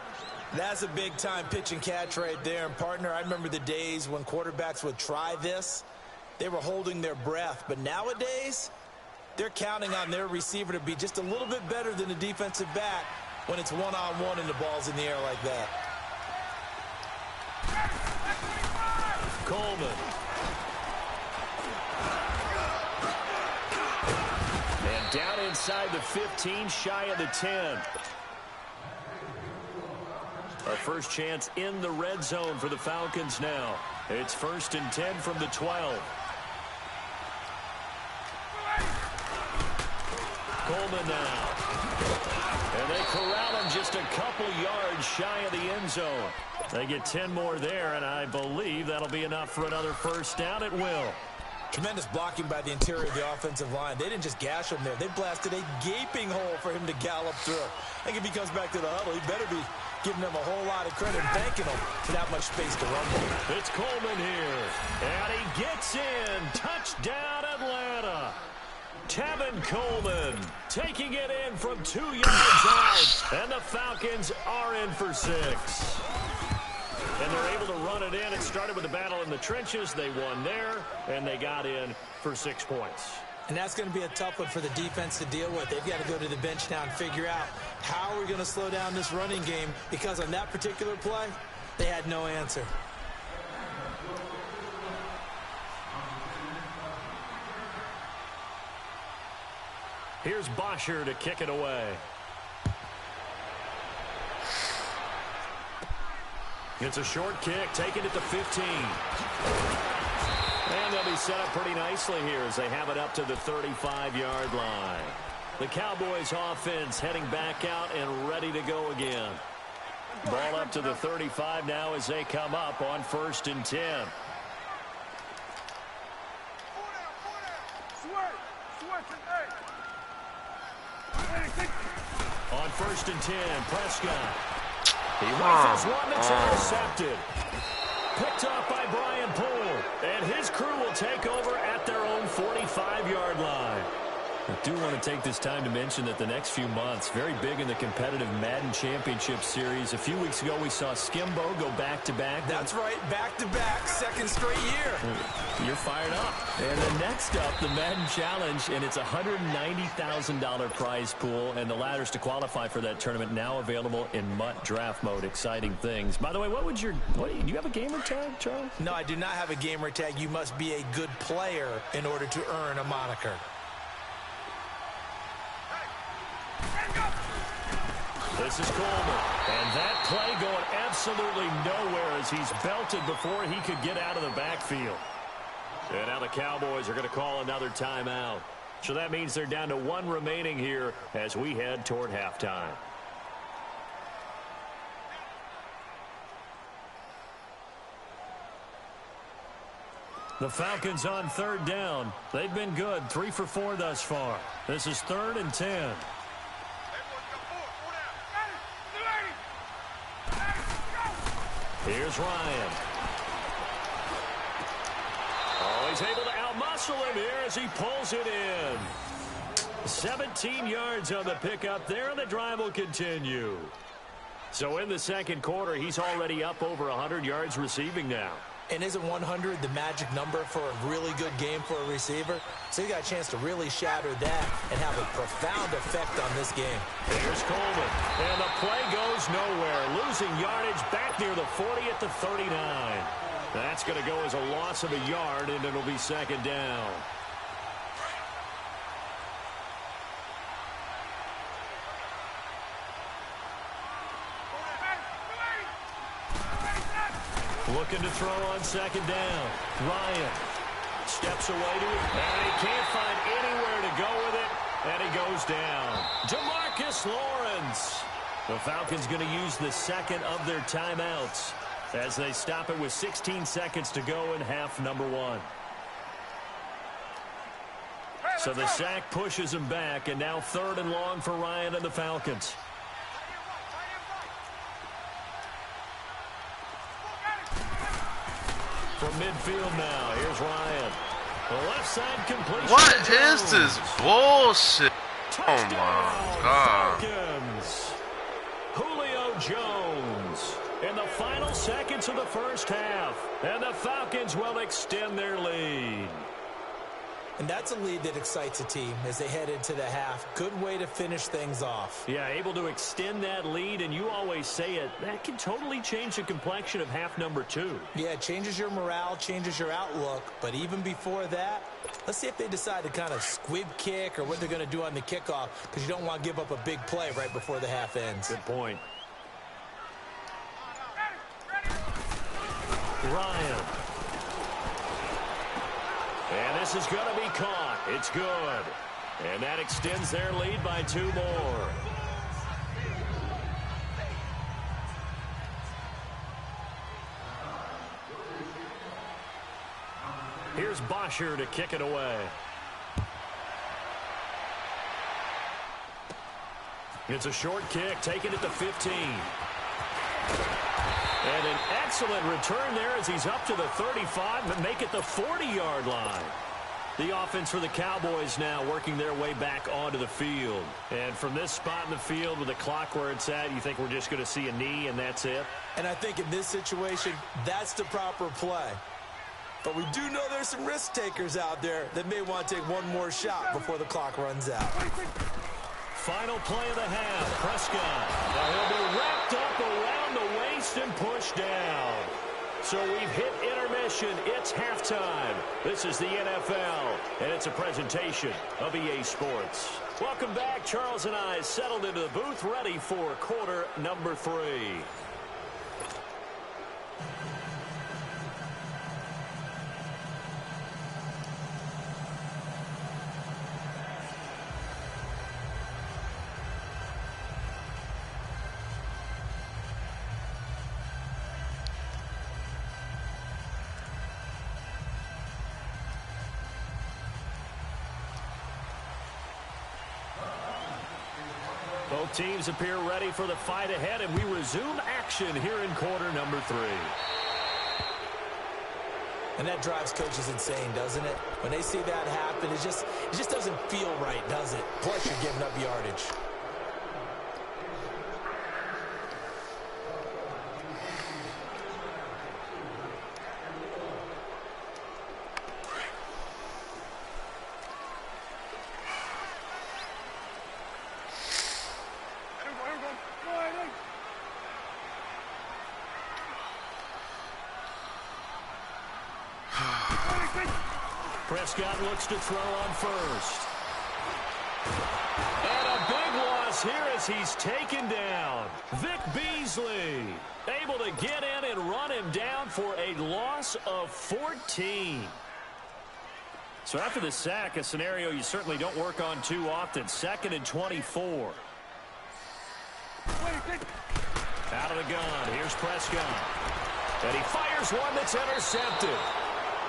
That's a big-time pitch and catch right there. And, partner, I remember the days when quarterbacks would try this. They were holding their breath. But nowadays, they're counting on their receiver to be just a little bit better than the defensive back when it's one-on-one and the ball's in the air like that. Coleman. And down inside the 15, shy of the 10. A first chance in the red zone for the Falcons now. It's 1st and 10 from the 12. Coleman now. And they corral him just a couple yards shy of the end zone. They get 10 more there, and I believe that'll be enough for another first down. It will. Tremendous blocking by the interior of the offensive line. They didn't just gash him there. They blasted a gaping hole for him to gallop through. I think if he comes back to the huddle, he better be giving them a whole lot of credit and thanking them for that much space to run with. It's Coleman here, and he gets in. Touchdown, Atlanta. Tevin Coleman taking it in from 2 yards out, and the Falcons are in for 6. And they're able to run it in. It started with a battle in the trenches. They won there, and they got in for 6 points. And that's going to be a tough one for the defense to deal with. They've got to go to the bench now and figure out how we're going to slow down this running game, because on that particular play, they had no answer. Here's Bosher to kick it away. It's a short kick, taking it to 15. And they'll be set up pretty nicely here as they have it up to the 35-yard line. The Cowboys offense heading back out and ready to go again. Ball up to the 35 now as they come up on 1st and 10. On 1st and 10, Prescott. He rifles one that's intercepted. Picked off by Brian Poole. And his crew will take over at their own 45-yard line. I do want to take this time to mention that the next few months, very big in the competitive Madden Championship Series. A few weeks ago, we saw Skimbo go back-to-back. That's right, back-to-back, second straight year. You're fired up. And then next up, the Madden Challenge, and it's a $190,000 prize pool, and the ladders to qualify for that tournament now available in MUT draft mode. Exciting things. By the way, do you have a gamer tag, Charles? No, I do not have a gamer tag. You must be a good player in order to earn a moniker. This is Coleman, and that play going absolutely nowhere as he's belted before he could get out of the backfield. And now the Cowboys are going to call another timeout. So that means they're down to one remaining here as we head toward halftime. The Falcons on 3rd down. They've been good, 3 for 4 thus far. This is 3rd and 10. Here's Ryan. Oh, he's able to outmuscle him here as he pulls it in. 17 yards on the pickup there, and the drive will continue. So in the second quarter, he's already up over 100 yards receiving now. And isn't 100 the magic number for a really good game for a receiver? So you got a chance to really shatter that and have a profound effect on this game. Here's Coleman, and the play goes nowhere. Losing yardage back near the 40 at the 39. That's going to go as a loss of a yard, and it'll be 2nd down. Looking to throw on 2nd down. Ryan steps away to it, and he can't find anywhere to go with it, and he goes down. DeMarcus Lawrence. The Falcons going to use the second of their timeouts as they stop it with 16 seconds to go in half number 1. So the sack pushes him back, and now 3rd and long for Ryan and the Falcons. From midfield now, here's Ryan. The left side completion. What is this bullshit? Oh my God. Falcons. Julio Jones in the final seconds of the first half. And the Falcons will extend their lead. And that's a lead that excites a team as they head into the half. Good way to finish things off. Yeah, able to extend that lead, and you always say it, that can totally change the complexion of half number 2. Yeah, it changes your morale, changes your outlook. But even before that, let's see if they decide to kind of squib kick or what they're going to do on the kickoff, because you don't want to give up a big play right before the half ends. Good point. Ryan. And this is going to be caught. It's good. And that extends their lead by 2 more. Here's Bosher to kick it away. It's a short kick, taking it to 15. And an excellent return there as he's up to the 35 and make it the 40-yard line. The offense for the Cowboys now working their way back onto the field. And from this spot in the field with the clock where it's at, you think we're just going to see a knee and that's it? And I think in this situation, that's the proper play. But we do know there's some risk takers out there that may want to take one more shot before the clock runs out. Final play of the half, Prescott. Now he'll be wrapped up around the waist and pushed down. So we've hit intermission. It's halftime. This is the NFL, and it's a presentation of EA Sports. Welcome back. Charles and I settled into the booth, ready for quarter number 3. Both teams appear ready for the fight ahead, and we resume action here in quarter number 3. And that drives coaches insane, doesn't it? When they see that happen, it just doesn't feel right, does it? Plus, you're giving up yardage. Prescott looks to throw on first. And a big loss here as he's taken down. Vic Beasley able to get in and run him down for a loss of 14. So after the sack, a scenario you certainly don't work on too often. 2nd and 24. Out of the gun. Here's Prescott. And he fires one that's intercepted.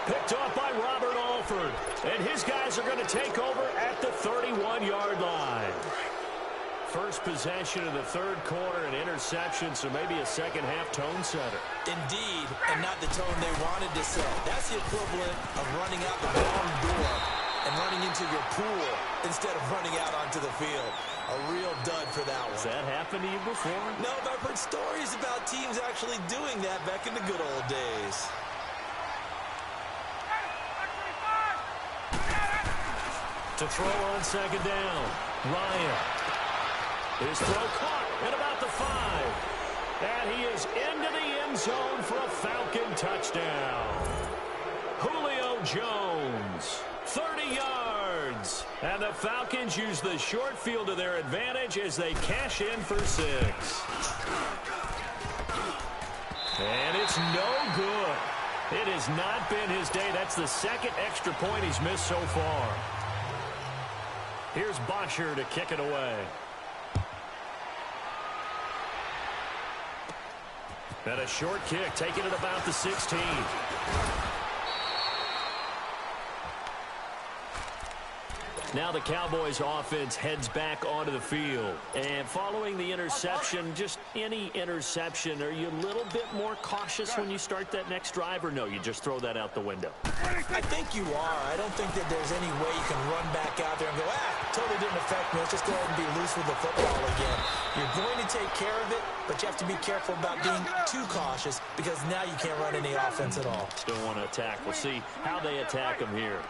Picked off by Robert Alford. And his guys are going to take over at the 31-yard line. First possession of the third quarter, an interception, so maybe a second-half tone setter. Indeed, and not the tone they wanted to set. That's the equivalent of running out the wrong door and running into your pool instead of running out onto the field. A real dud for that one. Has that happened to you before? No, but I've heard stories about teams actually doing that back in the good old days. To throw on second down, Ryan. His throw caught at about the 5. And he is into the end zone for a Falcon touchdown. Julio Jones, 30 yards. And the Falcons use the short field to their advantage as they cash in for 6. And it's no good. It has not been his day. That's the second extra point he's missed so far. Here's Bosher to kick it away. And a short kick, taking it about the 16. Now the Cowboys offense heads back onto the field. And following the interception, just any interception, are you a little bit more cautious when you start that next drive, or no, you just throw that out the window? I think you are. I don't think that there's any way you can run back out there and go, totally didn't affect me. Let's just go ahead and be loose with the football again. You're going to take care of it, but you have to be careful about being too cautious because now you can't run any offense at all. Still want to attack. We'll see how they attack him here.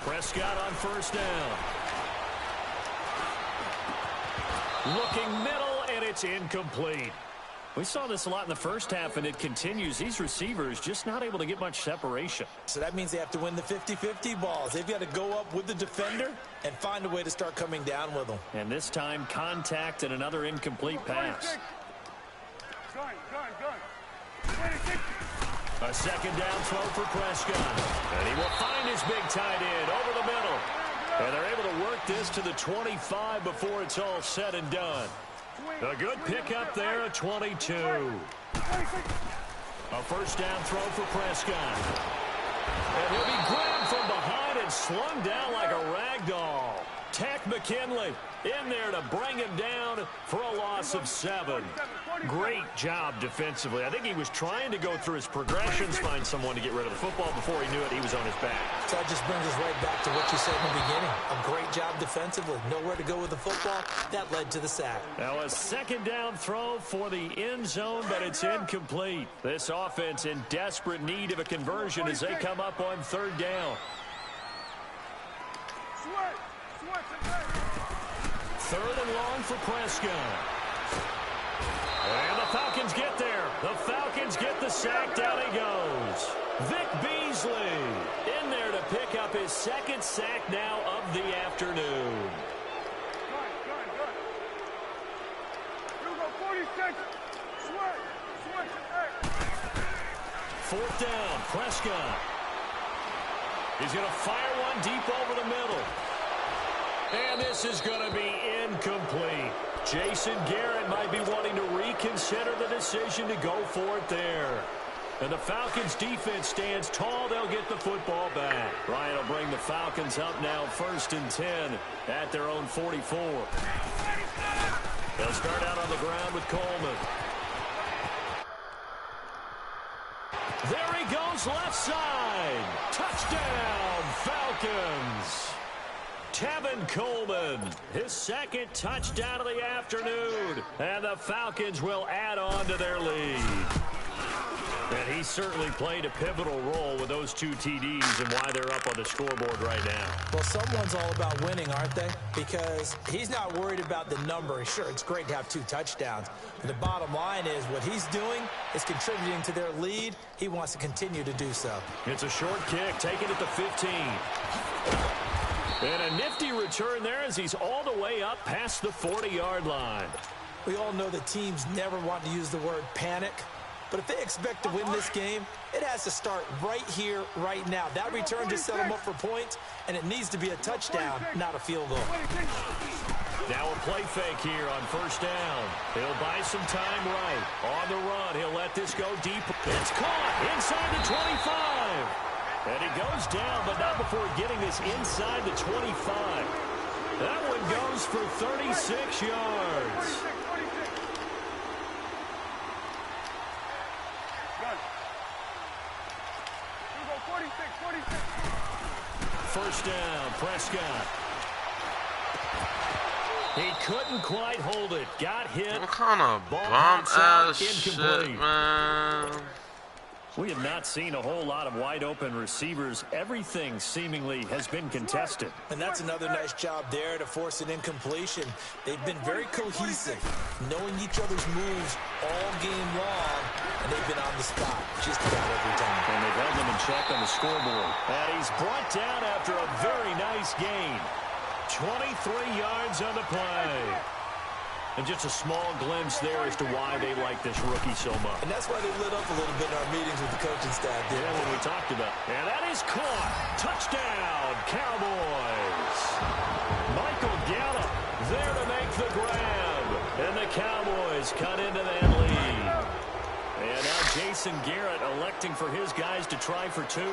Prescott on first down. Looking middle, and it's incomplete. We saw this a lot in the first half, and it continues. These receivers just not able to get much separation. So that means they have to win the 50-50 balls. They've got to go up with the defender and find a way to start coming down with them. And this time, contact and another incomplete pass. A second down throw for Prescott. And he will find his big tight end over the middle. And they're able to work this to the 25 before it's all said and done. A good pickup there at 22. A first down throw for Prescott. And he'll be grabbed from behind and slung down like a rag doll. Tack McKinley in there to bring him down for a loss of 7. Great job defensively. I think he was trying to go through his progressions, find someone to get rid of the football. Before he knew it, he was on his back. So that just brings us right back to what you said in the beginning. A great job defensively. Nowhere to go with the football. That led to the sack. Now a second down throw for the end zone, but it's incomplete. This offense in desperate need of a conversion as they come up on third down. Third and long for Prescott. And the Falcons get there. The Falcons get the sack. Down he goes. Vic Beasley in there to pick up his second sack now of the afternoon. Fourth down, Prescott. He's going to fire one deep over the middle. And this is going to be incomplete. Jason Garrett might be wanting to reconsider the decision to go for it there. And the Falcons defense stands tall. They'll get the football back. Ryan will bring the Falcons up now 1st and 10 at their own 44. They'll start out on the ground with Coleman. There he goes, left side. Touchdown, Falcons. Tevin Coleman, his 2nd touchdown of the afternoon. And the Falcons will add on to their lead. And he certainly played a pivotal role with those 2 TDs and why they're up on the scoreboard right now. Well, someone's all about winning, aren't they? Because he's not worried about the number. Sure, it's great to have 2 touchdowns. But the bottom line is what he's doing is contributing to their lead. He wants to continue to do so. It's a short kick, taken at the 15. And a nifty return there as he's all the way up past the 40-yard line. We all know that teams never want to use the word panic. But if they expect to win this game, it has to start right here, right now. That return just set them up for points, and it needs to be a touchdown, not a field goal. Now a play fake here on 1st down. He'll buy some time right. On the run, he'll let this go deep. It's caught inside the 25. And he goes down, but not before getting this inside the 25. That one goes for 36 yards. First down, Prescott. He couldn't quite hold it. Got hit. What kind of bum-ass shit, man? We have not seen a whole lot of wide-open receivers. Everything seemingly has been contested. And that's another nice job there to force an incompletion. They've been very cohesive, knowing each other's moves all game long, and they've been on the spot just about every time. And they've held them in check on the scoreboard. And he's brought down after a very nice gain. 23 yards on the play. And just a small glimpse there as to why they like this rookie so much. And that's why they lit up a little bit in our meetings with the coaching staff. Yeah, when we talked about it. And that is caught. Touchdown, Cowboys. Michael Gallup there to make the grab. And the Cowboys cut into that lead. And now Jason Garrett electing for his guys to try for 2.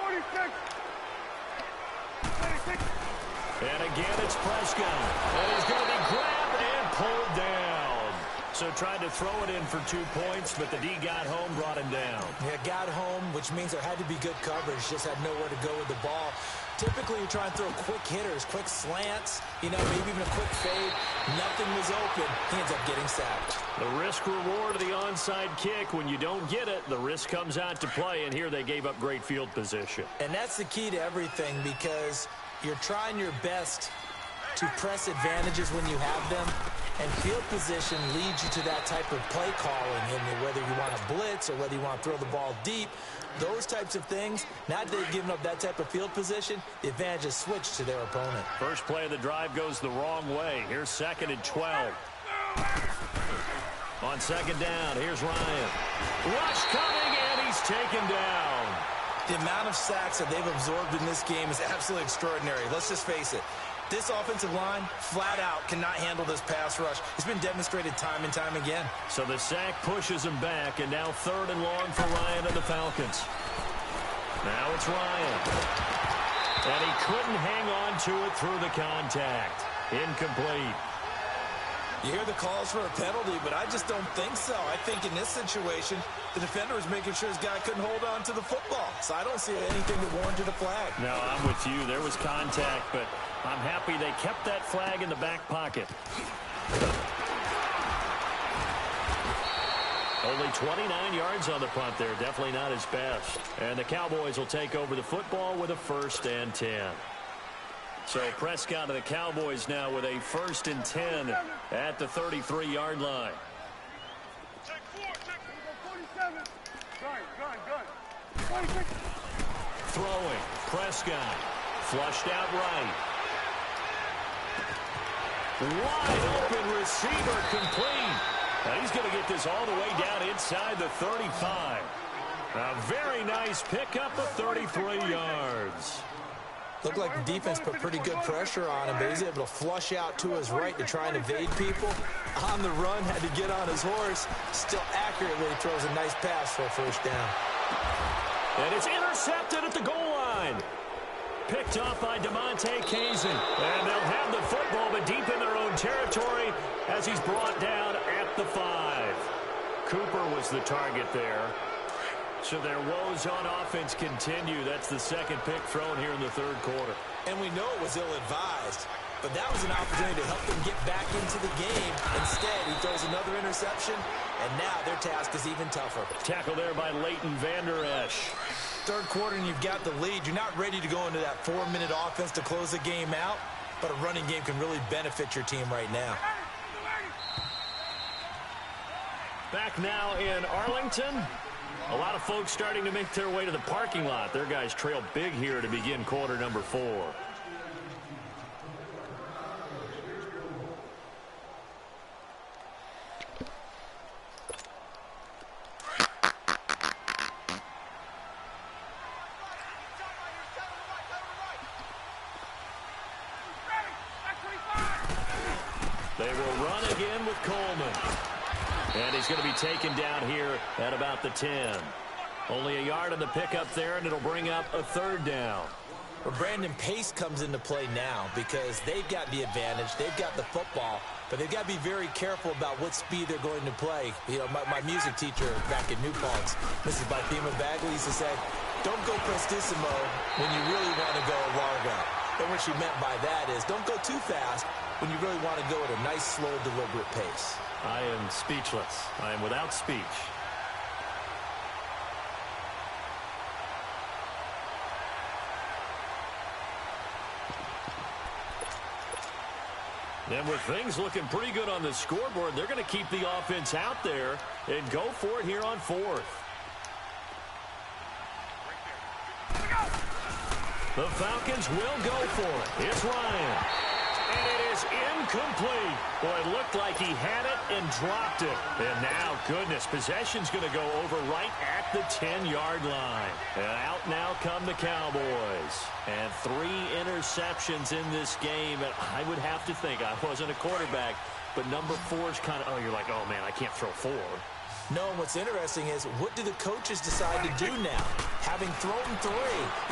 46. And again, it's Prescott. And he's going to be grabbed and pulled down. So tried to throw it in for 2 points, but the D got home, brought him down. Yeah, got home, which means there had to be good coverage. Just had nowhere to go with the ball. Typically, you try and throw quick hitters, quick slants, you know, maybe even a quick fade. Nothing was open. He ends up getting sacked. The risk-reward of the onside kick. When you don't get it, the risk comes out to play, and here they gave up great field position. And that's the key to everything, because you're trying your best to press advantages when you have them, and field position leads you to that type of play calling, and whether you want to blitz or whether you want to throw the ball deep, those types of things, now that they've given up that type of field position, the advantage is switched to their opponent. First play of the drive goes the wrong way. Here's 2nd and 12. On 2nd down, here's Ryan. Rush coming, and he's taken down. The amount of sacks that they've absorbed in this game is absolutely extraordinary. Let's just face it. This offensive line, flat out, cannot handle this pass rush. It's been demonstrated time and time again. So the sack pushes him back, and now 3rd and long for Ryan and the Falcons. Now it's Ryan. And he couldn't hang on to it through the contact. Incomplete. You hear the calls for a penalty, but I just don't think so. I think in this situation, the defender was making sure his guy couldn't hold on to the football. So I don't see anything that warranted a flag. No, I'm with you. There was contact, but I'm happy they kept that flag in the back pocket. Only 29 yards on the punt there. Definitely not his best. And the Cowboys will take over the football with a 1st and 10. So Prescott of the Cowboys now with a 1st and 10 at the 33-yard line. Check 4, check 47. Gun. 26. Throwing. Prescott. Flushed out right. Wide open receiver complete. Now he's going to get this all the way down inside the 35. A very nice pickup of 33 yards. Looked like the defense put pretty good pressure on him, but he's able to flush out to his right to try and evade people. On the run, had to get on his horse. Still accurately throws a nice pass for a first down. And it's intercepted at the goal line. Picked off by DeMonte Kazin. And they'll have the football, but deep in their own territory as he's brought down at the 5. Cooper was the target there. So their woes on offense continue. That's the second pick thrown here in the third quarter. And we know it was ill-advised, but that was an opportunity to help them get back into the game. Instead, he throws another interception, and now their task is even tougher. Tackle there by Leighton Vander Esch. Third quarter, and you've got the lead. You're not ready to go into that 4-minute offense to close the game out, but a running game can really benefit your team right now. Back now in Arlington. A lot of folks starting to make their way to the parking lot. Their guys trail big here to begin quarter number 4. They will run again with Coleman. And he's going to be taken down here at about the 10. Only a yard on the pickup there, and it'll bring up a third down. Well, Brandon, pace comes into play now because they've got the advantage. They've got the football, but they've got to be very careful about what speed they're going to play. You know, my music teacher back in New Paltz, Mrs. Bipema Bagley, used to say, don't go prestissimo when you really want to go largo. And what she meant by that is don't go too fast when you really want to go at a nice, slow, deliberate pace. I am speechless. I am without speech. And with things looking pretty good on the scoreboard, they're going to keep the offense out there and go for it here on 4th. The Falcons will go for it. It's Ryan. And it is incomplete. Boy, it looked like he had it and dropped it. And now, goodness, possession's going to go over right at the 10-yard line. And out now come the Cowboys. And 3 interceptions in this game. And I would have to think, I wasn't a quarterback, but number 4 is kind of, oh, you're like, oh, man, I can't throw 4. No, what's interesting is what do the coaches decide to do now? Having thrown 3,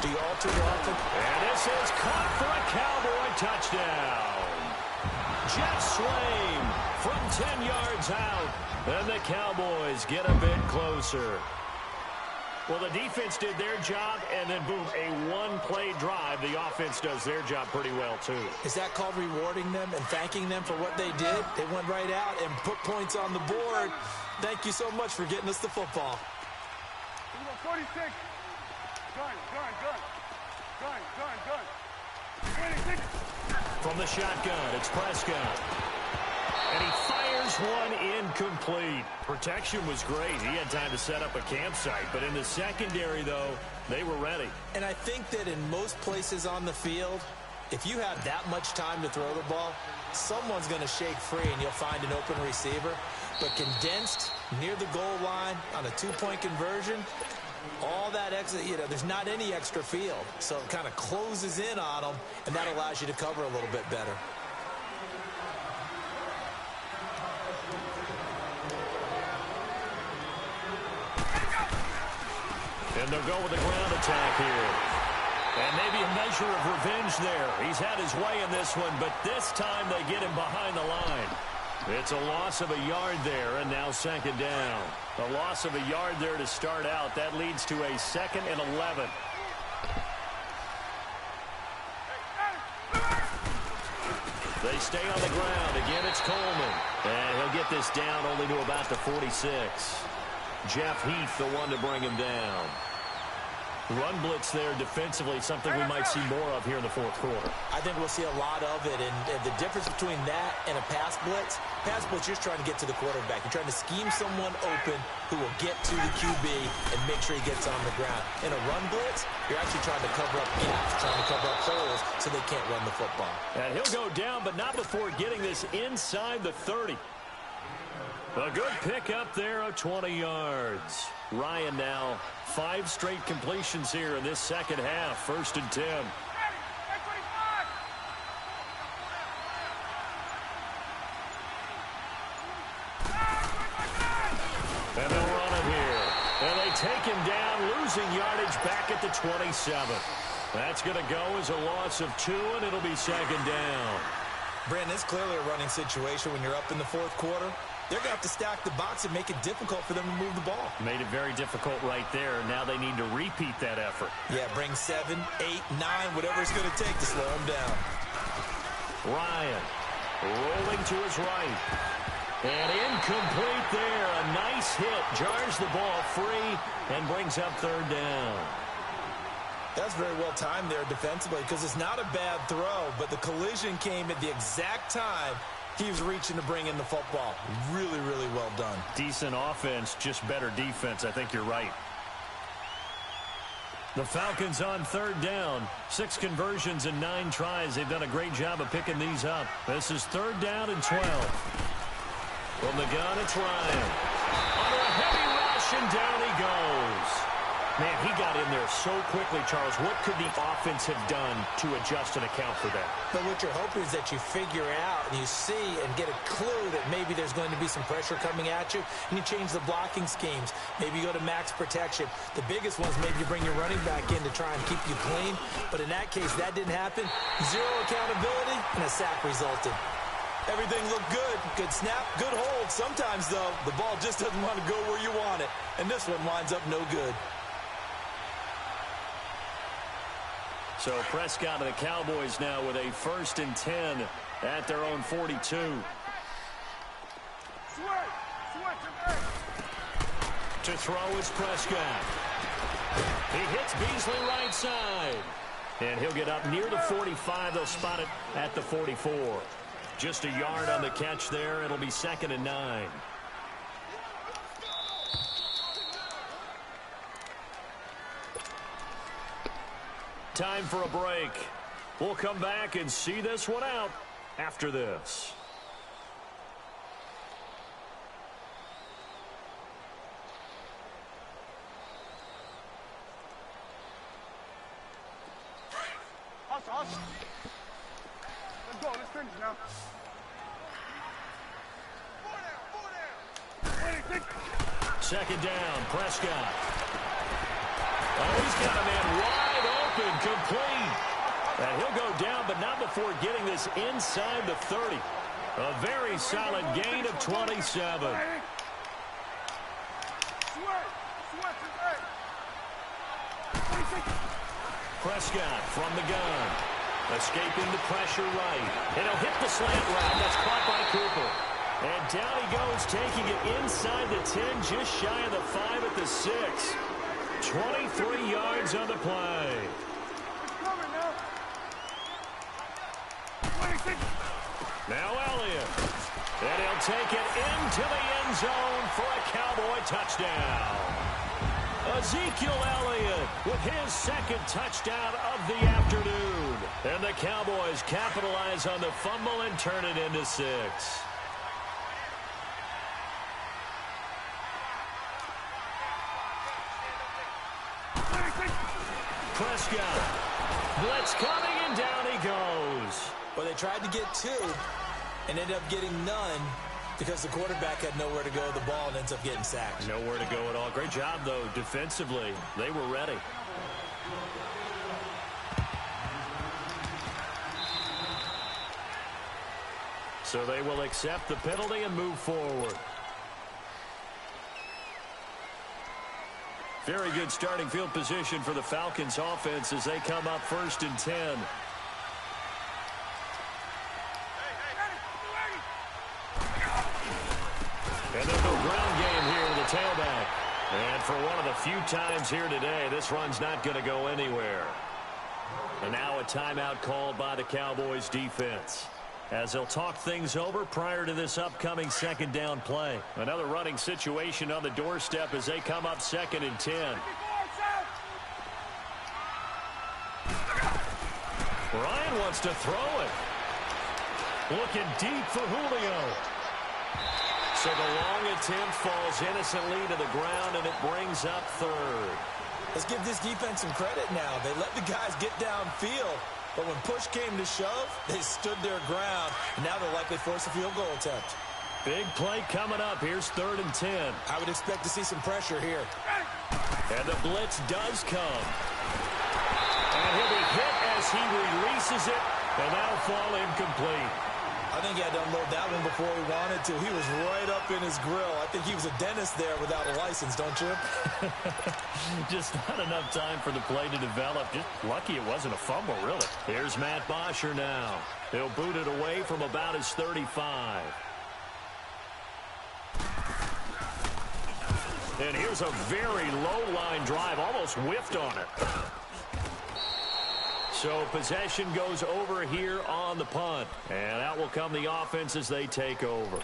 do you alter your offense? And this is caught for a Cowboy touchdown. Jeff Swaim from 10 yards out. And the Cowboys get a bit closer. Well, the defense did their job, and then, boom, a one-play drive. The offense does their job pretty well, too. Is that called rewarding them and thanking them for what they did? They went right out and put points on the board. Thank you so much for getting us the football. 46. Gun. 26. From the shotgun, it's Prescott. And he fires one incomplete. Protection was great. He had time to set up a campsite. But in the secondary, though, they were ready. And I think that in most places on the field, if you have that much time to throw the ball, someone's going to shake free and you'll find an open receiver. But condensed near the goal line on a 2-point conversion, all that extra, there's not any extra field. So it kind of closes in on them, and that allows you to cover a little bit better. And they'll go with the ground attack here. And maybe a measure of revenge there. He's had his way in this one, but this time they get him behind the line. It's a loss of a yard there, and now second down. A loss of a yard there to start out. That leads to a 2nd and 11. They stay on the ground. Again, it's Coleman. And he'll get this down only to about the 46. Jeff Heath, the one to bring him down. Run blitz there defensively, something we might see more of here in the 4th quarter. I think we'll see a lot of it, and the difference between that and a pass blitz, you're just trying to get to the quarterback. You're trying to scheme someone open who will get to the QB and make sure he gets on the ground. In a run blitz, you're actually trying to cover up gaps, trying to cover up holes so they can't run the football. And he'll go down, but not before getting this inside the 30. A good pickup there of 20 yards. Ryan now 5 straight completions here in this second half. 1st and 10. take him down, losing yardage back at the 27. That's going to go as a loss of 2, and it'll be second down. Brandon, it's clearly a running situation when you're up in the fourth quarter. They're going to have to stack the box and make it difficult for them to move the ball. Made it very difficult right there. Now they need to repeat that effort. Yeah, bring 7, 8, 9, whatever it's going to take to slow them down. Ryan rolling to his right. And incomplete there. A nice hit. Jars the ball free and brings up third down. That's very well timed there defensively because it's not a bad throw, but the collision came at the exact time he was reaching to bring in the football. Really, really well done. Decent offense, just better defense. I think you're right. The Falcons on third down. 6 conversions and 9 tries. They've done a great job of picking these up. This is third down and 12. From the gun, it's Ryan. Under a heavy rush, and down he goes. Man, he got in there so quickly, Charles. What could the offense have done to adjust and account for that? But what you're hoping is that you figure out and you see and get a clue that maybe there's going to be some pressure coming at you, and you change the blocking schemes. Maybe you go to max protection. The biggest ones, maybe you bring your running back in to try and keep you clean. But in that case, that didn't happen. 0 accountability, and a sack resulted. Everything looked good. Good snap, good hold. Sometimes, though, the ball just doesn't want to go where you want it. And this one winds up no good. So Prescott and the Cowboys now with a 1st and 10 at their own 42. To throw is Prescott. He hits Beasley right side. And he'll get up near the 45. They'll spot it at the 44. Just a yard on the catch there. It'll be 2nd and 9. Time for a break. We'll come back and see this one out after this. Let's go. Let's finish now. Second down, Prescott. Oh, he's got a man wide open, complete. And he'll go down, but not before getting this inside the 30. A very solid gain of 27. Prescott from the gun. Escaping the pressure right. And he'll hit the slant route. That's caught by Cooper. And down he goes, taking it inside the 10, just shy of the 5 at the 6. 23 yards on the play. Now Elliott. And he'll take it into the end zone for a Cowboy touchdown. Ezekiel Elliott with his 2nd touchdown of the afternoon. And the Cowboys capitalize on the fumble and turn it into 6. Prescott. Blitz coming, and down he goes. Well, they tried to get 2 and ended up getting none because the quarterback had nowhere to go with the ball and ends up getting sacked. Nowhere to go at all. Great job, though, defensively. They were ready. So they will accept the penalty and move forward. Very good starting field position for the Falcons offense as they come up 1st and 10. And they'll go ground game here with the tailback. And for one of the few times here today, this run's not going to go anywhere. And now a timeout called by the Cowboys defense, as they'll talk things over prior to this upcoming 2nd down play. Another running situation on the doorstep as they come up 2nd and 10. Ryan wants to throw it. Looking deep for Julio. So the long attempt falls innocently to the ground, and it brings up 3rd. Let's give this defense some credit now. They let the guys get downfield. But when push came to shove, they stood their ground, and now they'll likely force a field goal attempt. Big play coming up. Here's 3rd and 10. I would expect to see some pressure here. And the blitz does come. And he'll be hit as he releases it, and that'll fall incomplete. I think he had to unload that one before he wanted to. He was right up in his grill. I think he was a dentist there without a license, don't you? Just not enough time for the play to develop. Just lucky it wasn't a fumble, really. Here's Matt Bosher now. He'll boot it away from about his 35. And here's a very low-line drive, almost whiffed on it. So possession goes over here on the punt. And out will come the offense as they take over.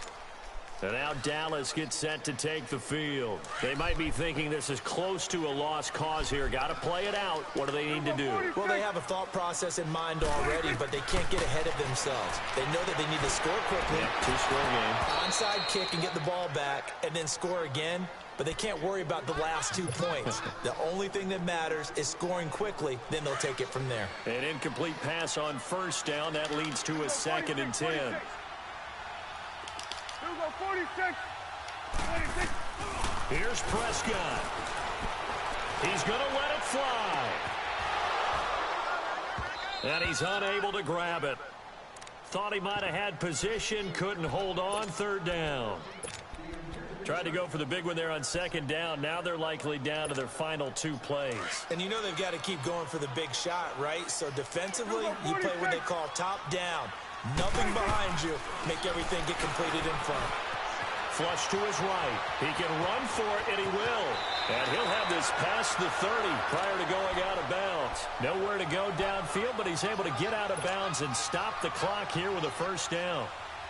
And now Dallas gets set to take the field. They might be thinking this is close to a lost cause here. Got to play it out. What do they need to do? Well, they have a thought process in mind already, but they can't get ahead of themselves. They know that they need to score quickly. Yeah, 2-score game. Onside kick and get the ball back and then score again. But they can't worry about the last 2 points. The only thing that matters is scoring quickly. Then they'll take it from there. An incomplete pass on 1st down. That leads to a 2nd and 10. Here we go, 46. 46. Here's Prescott. He's going to let it fly. And he's unable to grab it. Thought he might have had position. Couldn't hold on. 3rd down. Tried to go for the big one there on 2nd down. Now they're likely down to their final 2 plays. And you know they've got to keep going for the big shot, right? So defensively, you play what they call top down. Nothing behind you. Make everything get completed in front. Flush to his right. He can run for it, and he will. And he'll have this past the 30 prior to going out of bounds. Nowhere to go downfield, but he's able to get out of bounds and stop the clock here with a 1st down.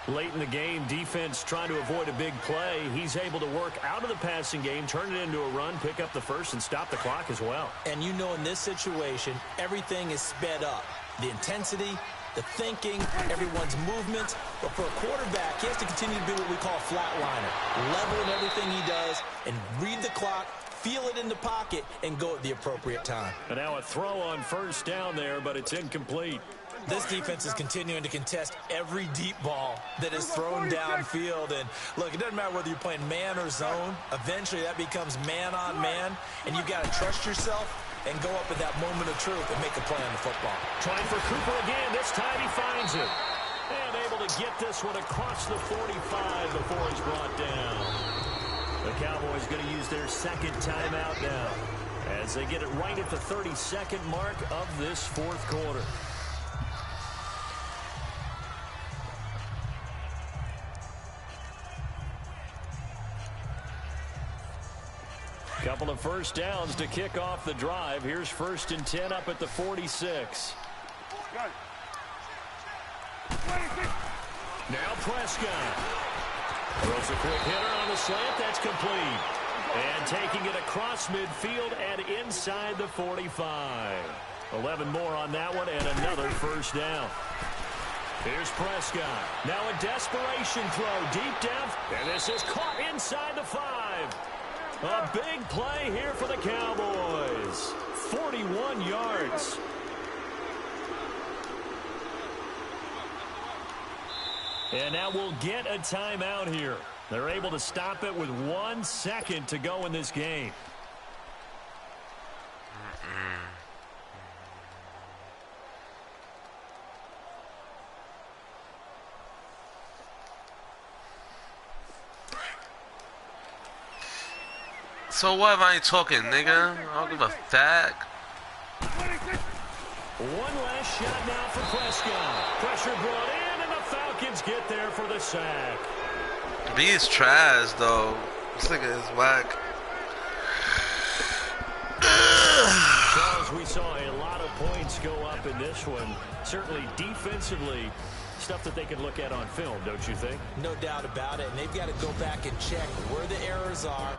Late in the game, defense trying to avoid a big play. He's able to work out of the passing game, turn it into a run, pick up the 1st, and stop the clock as well. And you know in this situation, everything is sped up. The intensity, the thinking, everyone's movements. But for a quarterback, he has to continue to be what we call a flatliner. Level in everything he does and read the clock, feel it in the pocket, and go at the appropriate time. And now a throw on 1st down there, but it's incomplete. This defense is continuing to contest every deep ball that is thrown downfield. And look, it doesn't matter whether you're playing man or zone. Eventually that becomes man on man. And you've got to trust yourself and go up at that moment of truth and make a play on the football. Trying for Cooper again. This time he finds it. And able to get this one across the 45 before he's brought down. The Cowboys going to use their 2nd timeout now as they get it right at the 32nd mark of this 4th quarter. Couple of 1st downs to kick off the drive. Here's 1st and 10 up at the 46. Now Prescott. Throws a quick hitter on the slant. That's complete. And taking it across midfield and inside the 45. 11 more on that one and another 1st down. Here's Prescott. Now a desperation throw deep down. And this is caught inside the 5. A big play here for the Cowboys. 41 yards. And now we'll get a timeout here. They're able to stop it with 1 second to go in this game. So what am I talking, nigga? I don't give a fuck. One last shot now for Prescott. Pressure brought in, and the Falcons get there for the sack. B is trash, though. This nigga is whack. Charles, we saw a lot of points go up in this one. Certainly defensively, stuff that they can look at on film, don't you think? No doubt about it. And they've got to go back and check where the errors are